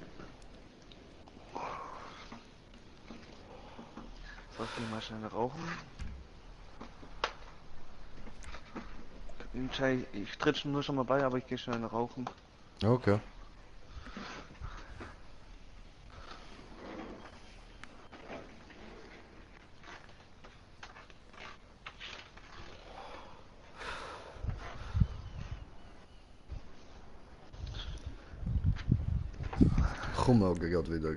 So, ich geh mal schnell rauchen. Green Jay, ich tritt nur schon mal bei, aber ich gehe schnell rauchen. Okay. Komm auch gerade wieder.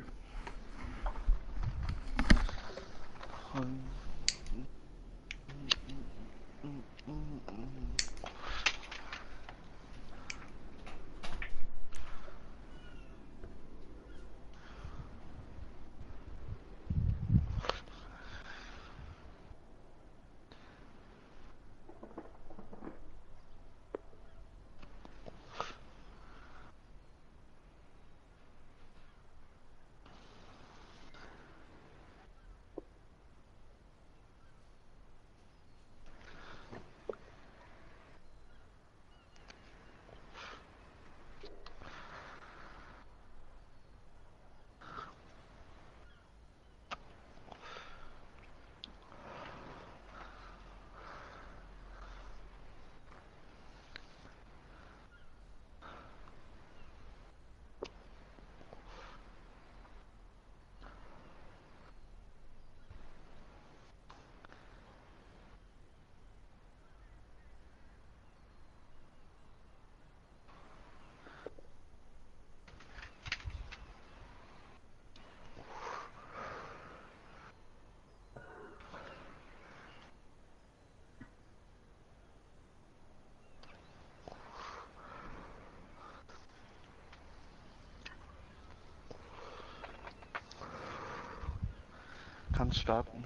Kannst starten.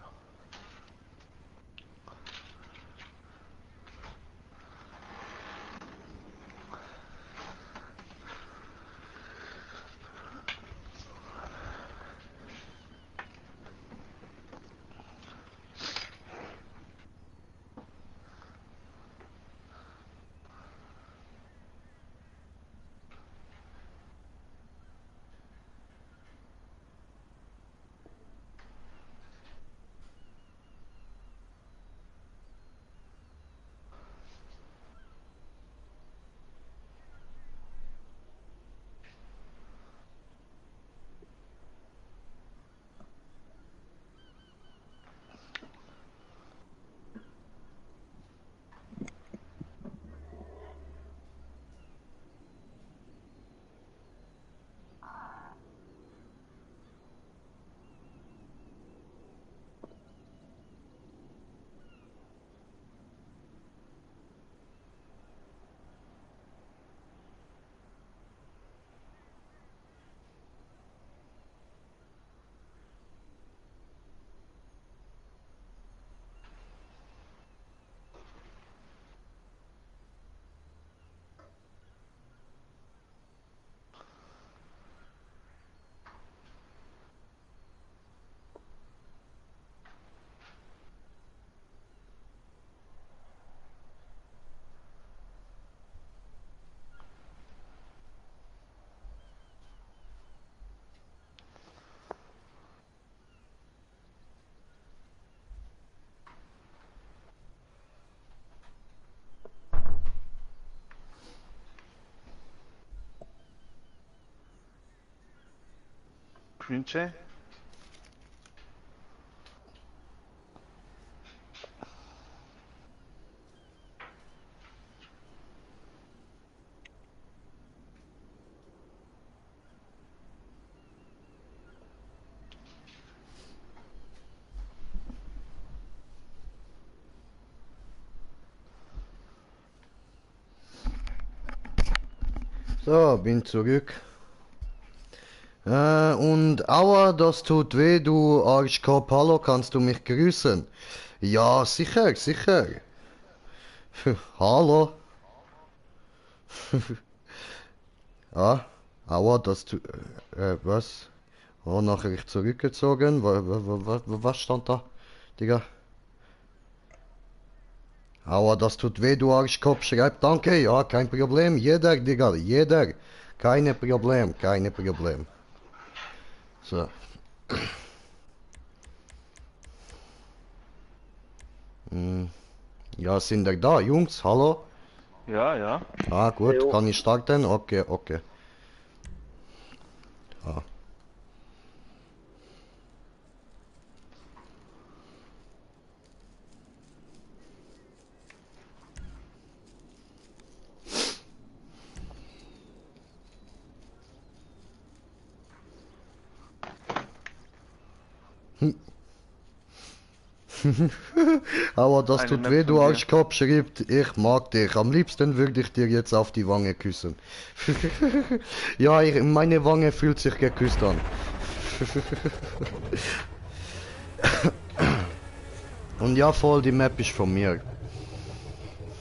Green Jay? So, bin zurück. Und aua, das tut weh, du Arschkopf. Hallo, kannst du mich grüßen? Ja, sicher, sicher. Hallo. Ah, aua, das tut... was? Oh, Nachricht zurückgezogen. Was stand da? Digga. Aua, das tut weh, du Arschkopf. Schreib danke. Ja, kein Problem. Jeder, Digga, jeder. Keine Problem, keine Problem. So. Ja, sind ihr da, Jungs? Hallo? Ja, ja. Ah, gut, Jo. kann ich starten? Okay, okay. Ah. Aber das Eine tut Map weh, von du dir. Arschkopf, schreibt, ich mag dich. Am liebsten würde ich dir jetzt auf die Wange küssen. Ja, meine Wange fühlt sich geküsst an. Und ja, voll, die Map ist von mir.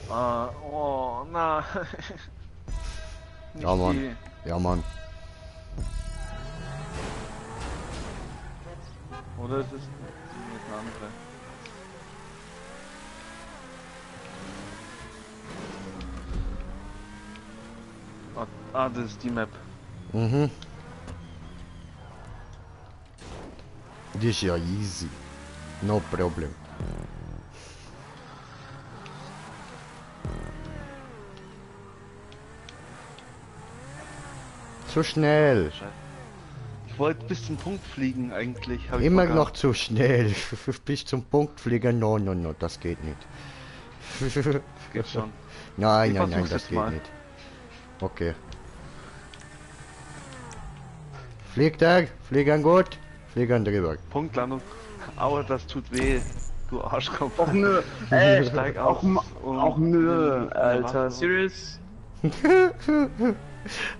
Oh, na. Nicht Ja, Mann. die. Ja, Mann. Oder ist es eine andere? Das ist die Map. Mhm. Die ist ja easy. No problem. Zu schnell. Ich wollte bis zum Punkt fliegen eigentlich. Hab ich Immer vergaß. noch zu schnell. Bis zum Punkt fliegen. No, no, no, das geht nicht. Geht schon. Nein, Ich nein, nein, versuch's das jetzt geht mal. nicht. Okay. Fliegt er? Fliegen gut? Fliegen drüber. Punktlandung. Aua, das tut weh. Du Arschkopf. Och nö. Steig Auch, aus. und- auch nö, in der Alter. Waffe. Serious?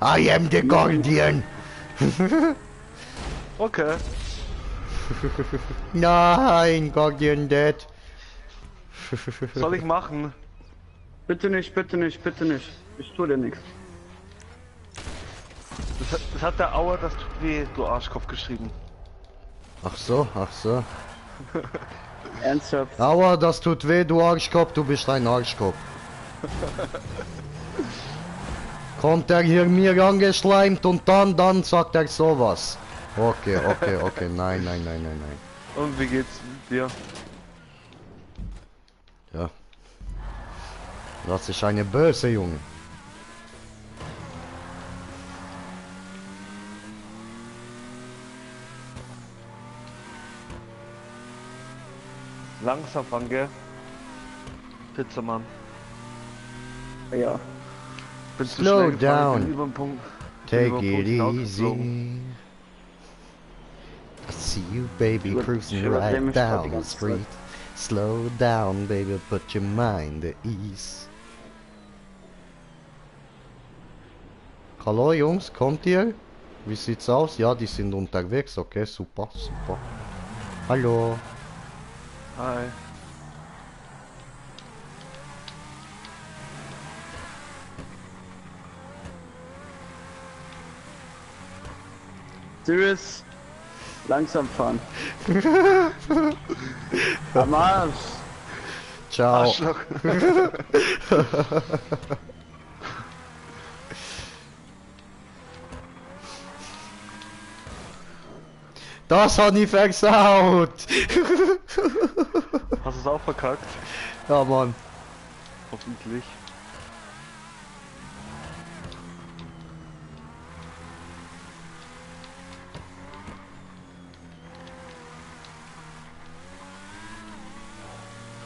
I am the Guardian. Okay. Nein, Guardian dead. Soll ich machen? Bitte nicht, bitte nicht, bitte nicht. Ich tu dir nichts. Das hat der Aua, das tut weh, du Arschkopf geschrieben. Ach so, ach so. Ernsthaft? Aua, das tut weh, du Arschkopf, du bist ein Arschkopf. Kommt er hier mir angeschleimt und dann sagt er sowas. Okay, okay, okay, nein, nein, nein, nein, nein. Und wie geht's dir? Ja. Das ist eine böse Junge. Langsam fahren, gell? Pizzamann. Ja. Bin zu Slow schnell gefahren, down. bin über den Punkt. Take über den it Punkt hinausgeflogen. easy. I see you, baby, Gut, cruising ich übernehme right mich grad die down the ganze Zeit. street. Slow down, baby, put your mind at ease. Hallo Jungs, kommt ihr? Wie sieht's aus? Ja, die sind unterwegs, okay, super, super. Hallo. Hi. Serious? Langsam fahren. Am Arsch. Ciao. Arschloch. Das hat ich versaut. Hast du es auch verkackt? Ja, Mann. Hoffentlich.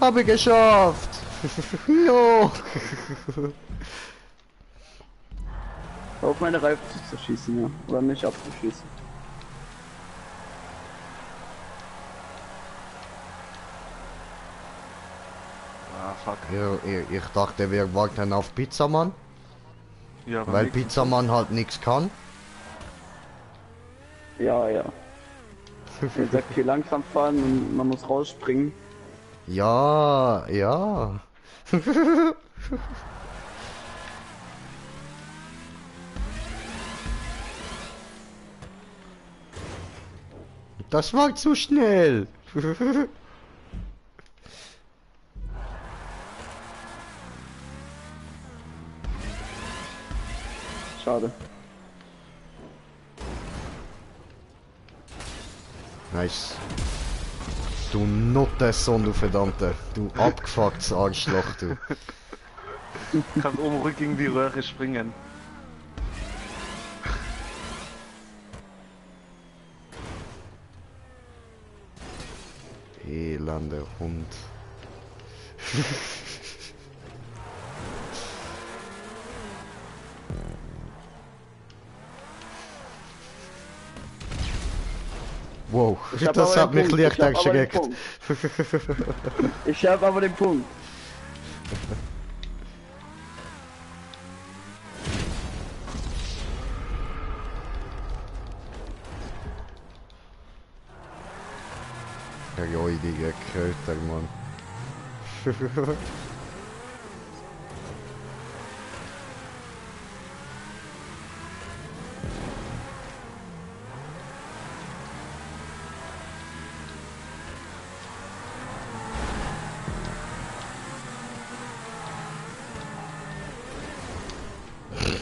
Habe geschafft! Jo! Auf meine Reifen zu schießen, ja. Oder mich abzuschießen. Ah, fuck. Ich dachte, wir warten auf Pizzamann, Ja, beim weil nächsten Pizzamann halt nichts kann. Ja, ja. Er sagt hier langsam fahren und man muss rausspringen. Ja, ja. Das war zu schnell. Schade. Nice. Du Nuttersohn, du verdammter. Du abgefucktes Arschloch, du. Kannst oben ruhig gegen die Röhre springen. Elender Hund. Wow, Ich hab das aber hat den mich Punkt, leicht ich hab aber den erschreckt. Punkt. Ich habe aber den Punkt. Der räudige Kröter, Mann.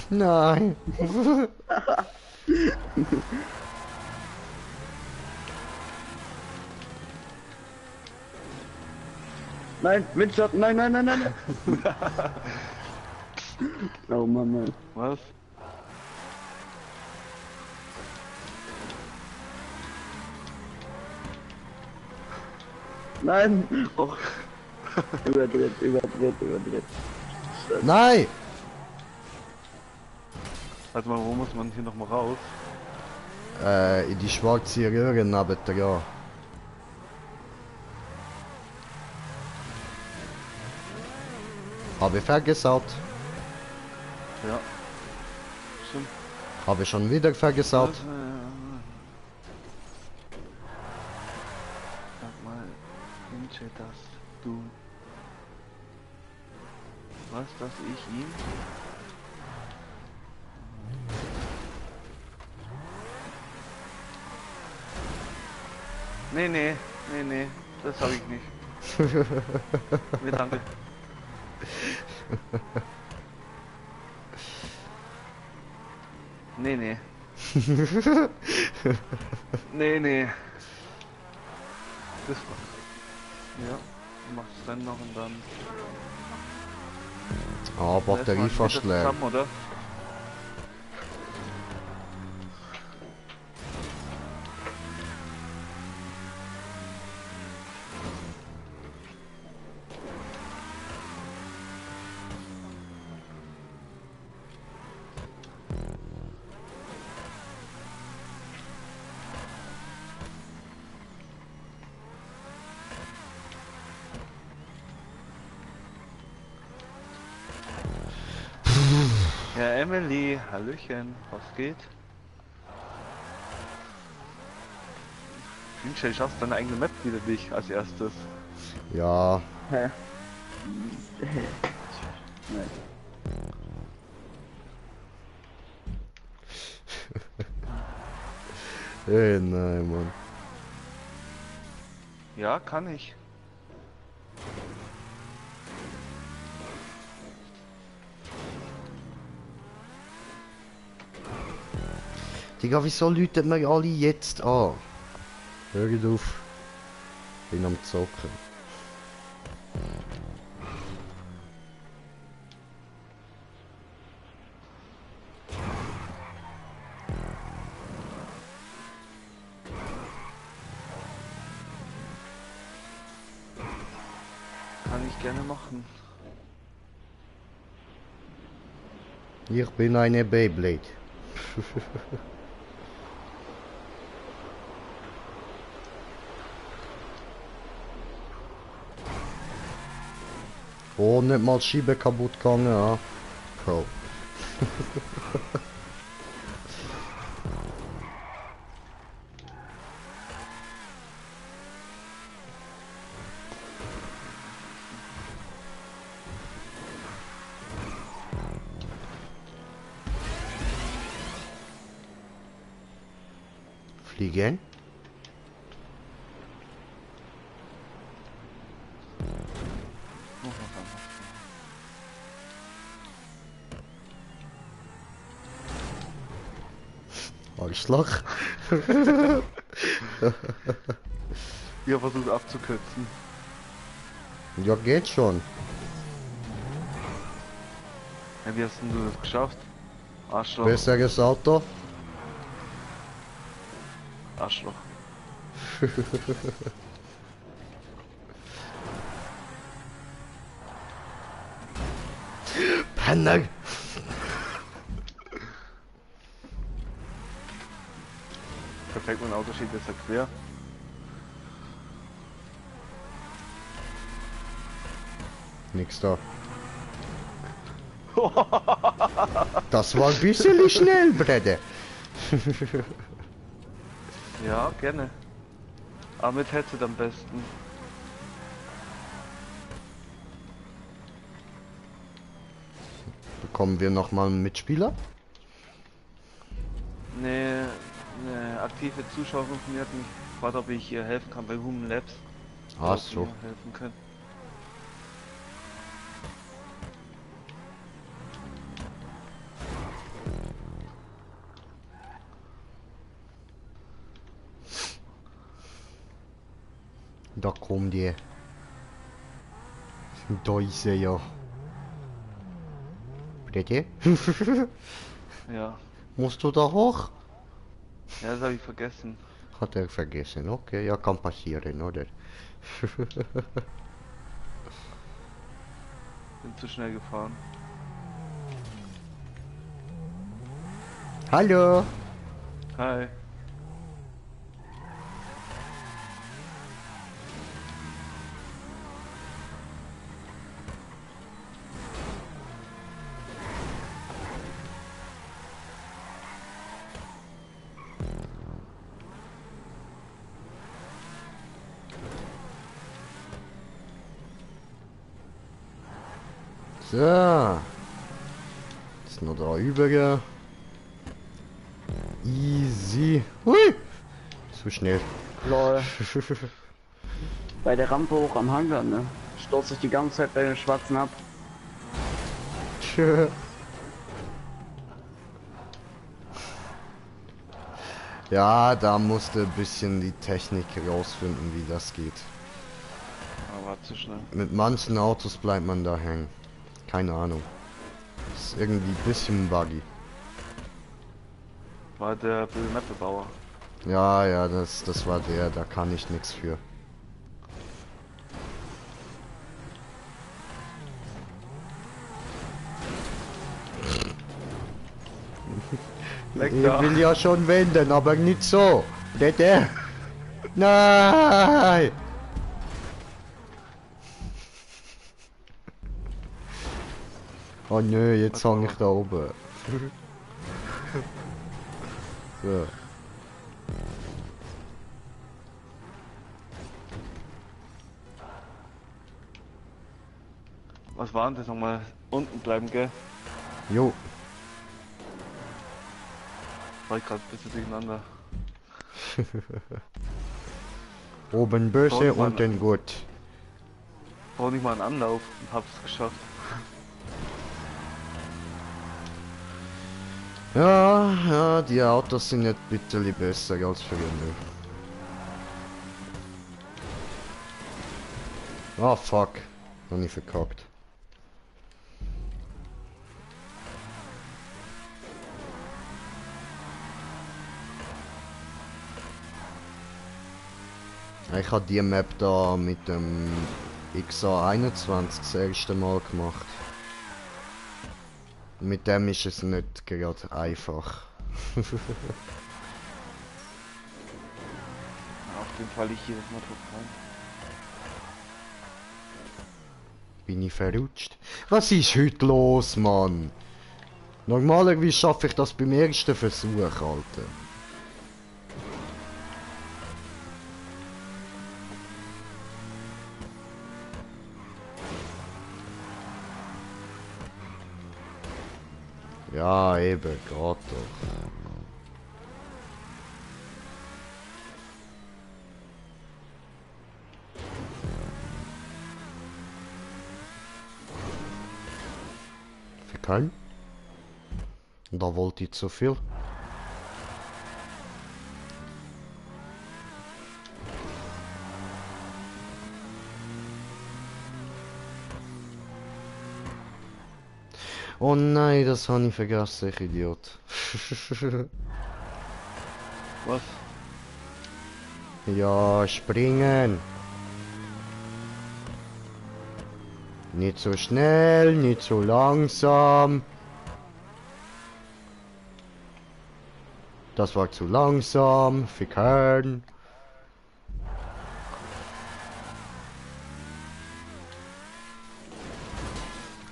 Nein. Nein, Windschatten, nein, nein, nein, nein. nein. Oh Mann, Mann. Was? Nein! Oh. Überdreht, überdreht, überdreht. Nein! Warte mal, wo muss man hier nochmal raus? In die schwarze Röhre neben dran. Habe ich vergesaut. Ja. Stimmt. Habe ich schon wieder vergesaut. Sag mal, wünsche, dass du... Was, dass ich ihm... Nee, das habe ich nicht. Nee, danke. Nee. Nee. Das war... Ja, du machst es dann noch und dann... Ah, Batterie fast leer. Zusammen, oder? Ja, Emily, hallöchen, was geht? Wünsche, ich schaffst deine eigene Map wieder dich als erstes. Ja. Hä? Nein. Ey, nein, Mann. Ja, kann ich. Digga, wieso läutet mir alle jetzt an? Hört auf. Bin am Zocken. Kann ich gerne machen. Ich bin eine Beyblade. Oh, nicht mal Schiebe kaputt gegangen, ja. Pro. Fliegen? Arschloch. Ihr versucht abzukürzen. Ja, geht schon. Ja, wie hast denn du das geschafft? Arschloch. Besseres Auto? Arschloch. Penner! Perfekt, mein Auto steht jetzt ja quer. Nix da. Das war ein bisschen schnell, Brede. Ja, gerne. Aber mit Headset am besten. Bekommen wir nochmal einen Mitspieler? Nee, eine aktive Zuschauerin von mir hat mich gefragt, ob ich ihr helfen kann bei Human Labs. Ach Ob sie so. mir helfen können. Da kommen die. Da ist er ja. Brede? Ja. Musst du da hoch? Ja, das habe ich vergessen. Hat er vergessen. Okay, ja, kann passieren, oder? Bin zu schnell gefahren. Hallo! Hi. So. Ist noch da übrige. Easy. Hui! Zu schnell. Lol. Bei der Rampe hoch am Hangar, ne? Stürzt sich die ganze Zeit bei den Schwarzen ab. Tschö. Ja, da musste ein bisschen die Technik rausfinden, wie das geht. Aber zu schnell. Mit manchen Autos bleibt man da hängen. Keine Ahnung. Ist irgendwie ein bisschen buggy. War der Bauer. Ja, ja, das war der, da kann ich nichts für. Weg Ich da. will ja schon wenden, aber nicht so. Der. Nein! Oh nö, jetzt hang ich da oben. So. Was war denn das nochmal? Unten bleiben, gell? Jo. War ich gerade ein bisschen durcheinander. Oben böse, Mann. unten gut. Brauch nicht mal einen Anlauf und hab's geschafft. Ja, ja, die Autos sind jetzt ein bisschen besser als früher. Ah, fuck. Noch nicht verkackt. Ich habe die Map da mit dem XA21 das erste Mal gemacht. Mit dem ist es nicht gerade einfach. Auf dem Fall ich jedes Mal drauf rein. Bin ich verrutscht? Was ist heute los, Mann? Normalerweise schaffe ich das beim ersten Versuch, Alter. Ja, eben, geht doch. Für keinen? Da wollte ich zu viel. Oh nein, das habe ich vergessen, ich Idiot. Was? Ja, springen. Nicht so schnell, nicht so langsam. Das war zu langsam, fickern.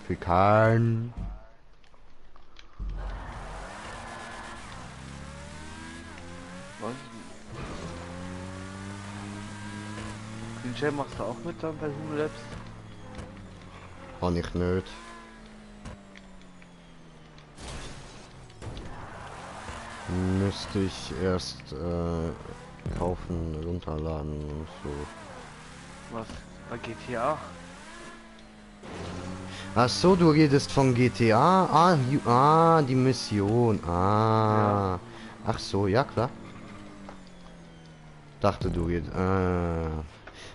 Fickern. Was? Den Jam machst du auch mit dann bei Hume Labs? Kann ich nicht. Müsste ich erst kaufen, runterladen und so. Was? Bei GTA? Ach so, du redest von GTA? Die Mission. Ah. Ach so, ja klar. Dachte du redest.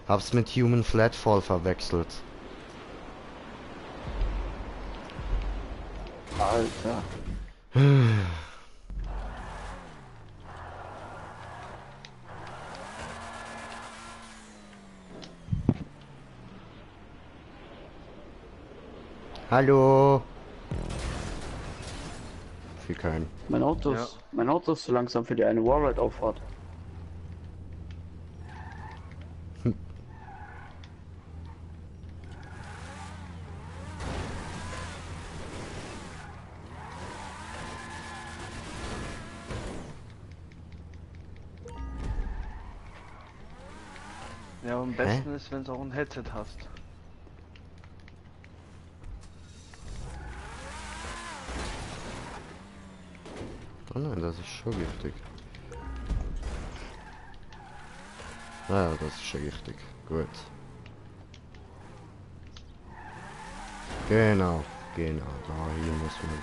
Hab's mit Human Flatfall verwechselt. Alter. Hallo. Fickern. Mein Auto ist zu langsam für die eine Wallride-Auffahrt. Ja, am besten ist, wenn du auch ein Headset hast. Oh nein, das ist schon giftig. Ja, das ist schon richtig. Gut. Genau, da hier muss man.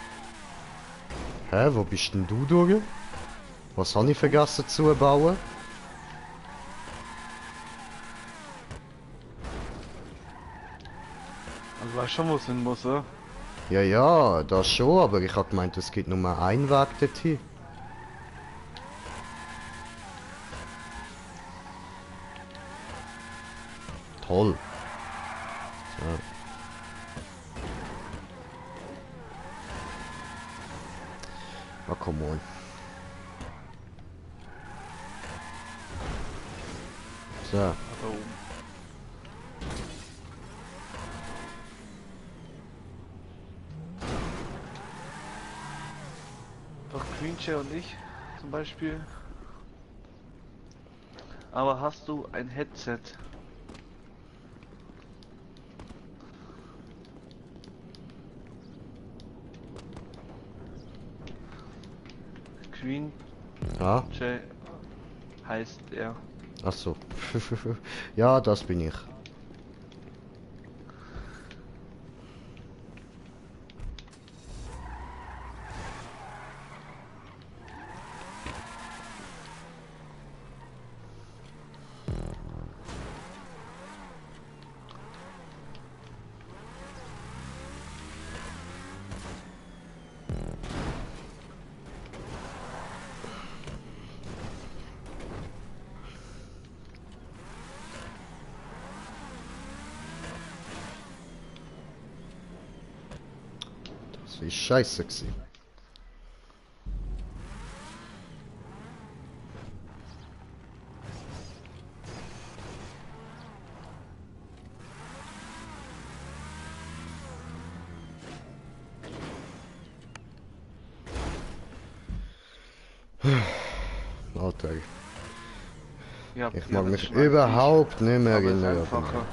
Hä, wo bist denn du durch? Was habe ich vergessen zu bauen? Also weißt schon, wo es hin muss, oder? Ja, das schon, aber ich habe gemeint, es gibt nur einen Weg dorthin. Toll. So. Ah, come on. So. Da oben. Doch Queen Chair und ich zum Beispiel. Aber hast du ein Headset? Queen Ja, Chair heißt er. ach so. Ja, das bin ich. Das ist scheiße gewesen. Alter, Ja, ich ja, mag das mich schmeckt überhaupt nicht mehr aber es ist erinnern. einfacher.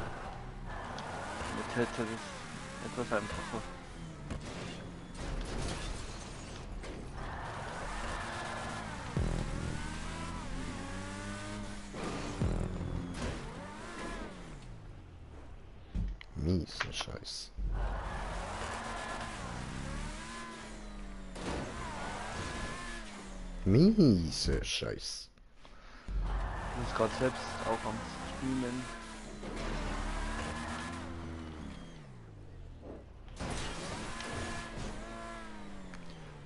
Mit Headset ist etwas einfacher. Mieser Scheiß. Mieser Scheiß. Ich bin gerade selbst auch am Streamen.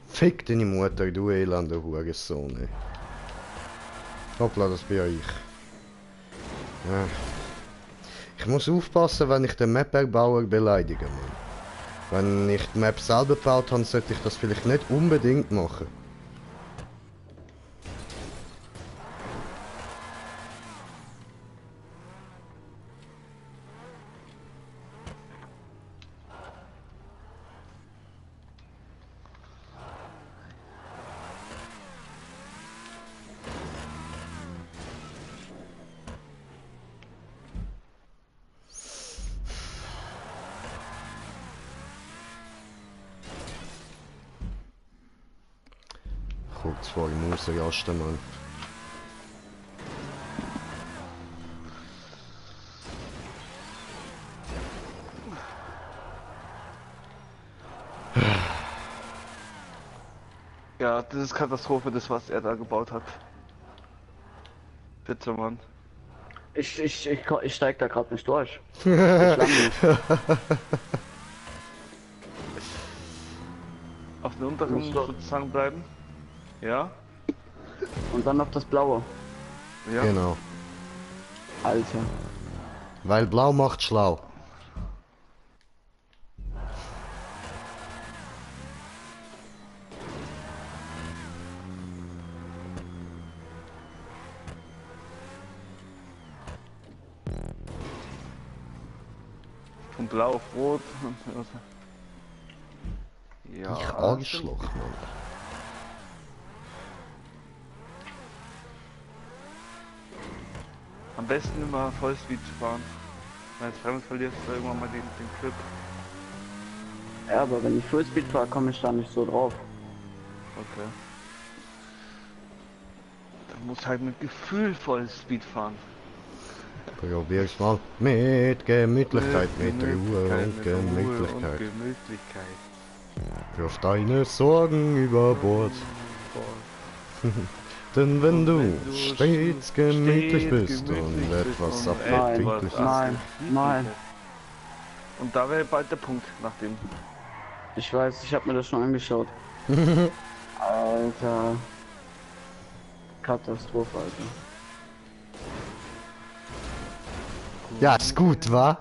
Fick deine Mutter, du elender Hurensohn. Ey. Hoppla, das bin ja ich. Ja. Ich muss aufpassen, wenn ich den Map-Erbauer beleidige, Mann. Wenn ich die Map selber gebaut habe, sollte ich das vielleicht nicht unbedingt machen. Kurz vor dem Rausrasten, Mann. Ja, das ist Katastrophe, das was er da gebaut hat. Bitte, Mann. Ich steig da gerade nicht durch. Ich lang nicht. Auf den unteren Muss doch- sozusagen bleiben. Ja? Und dann noch das Blaue. Ja. Genau. Alter. Weil blau macht schlau. Von blau auf rot. Ja. Ich Arschloch, Mann. Am besten immer Vollspeed fahren. Wenn du Fremd verlierst du irgendwann mal den Grip. Ja, aber wenn ich Fullspeed fahre, komme ich da nicht so drauf. Okay. Du musst halt mit Gefühl Vollspeed fahren. Probier's mal. Mit Gemütlichkeit, mit Ruhe und mit Gemütlichkeit. Gemütlichkeit. Wirf deine Sorgen über Bord. Denn wenn du stets gemütlich bist und etwas Appetitliches. Nein. Und da wäre bald der Punkt nach dem. Ich weiß, ich habe mir das schon angeschaut. Alter. Katastrophe, Alter. Ja, ist gut, wa?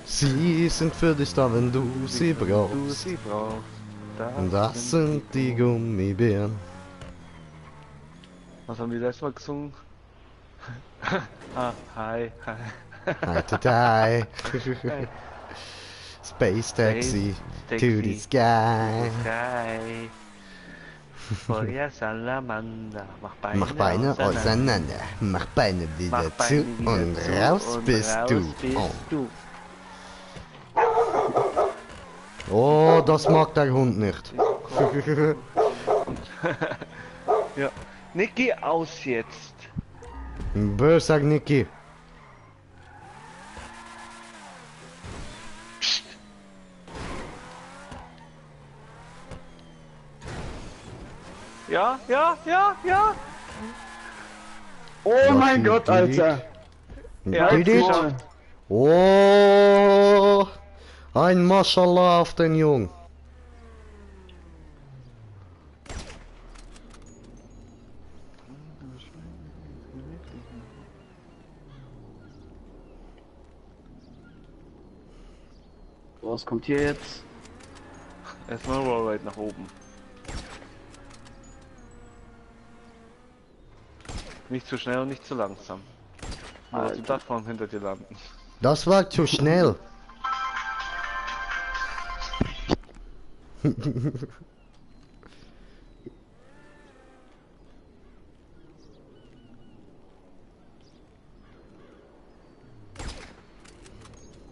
Sie sind für dich da, wenn du sie brauchst. Und das sind die Gummibären. Was haben wir letztes Mal gesungen? Ah, hi, hi. Hi to die. Space Taxi to the sky. Sky. Feuer Salamander. Mach Beine auseinander. Mach Beine wieder Mach zu Beine wieder und zu raus und bist raus du. bist Oh. du. Oh, das mag der Hund nicht. Ja. Niki, aus jetzt. Böser Niki. Ja, ja, ja, ja. Oh mein die Gott, Alter! Ja, Did it? geschafft. Oh, ein Maschallah auf den Jungen. was kommt hier jetzt? Erstmal Rollride nach oben. Nicht zu schnell und nicht zu langsam. Nur die Plattform hinter dir landen. Das war zu schnell.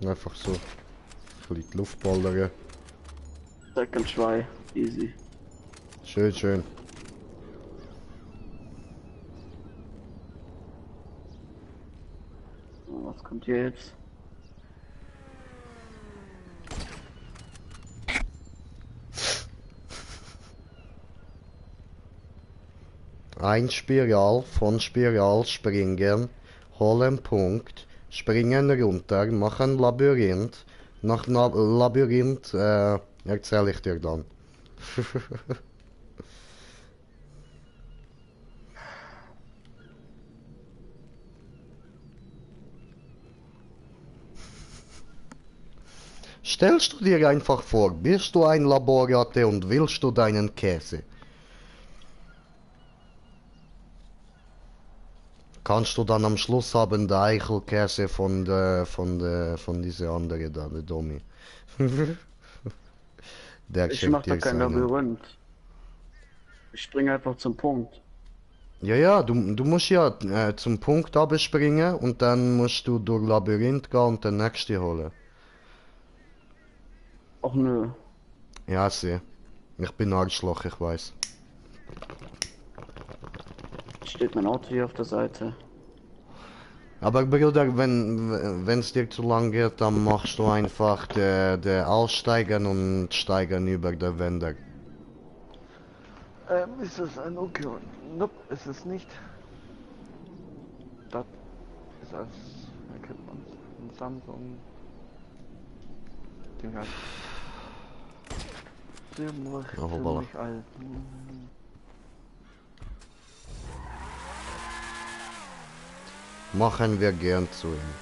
Einfach so. Fliegt Luftballere. Second try, easy. Schön, schön. Was kommt hier jetzt? Ein Spiral, von Spiral springen, holen Punkt, springen runter, machen Labyrinth. Nach Labyrinth erzähle ich dir dann. Stellst du dir einfach vor, bist du ein Laborratte und willst du deinen Käse? Kannst du dann am Schluss haben der Eichelkäse von dieser andere da, der Domi. Der Ich schenkt mach da dir kein seinen. Labyrinth. Ich springe einfach zum Punkt. Ja, ja, du musst ja zum Punkt abspringen und dann musst du durch Labyrinth gehen und den nächsten holen. Och nö. Ja, sieh. Ich bin Arschloch, ich weiß. Steht mein Auto hier auf der Seite. Aber Bruder, wenn es dir zu lang geht, dann machst du einfach der Aussteigen und steigen über der Wände. Ist es ein Nokia? Nope, ist es nicht. Das ist als, erkennt man, ein Samsung. Den hat ziemlich alt. Machen wir gern zu ihm.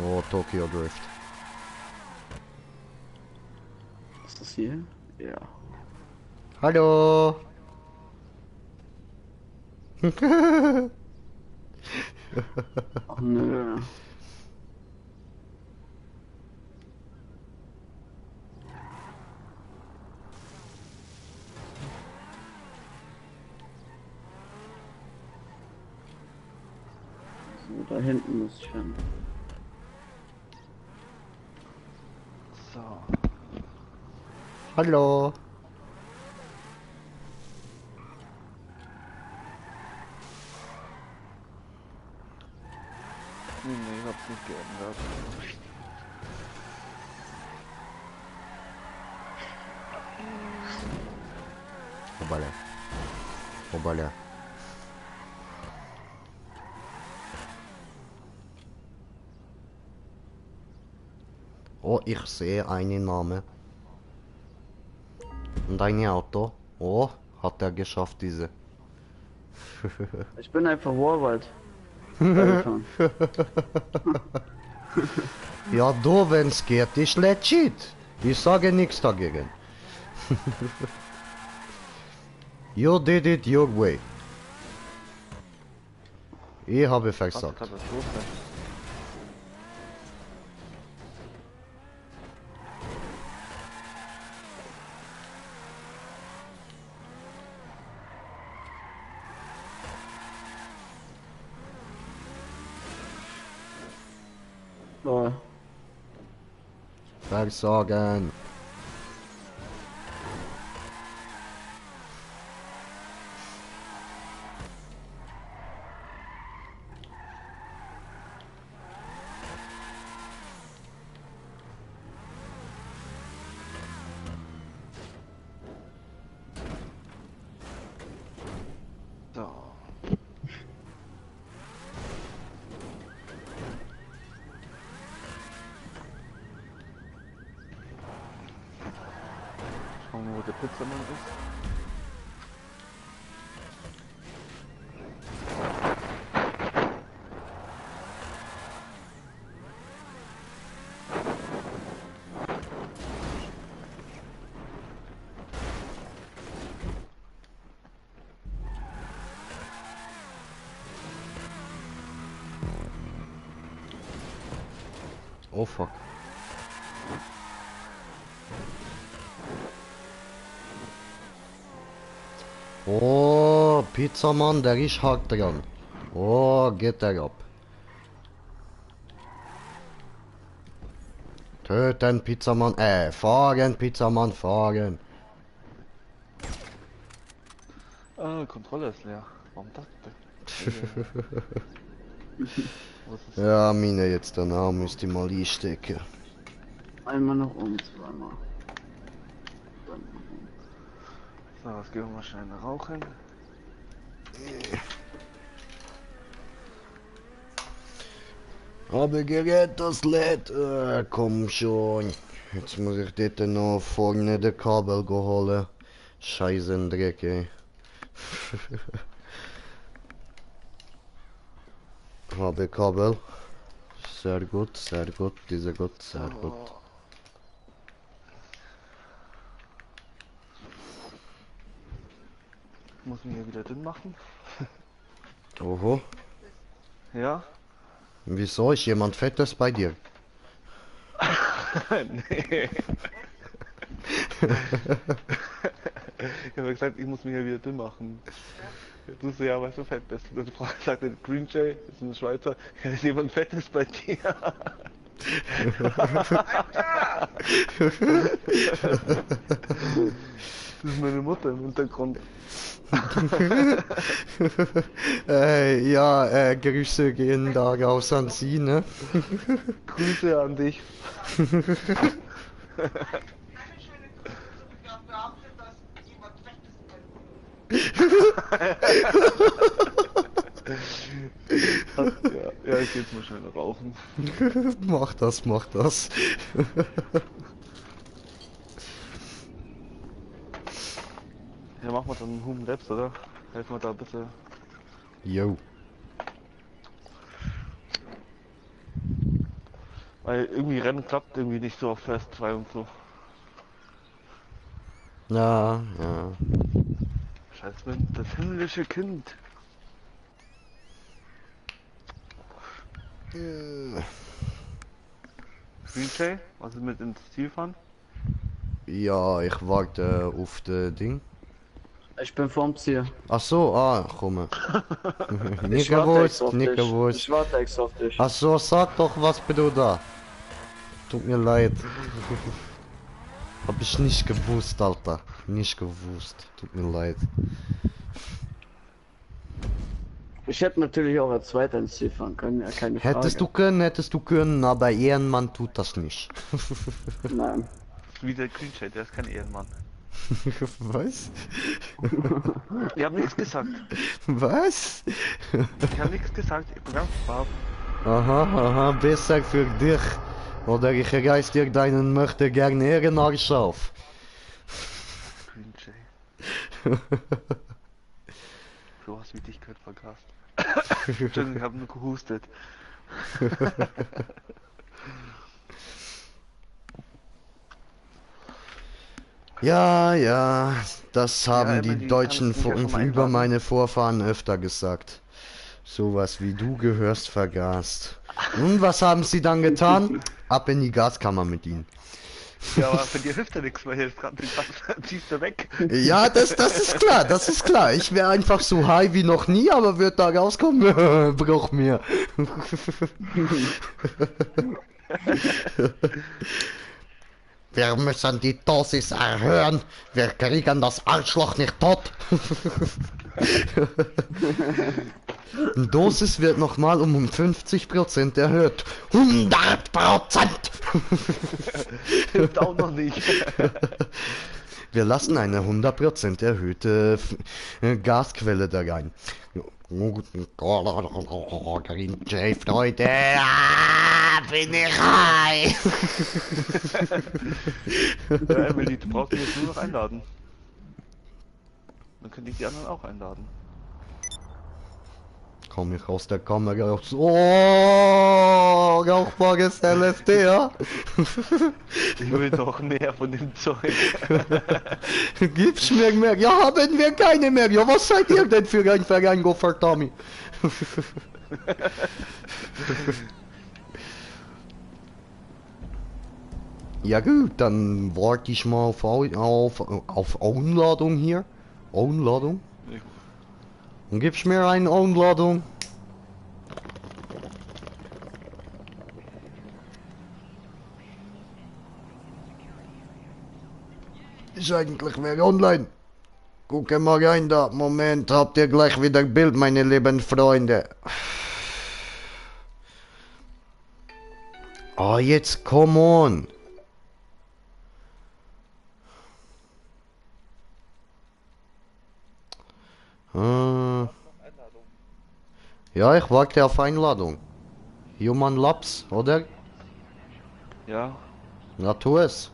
Oh, Tokyo Drift. Ist das hier? Ja. Hallo! Ach nö. So, da hinten muss ich hin. So. Hallo! Nee, ich hab's nicht geändert. Obale. Obale. Oh, ich sehe einen Name. Und ein Auto. Oh, hat er geschafft, diese. Ich bin einfach Wallride. Gefahren. Ja, du, wenn's geht, ist legit. Ich sage nichts dagegen. You did it your way. Ich habe versagt. Katastrophe. Lol. Versagen. So. Schauen wir, wo der Pizzamann ist. Oh fuck. Oh, Pizzamann, der ist hart dran. Oh, geht der ab. Töten, Pizzamann, fahren, Pizzamann, fahren. Ah, Kontrolle ist leer. Warum das bitte? Was ist Ja, Mine, jetzt den Arm müsste ich mal einstecken. Einmal noch um, zweimal. so, jetzt gehen wir mal schnell rauchen. Aber Gerät, das lädt. Komm schon. Jetzt muss ich dort noch vorne den Kabel holen. Scheiße Dreck, ey. Habe Kabel. Sehr gut, diese gut, sehr gut. Muss mich hier wieder dünn machen. Oho. Ja? Wieso ist jemand Fettes bei dir? Nee. Ich habe gesagt, ich muss mich ja wieder dünn machen. Du so, ja, weil du fett bist. Und dann sagt der Green Jay, das ist ein Schweizer, ja, ist jemand Fettes bei dir? Das ist meine Mutter im Hintergrund. Ja, Grüße gehen da raus an Sie, ne? Grüße an dich. Ja, ich geh jetzt mal schnell rauchen. Mach das, mach das. Ja, machen wir dann Human Labs, oder? Helfen wir da bitte. Jo. Weil irgendwie Rennen klappt irgendwie nicht so auf Fest 2 und so. Ja, ja. Scheiß das himmlische Kind. Green Jay, was ist mit ins Ziel fahren? Ja, ich warte auf das Ding. Ich bin vorm Ziel. Ach so, komm. Nicht Ich warte gewusst, extra auf nicht dich. gewusst. Ich warte extra auf dich. Ach so, sag doch was, Bruder. Tut mir leid. Hab ich nicht gewusst, Alter. Nicht gewusst. Tut mir leid. Ich hätte natürlich auch als Zweiter ins Ziel fahren können, ja, keine Frage. Hättest du können, aber Ehrenmann tut das nicht. Nein. Wie der Green Jay, der ist kein Ehrenmann. Was? Ich hab nichts gesagt. Was? Ich hab nichts gesagt, ich bin ganz brav. Aha, besser für dich. Oder ich reiß dir deinen möchte gerne Ehrenarsch auf. Green Jay. So was wie dich gehört vergast. Entschuldigung, ich hab nur gehustet. Ja, das haben die Emily, Deutschen kannst du mich ja schon mal über einladen? meine Vorfahren öfter gesagt. Sowas wie du gehörst vergast. Und was haben sie dann getan? Ab in die Gaskammer mit ihnen. Ja, aber für die hilft ja nichts, weil hier ist gerade ziehst du weg. Ja, das ist klar. Ich wäre einfach so high wie noch nie, aber wird da rauskommen, braucht mir. Wir müssen die Dosis erhöhen. Wir kriegen das Arschloch nicht tot. Die Dosis wird nochmal um 50% erhöht. 100%! Hilft auch noch nicht. Wir lassen eine 100% erhöhte Gasquelle da rein. Green Jay, Leute, bin ich high! Ja, Emily, du brauchst mich jetzt nur noch einladen. Dann könnte ich die anderen auch einladen. Komm ich aus der Kamera raus. Oh, rauchbares LSD, ja? Ich will noch mehr von dem Zeug. Gibt's mir mehr? Ja, haben wir keine mehr. Ja, was seid ihr denn für ein Verein, Goffert Tommy? Ja gut, dann warte ich mal auf Einladung hier. Einladung? Ich, Und gibst mir eine Einladung? Ist eigentlich wer online? Gucke mal rein da. Moment, habt ihr gleich wieder Bild, meine lieben Freunde. Oh, jetzt come on. Ja, ich warte auf Einladung. Human Labs, oder? ja, Na, tu es.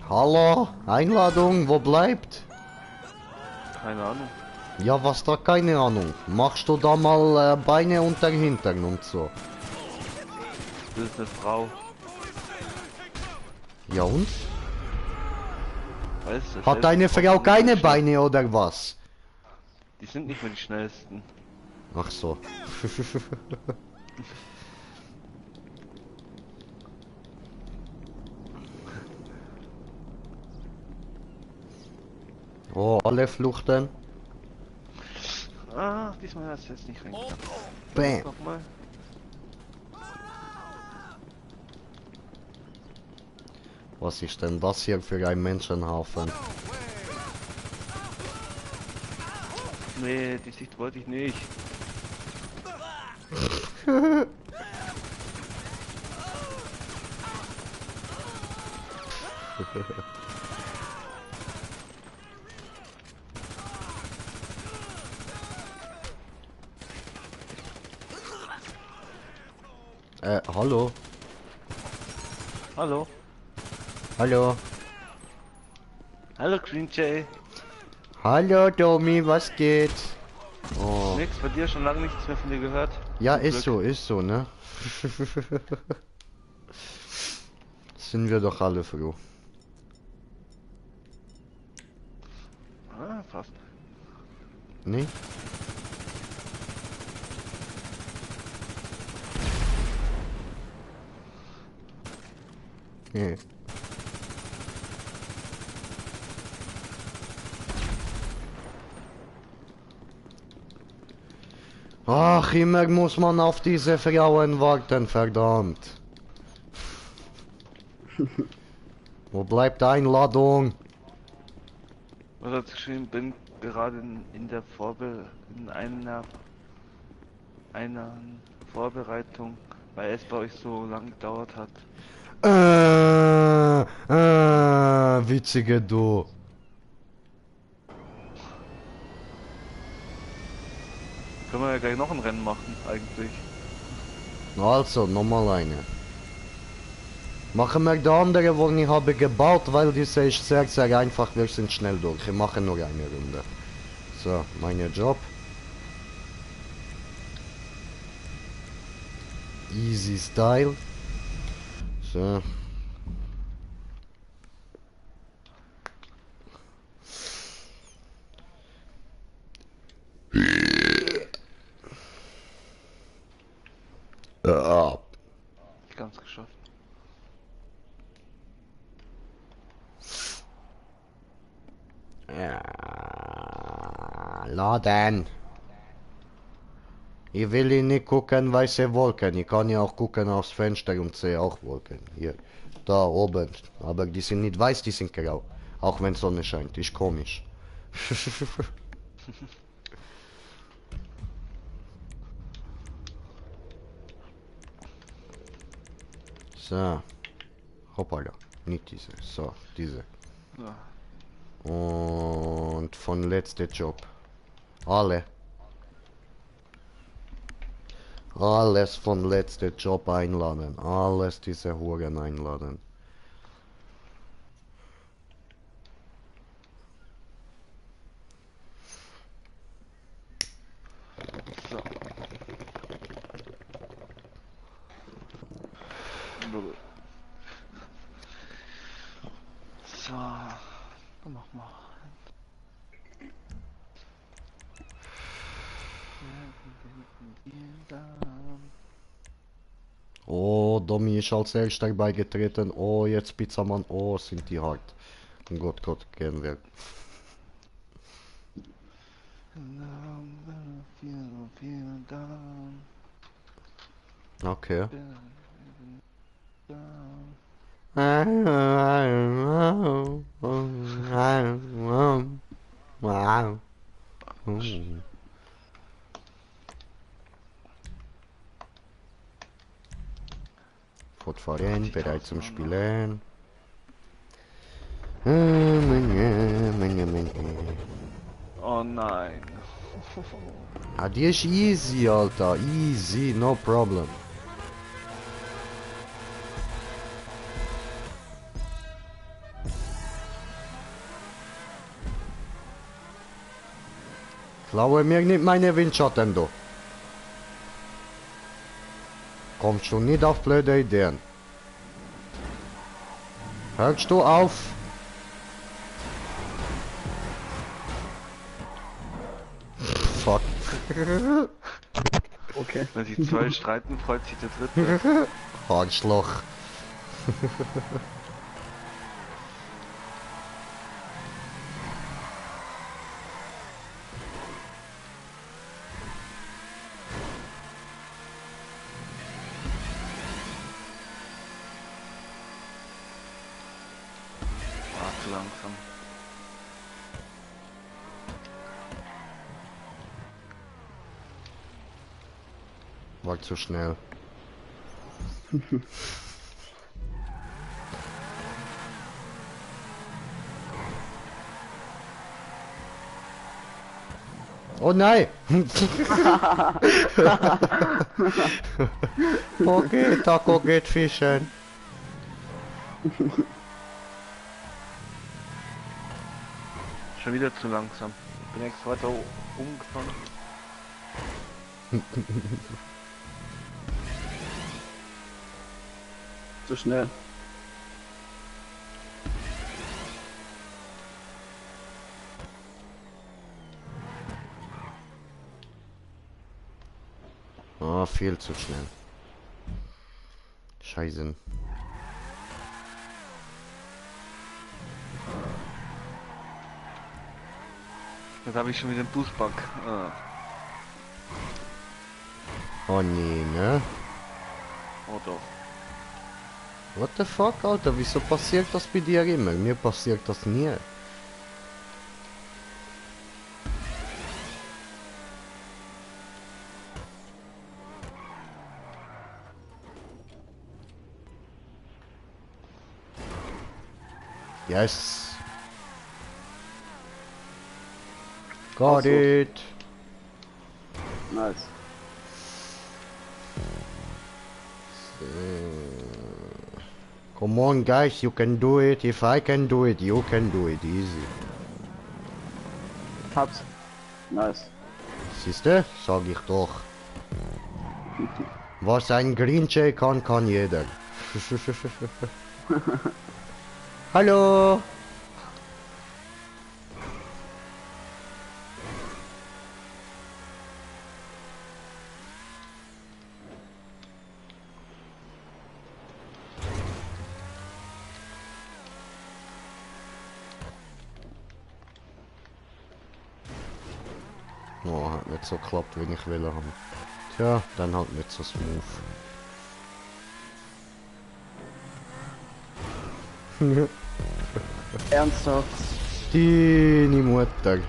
Hallo, Einladung, wo bleibt? keine Ahnung. Ja, was da, keine Ahnung. Machst du da mal Beine unter Hintern und so? Das ist eine Frau. Ja und? Weißt du, Hat deine Frau keine Beine oder was? Die sind nicht mehr die schnellsten. Ach so. Oh, alle Fluchten. Ah, diesmal hat es jetzt nicht reingeklappt. Bam. Nochmal. Was ist denn das hier für ein Menschenhaufen? Nee, die Sicht wollte ich nicht. Hallo? Hallo. Hallo? Hallo Green Jay. Hallo, Domi, was geht? Oh. Nix, bei dir schon lange nichts mehr von dir gehört. Ja, Zum ist Glück. so, ne? Sind wir doch alle froh. Ah, fast. Ne? Nee. Ach, immer muss man auf diese Frauen warten, verdammt. Wo bleibt die Einladung? Was hat geschrieben? Bin gerade in der in einer Vorbereitung, weil es bei euch so lang gedauert hat. Witzige du. Können wir ja gleich noch ein Rennen machen, eigentlich. Also, nochmal eine. Machen wir die andere, wo ich habe gebaut, weil diese ist sehr, sehr einfach, wir sind schnell durch. Ich mache nur eine Runde. So, mein Job. Easy Style. So. Ganz geschafft. Ja, laden. Ich will ihn nicht gucken, weiße Wolken. Ich kann ja auch gucken aufs Fenster und sehe auch Wolken. Hier, da oben. Aber die sind nicht weiß, die sind grau. Auch wenn Sonne scheint. Ist komisch. So. Hoppala. Nicht diese. So, diese. Ja. Und von letzter Job. Alle. Alles von letzter Job einladen. Alles diese Huren einladen. So. So. Dann mach mal Oh, Domi ist als erster beigetreten. Oh, jetzt Pizzamann. Oh, sind die hart. Gott, Gott, gehen wir. Okay. Fortfahren, bereit zum Spielen. Oh nein. Ah, die ist easy, Alter. Easy, no problem. Klaue mir nicht meine Windschatten, du. Komm schon nicht auf blöde Ideen. Hörst du auf? Fuck. Okay. Wenn die zwei streiten, freut sich der dritte. Arschloch. Ah, zu langsam. War zu schnell. Oh nein! Okay, Taco geht fischen. Schon wieder zu langsam. Bin extra weiter umgefahren. Zu schnell. Ah, viel zu schnell. Scheiße. Jetzt habe ich schon wieder einen Boostbug. Ah. Oh nee, ne? Oh doch. What the fuck, Alter? Wieso passiert das bei dir immer? Mir passiert das nie. Yes. Got Also. it. Nice. Come on, guys, you can do it. If I can do it, you can do it. Easy. Hab's. Nice. Siehste? Sag ich doch. Was ein Green kann, kann jeder. Hallo. Oh, hat nicht so geklappt, wie ich will haben. Tja, dann halt nicht so smooth. Ernsthaft. Deine Mutter.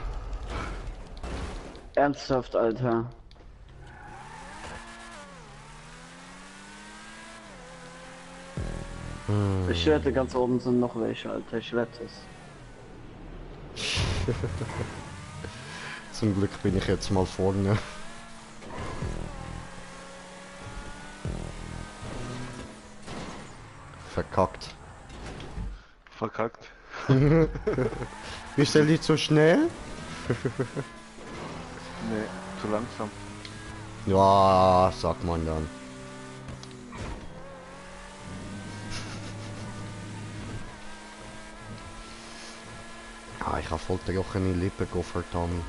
Ernsthaft, Alter. Ich wette, ganz oben sind noch welche, Alter. Ich wette es. Zum Glück bin ich jetzt mal vorne. Verkackt. Verkackt. Bist du nicht so schnell? Nee, zu langsam. Ja, sagt man dann. Ah, ich habe voll trockene Lippen, Goffer Tommy.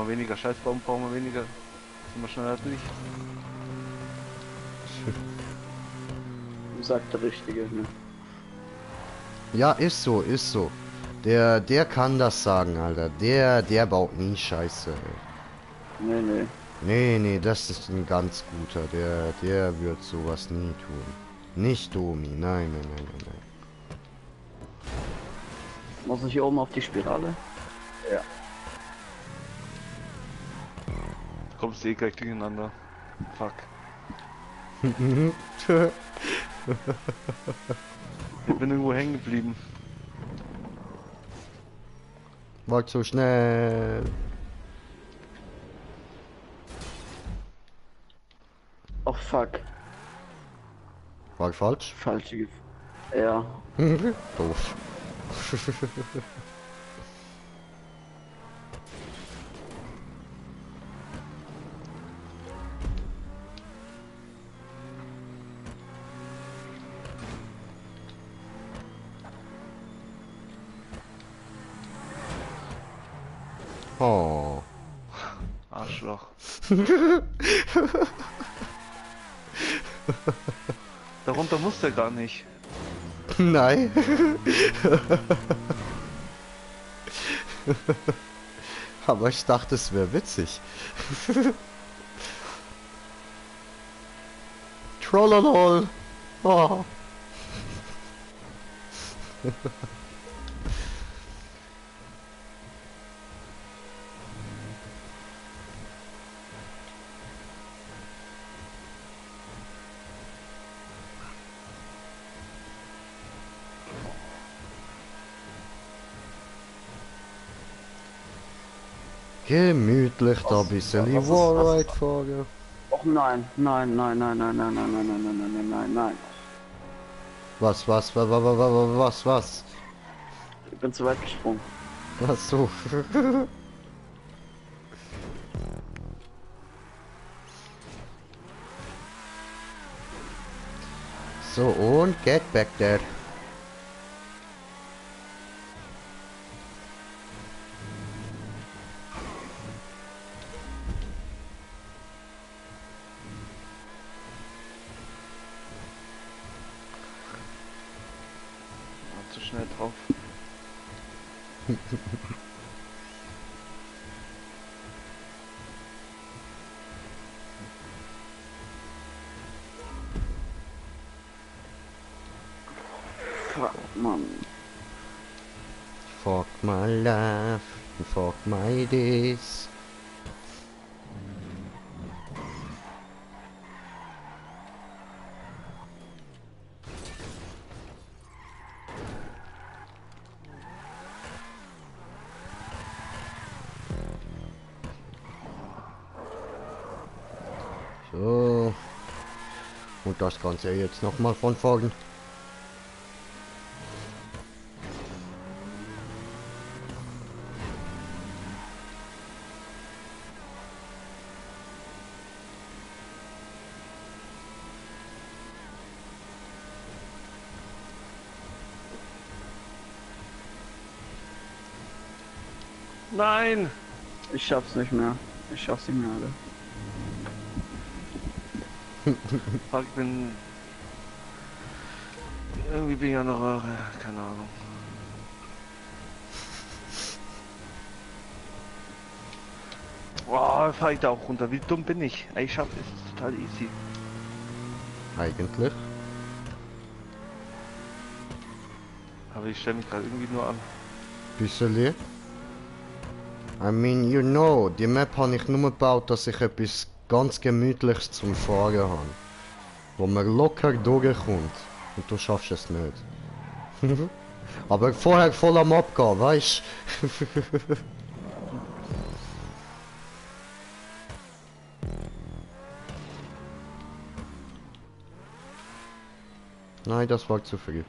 weniger Scheißbaum, brauchen wir weniger. Sind wir schneller durch. Sagt der Richtige, ne? Ja, ist so, ist so. Der kann das sagen, Alter. Der baut nie Scheiße. Ey. Nee, nee. Nee, das ist ein ganz guter. Der wird sowas nie tun. Nicht Domi, nein. Muss ich hier oben auf die Spirale? Ja. Kommst du eh gleich durcheinander. Fuck. Ich bin irgendwo hängen geblieben. War zu schnell. Oh fuck. War falsch? Falsche Ja. Doof. Oh. Arschloch. Darunter muss der gar nicht. Nein. Aber ich dachte, es wäre witzig. Trollolol. Oh. Gemütlich da ein bisschen die Wallride fahren. Och nein. Nein. Was? Ich bin zu weit gesprungen. Ach so. So, und get back there. Zu schnell drauf. Fuck, Mann. Fuck my life, fuck my days. So. Und das Ganze jetzt nochmal von vorn. Nein! Ich schaff's nicht mehr. Ich schaff's nicht mehr, Alter. Fuck, ich bin... Irgendwie bin ich an der Röhre. Keine Ahnung. Boah, fahr ich da auch runter. Wie dumm bin ich? Ich schaff es total easy. Eigentlich. Aber ich stelle mich gerade irgendwie nur an. Bisschen. I mean, you know, die Map habe ich nur gebaut, dass ich etwas ganz Gemütliches zum Fahren habe. Wo man locker durchkommt. Und du schaffst es nicht. Aber vorher voll am Abgehen, weißt du? Nein, das war zu früh.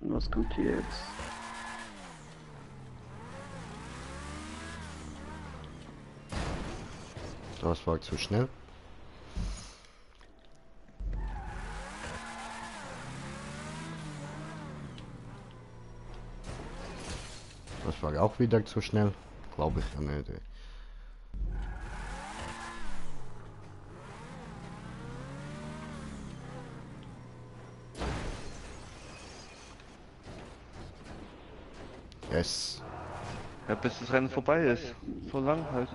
Und was kommt hier jetzt? Das war zu schnell. Das war auch wieder zu schnell. Glaube ich ja nicht. Ey. Yes. Ja, bis das Rennen vorbei ist. So lang halt.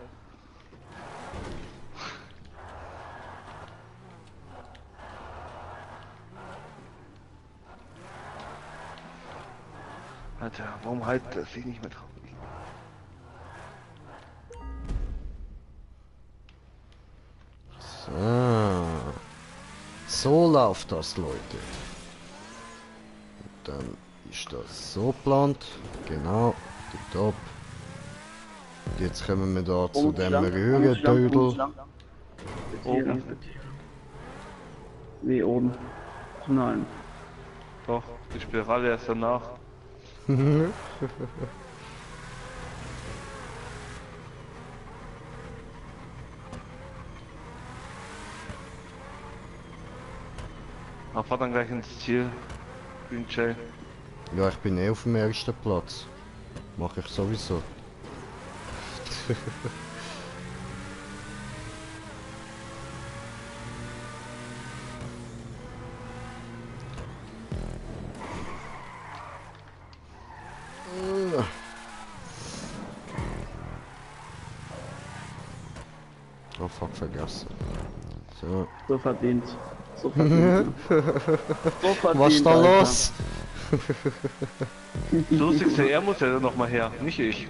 Alter, warum halt das sich nicht mehr drauf? So. So läuft das, Leute. Und dann ist das so geplant. Genau. Top. Und jetzt kommen wir da zu dem Rührendödel. Oben. Wie oben? Nein. Doch, die Spirale erst danach. Aber fahr dann gleich ins Ziel. Green Jay. Ja, ich bin eh auf dem ersten Platz. Mache ich sowieso. Oh fuck, vergessen. So. So verdient. So verdient. So verdient. Was ist da Alter. los? Das Lustigste, er muss ja noch mal her, nicht ich.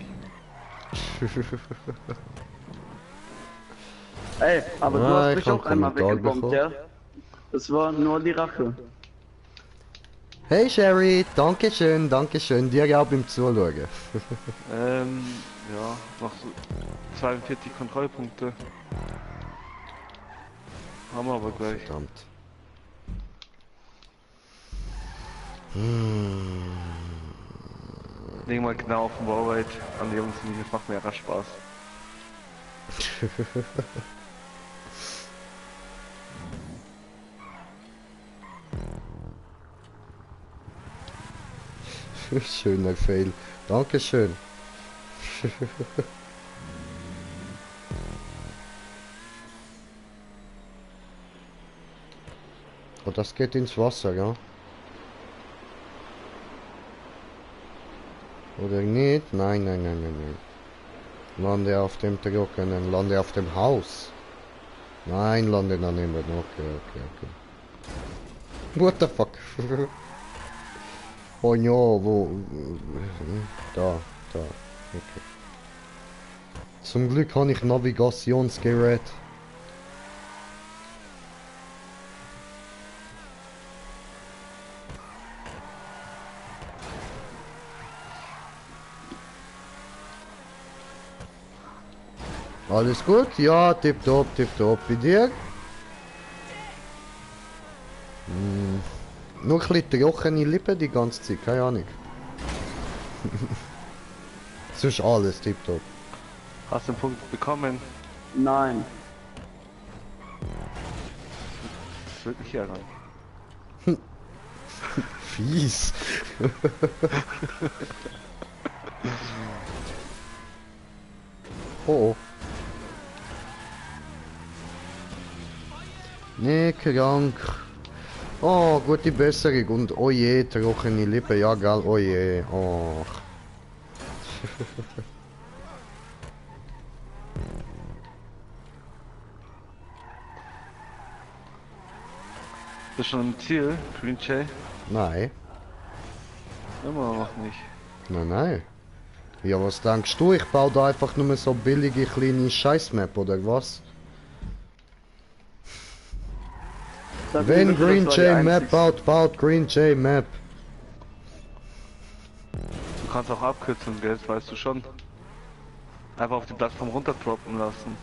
Ey, aber du Ah, hast ich mich hab auch einmal Kommentar weggebombt, bekommen. ja? Das war nur die Rache. Hey Sherry, danke schön, dir auch beim Zuschauen. Ja, noch so 42 Kontrollpunkte. Haben wir aber gleich. Verdammt. Legen wir genau auf den Wallride an die Jungs, das macht mir rasch Spaß. Schöner Fail. Dankeschön. Oh, das geht ins Wasser, ja? Oder nicht? Nein, nein, nein, nein, nein. Lande auf dem Trockenen, lande auf dem Haus. Nein, lande daneben. Okay. What the fuck? Oh ja, wo? Da. Okay. Zum Glück habe ich Navigationsgerät. Alles gut? Ja, tipptopp. Bei dir? Nur ein bisschen trockene Lippen die ganze Zeit, keine Ahnung. Sonst alles tipptopp. Hast du den Punkt bekommen? Nein. Das wird mich ärgern. Fies. Oh. Nee, krank. Oh, gute Besserung und oh je, trockene Lippen, ja gell, oh je, oh. Bist du schon im Ziel, Green Jay? Nein, Immer noch nicht. nein. Ja, was denkst du, ich baue da einfach nur so billige kleine Scheißmap oder was? Sag mir Wenn bitte, das Green war die Jay Map einzigste- baut Green Jay Map. Du kannst auch abkürzen, gell? Das weißt du schon. Einfach auf die Plattform runterdroppen lassen.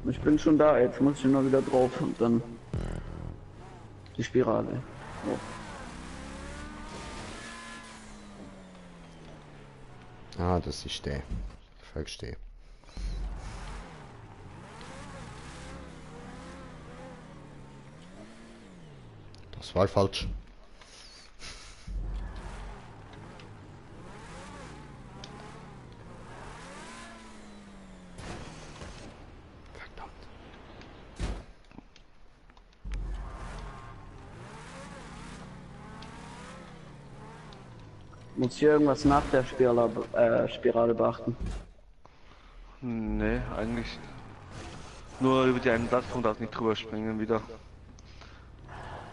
Ich bin schon da, jetzt muss ich nur wieder drauf und dann die Spirale. So. Ah, das ist der. Verstehe. Zwei falsch. Verdammt. Muss ich irgendwas nach der Spirale beachten? Nee, eigentlich nur über die einen Plattform darf nicht drüber springen wieder.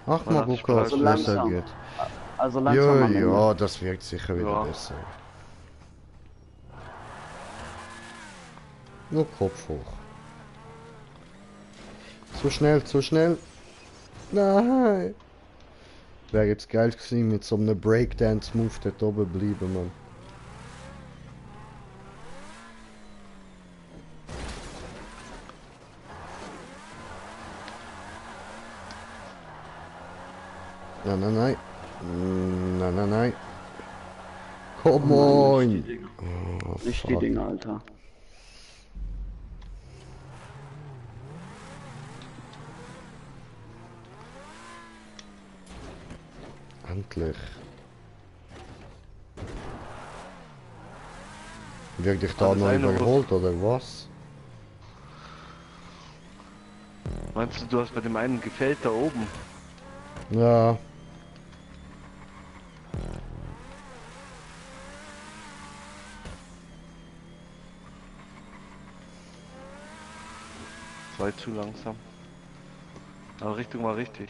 Ach, Man mal hat gucken, Spaß. was Also besser langsam. geht. Also Ja, langsam am Ende. ja, das wirkt sicher wieder Ja. besser. Nur Kopf hoch. Zu schnell, zu schnell. Nein. Wäre jetzt geil gewesen mit so einem Breakdance-Move dort oben bleiben, Mann. Nein, nein, nein. Nein, nein, nein. Komm on. Oh, Nicht die fuck. Dinger, Alter. Endlich. Wird dich da Ah, das noch eine überholt oder was? Meinst du, du hast bei dem einen gefällt da oben? Ja. Das war zu langsam. Aber Richtung war richtig.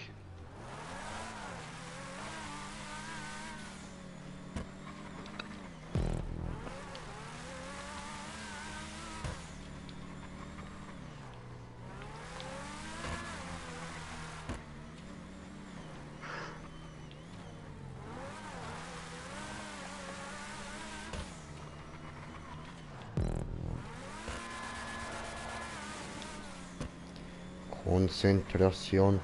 Konzentration.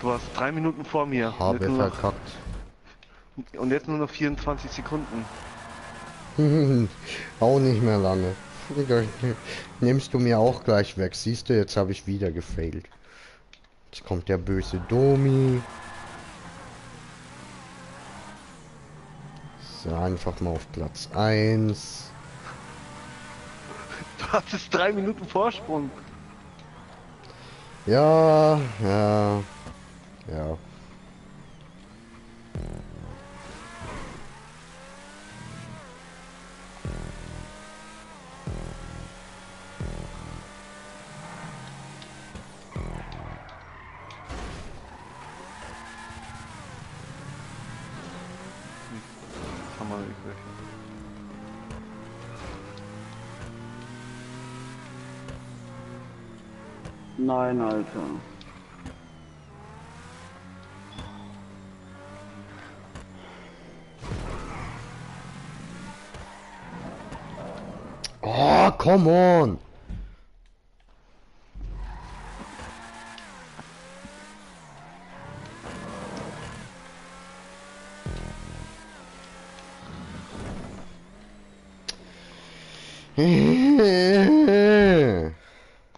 Du warst 3 Minuten vor mir. Und Habe jetzt nur noch, verkackt. und jetzt nur noch 24 Sekunden. Auch nicht mehr lange. Nimmst du mir auch gleich weg. Siehst du, jetzt habe ich wieder gefailt. Jetzt kommt der böse Domi. So, einfach mal auf Platz 1. Du hattest 3 Minuten Vorsprung. Ja, ja, ja. Kann man nicht rechnen. Nein, Alter. Oh, come on.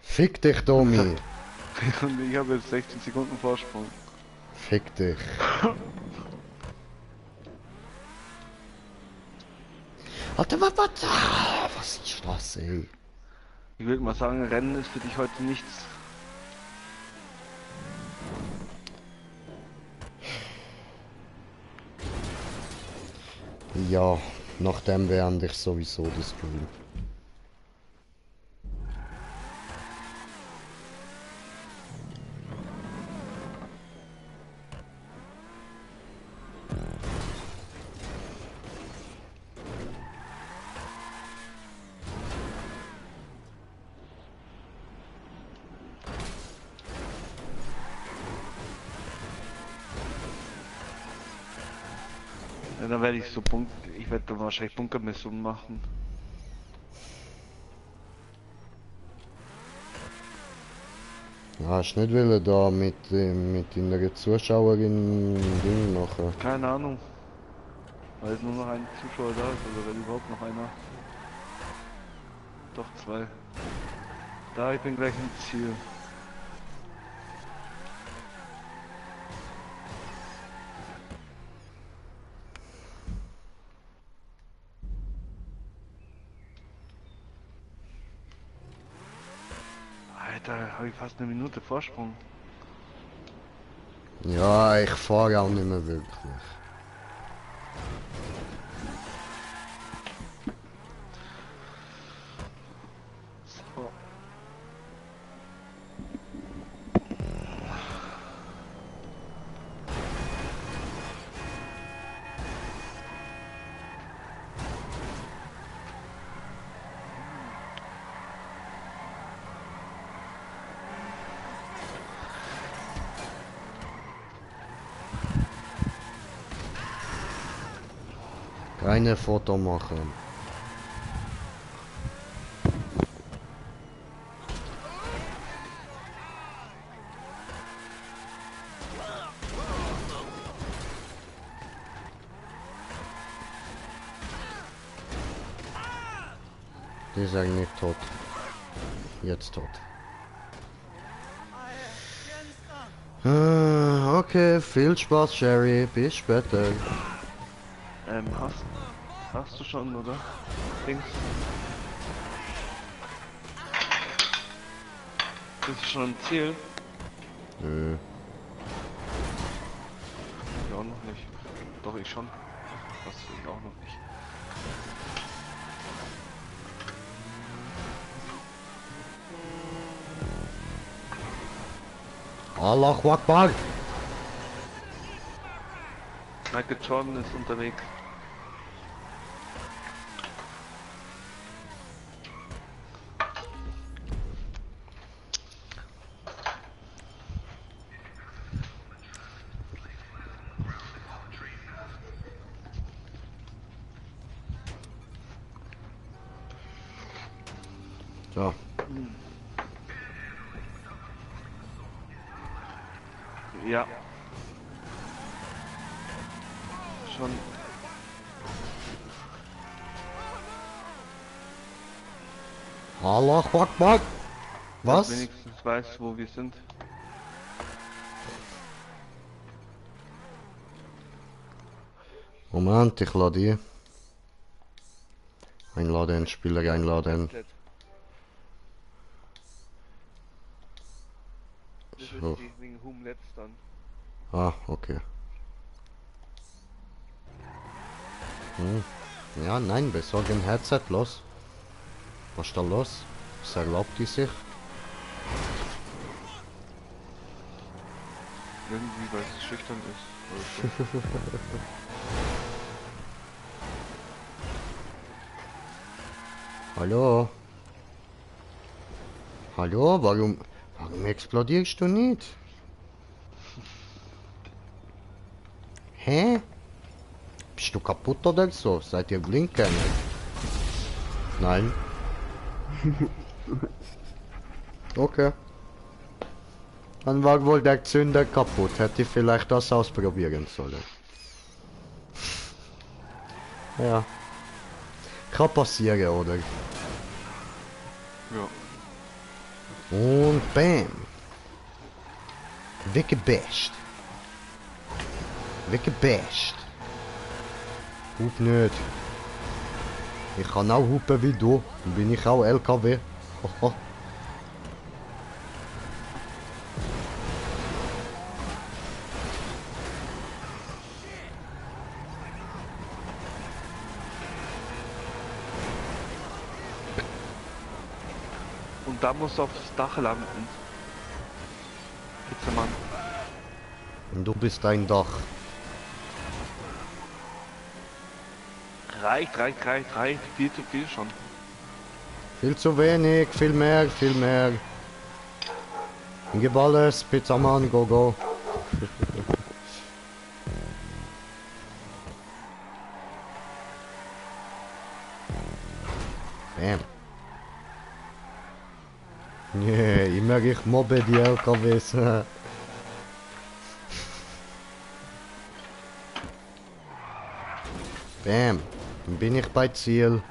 Fick dich, Domi. Und ich habe jetzt 16 Sekunden Vorsprung. Fick dich. Alter, was ist das, ey? Ich würde mal sagen, Rennen ist für dich heute nichts. Ja, nachdem beende ich sowieso das Stream. Ja, dann werde ich so ich werde dann wahrscheinlich Bunkermessungen machen. Hast du nicht wollen da mit einer Zuschauerin Ding machen? Keine Ahnung. Weil nur noch ein Zuschauer da ist, oder wenn überhaupt noch einer. Doch 2. Da, ich bin gleich im Ziel. Da habe ich fast eine Minute Vorsprung. Ja, ich fahre auch nicht mehr wirklich. So. Keine Foto machen. Die ist eigentlich tot. Jetzt tot. Okay, viel Spaß, Sherry. Bis später. Hast du schon, oder? Dings. Das ist schon ein Ziel. Nö. Ich auch noch nicht. Doch, ich schon. Das ich auch noch nicht. Allahu Akbar. Michael Jordan ist unterwegs. So. Ja. Schon. Allahu Akbar. Was? Wenigstens weißt, wo wir sind. Moment, ich lade die. Einladen, Spieler einladen. Das So. ist die wegen Whom Let's dann. Ah, okay. Ja, nein, besorgen Headset, los. Was ist da los? Was erlaubt die sich? Irgendwie, weil es schüchtern ist. Oder so. Hallo? Hallo, warum explodierst du nicht? Hä? Bist du kaputt oder so? Seid ihr blinken? Nein. Okay. Dann war wohl der Zünder kaputt. Hätte ich vielleicht das ausprobieren sollen. Ja. Kann passieren, oder? Ja. Und bam. Weggebasht. Weggebasht. Hup nicht. Ich kann auch hupen wie du. Dann bin ich auch LKW. Hoho. Und da musst du aufs Dach landen. Hitzemann. Und du bist ein Dach. Reicht. Viel zu viel schon. Viel zu wenig, viel mehr, viel mehr. Gib alles, Pizzamann, go, go. Bam. Nee, immer ich mobbe die LKWs. Bam. Dann bin ich bei Ziel.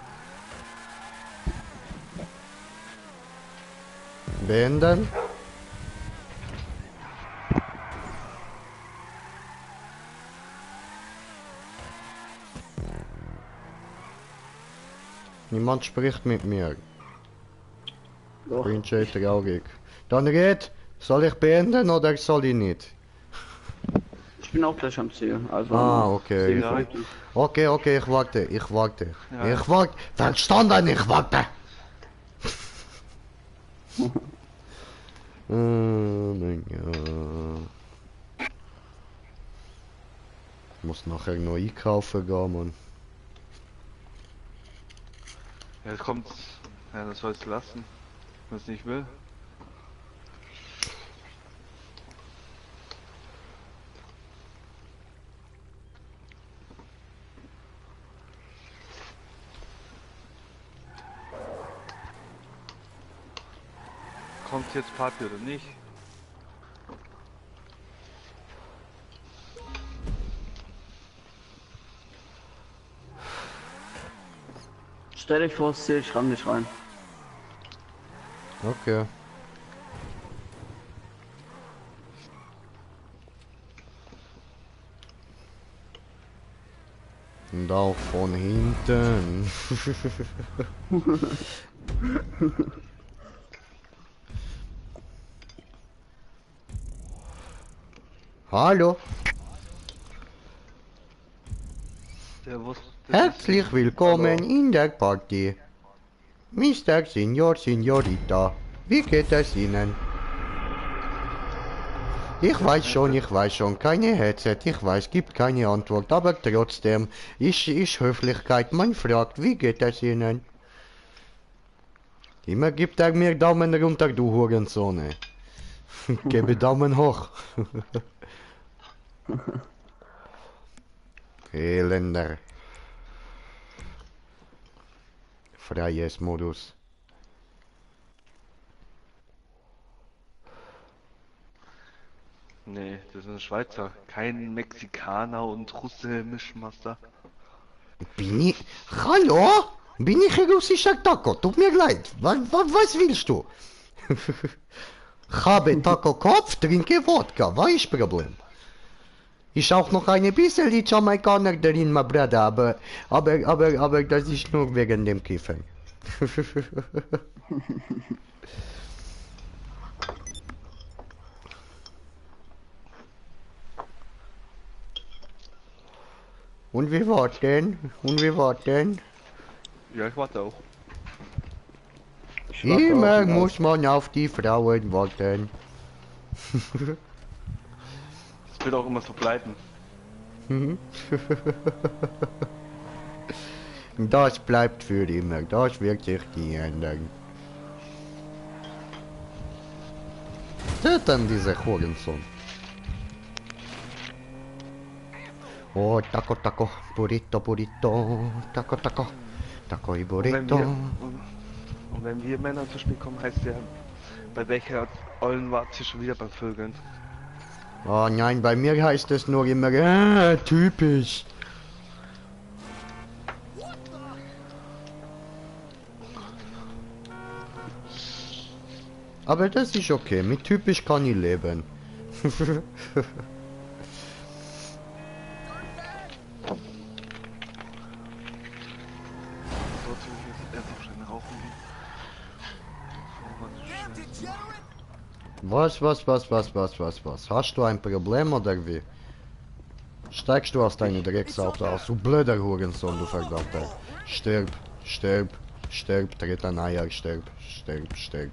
Beenden. Niemand spricht mit mir. Doch. Screenshot traurig. Dann red. Soll ich beenden oder soll ich nicht? Ich bin auch gleich am Ziel. Also, Okay. 7 Ja. Punkte. Okay, ich warte. Ja. Ich warte. Verstanden, ich warte. Ja. Ich muss nachher noch einkaufen gehen, Mann. Ja, jetzt kommt's. Ja, das sollst du lassen. Wenn es nicht will. Kommt jetzt Party oder nicht? Stell dich vor das Ziel, ich ramm dich rein. Okay. Und auch von hinten. Hallo. Der wusste. Herzlich willkommen in der Party. Mr. Senior, Signorita. Wie geht es Ihnen? Ich weiß schon, keine Headset, ich weiß, gibt keine Antwort, aber trotzdem, ist Höflichkeit, man fragt, wie geht es Ihnen? Immer gibt er mir Daumen runter, du Hurensohn. Gebe Daumen hoch. Elender. Freies Modus. Nee, das ist ein Schweizer. Kein Mexikaner und Russe Mischmaster. Bin ich... Hallo? Bin ich ein russischer Taco? Tut mir leid. Was willst du? Habe Taco-Kopf, trinke Wodka. Was ist Problem? Ist auch noch eine bisschen die Jamaikaner drin, mein Bruder, aber das ist nur wegen dem Kiffen. Und wie war denn? Ja, ich warte auch. Ich warte Immer auch muss man auf die Frauen warten. Das wird auch immer so bleiben. Das bleibt für immer, das wird sich nie ändern. Töten diese Hurensohn. Oh, Taco, Taco, Burrito, Burrito, Taco, Taco, Taco y Und Burrito. wenn wir Männer zu Spiel kommen, heißt ja, bei welcher Ollen wart ihr schon wieder beim Vögeln? Oh nein, bei mir heißt es nur immer, typisch. Aber das ist okay, mit typisch kann ich leben. Dort will ich jetzt erst schnell rauchen gehen. Was? Hast du ein Problem oder wie? Steigst du aus deinem Drecksauto aus, du blöder Hurensohn, du verdammter. Stirb, tritt ein Eier, stirb.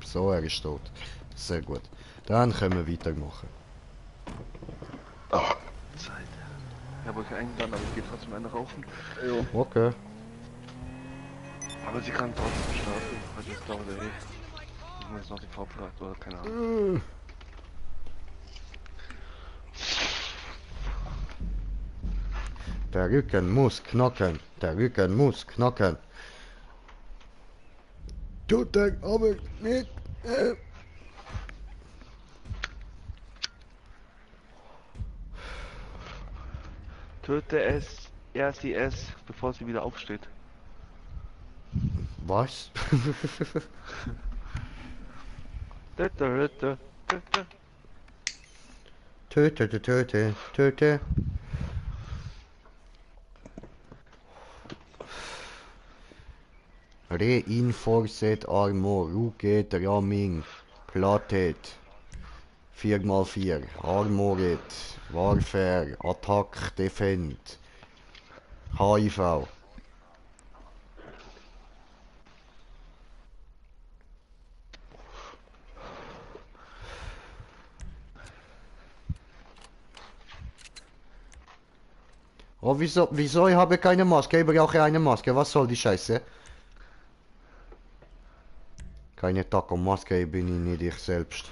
So, er ist tot. Sehr gut. Dann können wir weitermachen. Zeit. Ich habe euch eingeladen, aber ich gehe trotzdem eine rauchen. Okay. Aber sie kann trotzdem schlafen, weil das dauert eh. Ich muss noch die vorbereitet oder keine Ahnung. Der Rücken muss knacken. Tut er aber nicht. Töte es, erst sie es, bevor sie wieder aufsteht. Was? Töte. Töte. Reinforced Armor, Reinforced Ramming, Flathead. 4x4. Armored. Warfare. Attack. Defend. HIV. Oh, wieso? Ich habe keine Maske. Ich brauche eine Maske. Was soll die Scheiße? Keine Taco-Maske, ich bin nicht ich selbst.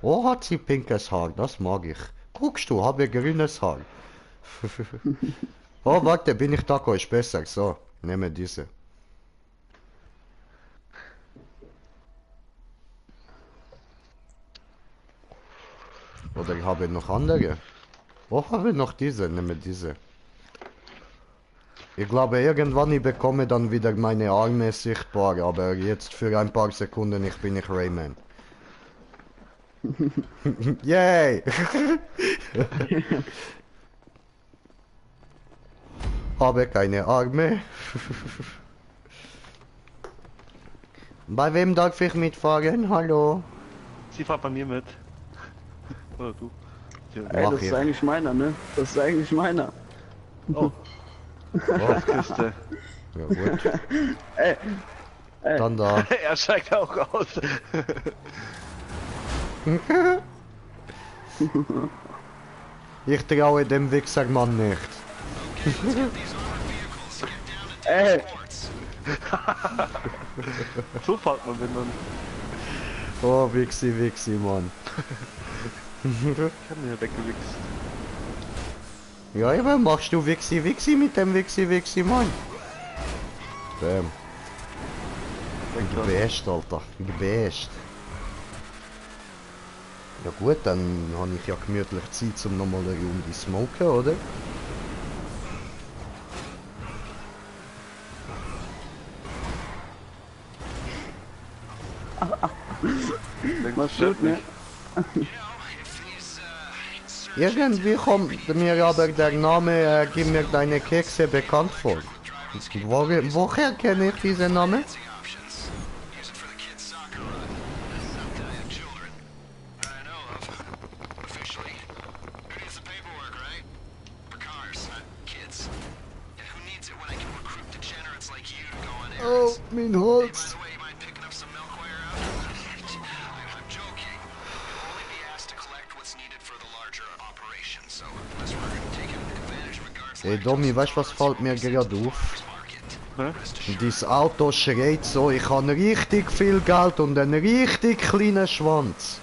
Oh, hat sie pinkes Haar, das mag ich. Guckst du, habe grünes Haar. Oh, warte, bin ich Taco, ist besser. So, nehme diese. Oder ich habe noch andere. Oh, habe noch diese, nehme diese. Ich glaube, irgendwann ich bekomme dann wieder meine Arme sichtbar, aber jetzt für ein paar Sekunden bin ich Rayman. Yay! Habe keine Arme. Bei wem darf ich mitfahren? Hallo? Sie fahrt bei mir mit. Oder du. Ja. Ey, Mach das ist ich. eigentlich meiner, ne? Das ist eigentlich meiner. Oh, Oh, Kiste. ja gut. Ey, Dann da. Er steigt auch aus. Ich traue dem Wichsermann nicht. ey, So fährt man, wenn man... Oh, Wixi, Mann. Ich hab mir weggewichst. Ja, aber machst du Wixi mit dem Wixi, Mann? Bäm. Gebäst, Alter. Gebäst. Ja gut, dann habe ich ja gemütlich Zeit, um nochmal eine Runde zu smoken, oder? was tut, ne? Irgendwie kommt mir aber der Name Gib mir deine Kekse bekannt vor. Woher kenne ich diesen Namen? Oh, mein Holz. Hey Domi, weißt du was fällt mir gerade auf? Hä? Dieses Auto schreit so, ich habe richtig viel Geld und einen richtig kleinen Schwanz.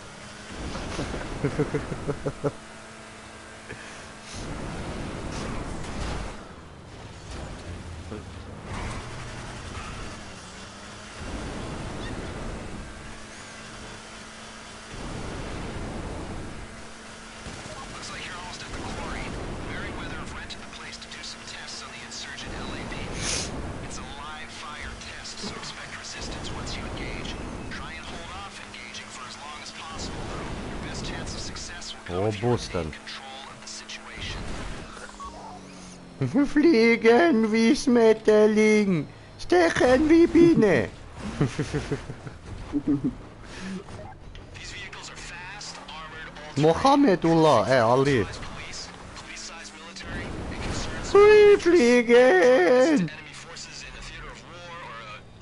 Oh, Boston. Fliegen wie Schmetterling, stechen wie Biene. Mohamedullah, Ali. Hui, fliegen!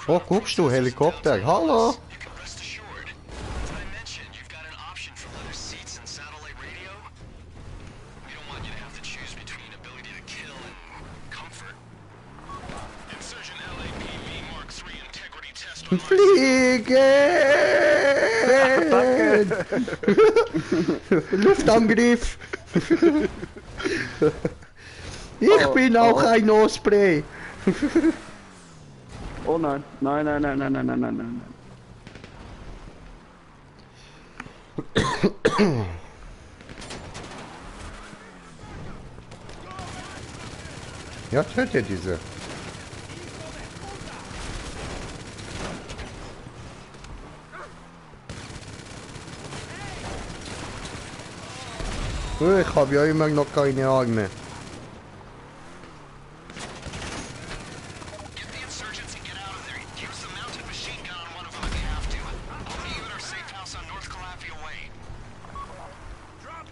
Oh, guckst du, Helikopter, hallo? Fliegen! Luftangriff! Ich bin auch ein Osprey! Oh nein, nein, nein, nein, nein, nein, nein, nein, nein. Ja, töte diese. Ich habe ja immer noch keine Arme.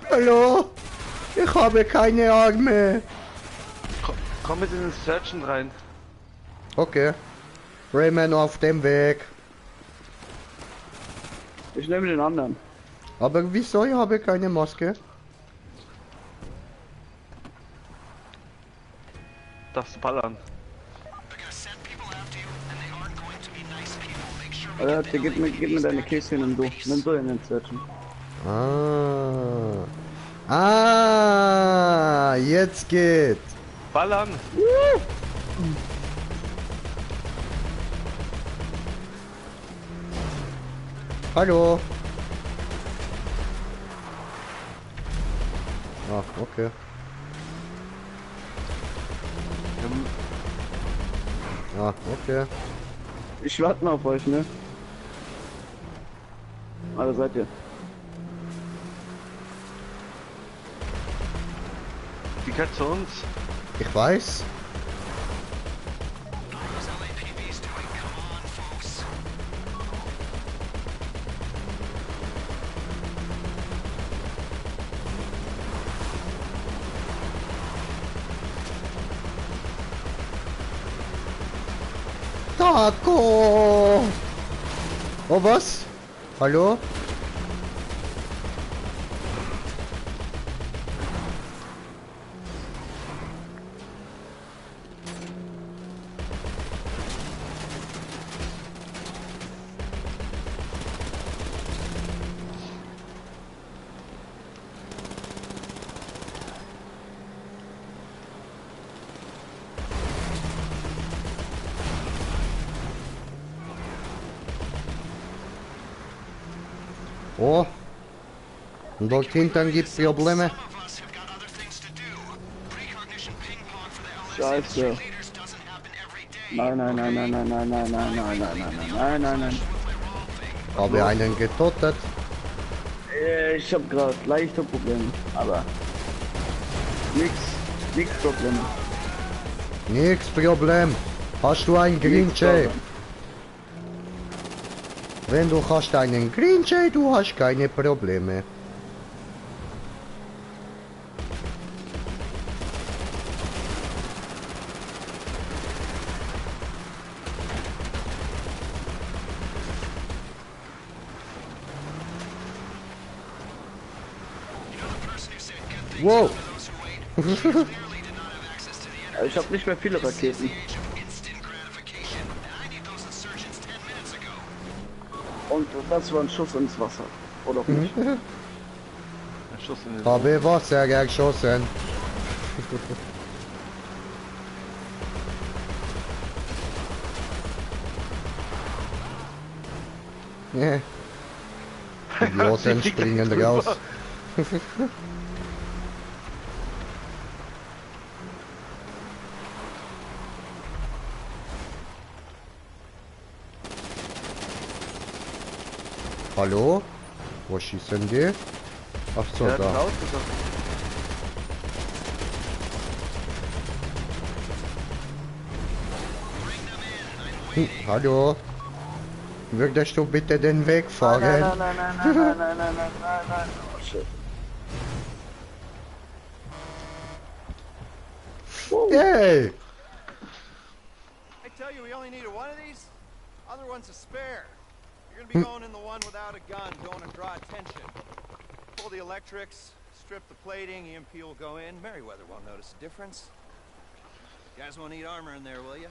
Hallo? Ich habe keine Arme. Komm mit in den Surgeon rein. Okay. Rayman auf dem Weg. Ich nehme den anderen. Aber wieso? Ich habe keine Maske. Darfst du ballern. Alter, gib mir deine Kiste und nimm du in den Searchen. Ah. Ah, jetzt geht. Ballern! Hallo. Ah, okay. Ah, okay. Ich warte mal auf euch, ne? Also seid ihr. Die gehört zu uns. Ich weiß. Taco! Oh, was? Hallo? Oh. Und dort hinten gibt's Probleme. Scheiße. Nein, nein, nein, nein, nein, nein, nein, nein, nein, nein, nein, nein, nein, nein, nein. Habe einen getötet. Ich hab gerade leichte Probleme, aber nix Probleme. Nix Problem. Hast du einen Green Jay? Wenn du hast einen Green Jay, du hast keine Probleme. Wow. Ich hab nicht mehr viele Raketen. Und das war ein Schuss ins Wasser. Oder auch nicht? Ein Schuss in den Habe Wasser geschossen. Nee. Idioten fliegt springen drüber. raus. Hallo? Wo schießen die? Ach so, Der hat da. rausgeschossen. Hallo? Würdest du bitte den Weg Nein, fahren? nein, nein, nein, nein, nein, nein, nein, nein, nein, nein. Oh shit. Yay! I tell you, we only needed one of these. Other one's a spare. You're gonna be going in the one without a gun. Don't want to draw attention. Pull the electrics, strip the plating. EMP will go in. Merryweather won't notice a difference. You guys won't need armor in there, will you?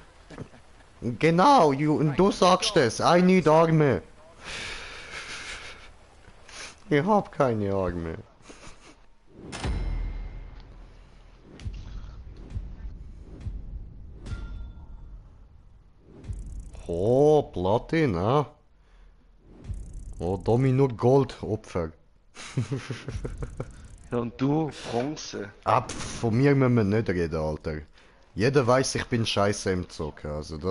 Genau, du sagst es. I need Arme. Ich hab keine Arme. Oh, Platina. Oh, Domino Gold Opfer. Ja, und du, Bronze. Ab, von mir müssen wir nicht reden, Alter. Jeder weiß, ich bin scheiße im Zocken, also da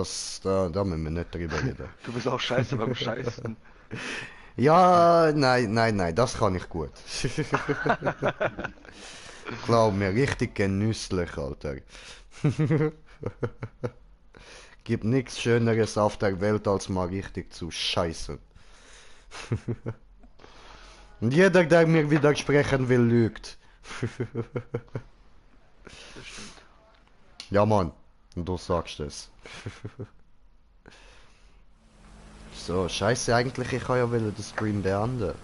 müssen wir nicht drüber reden. Du bist auch scheiße beim Scheißen. Ja, nein, das kann ich gut. Glaub mir, richtig genüsslich, Alter. Gibt nichts Schöneres auf der Welt, als mal richtig zu scheißen. Und jeder, der mir widersprechen will, lügt. Das stimmt. Ja, Mann. Und du sagst es. So, scheiße, eigentlich, ich kann ja den Stream beenden.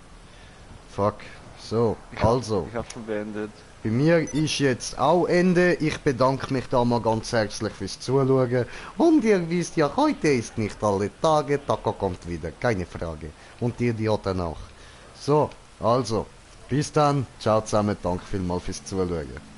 Fuck. So, also. Ich hab schon beendet. Bei mir ist jetzt auch Ende. Ich bedanke mich da mal ganz herzlich fürs Zuschauen. Und ihr wisst ja, heute ist nicht alle Tage. Taco kommt wieder, keine Frage. Und die Idioten auch. So, also. Bis dann. Ciao zusammen. Danke vielmals fürs Zuschauen.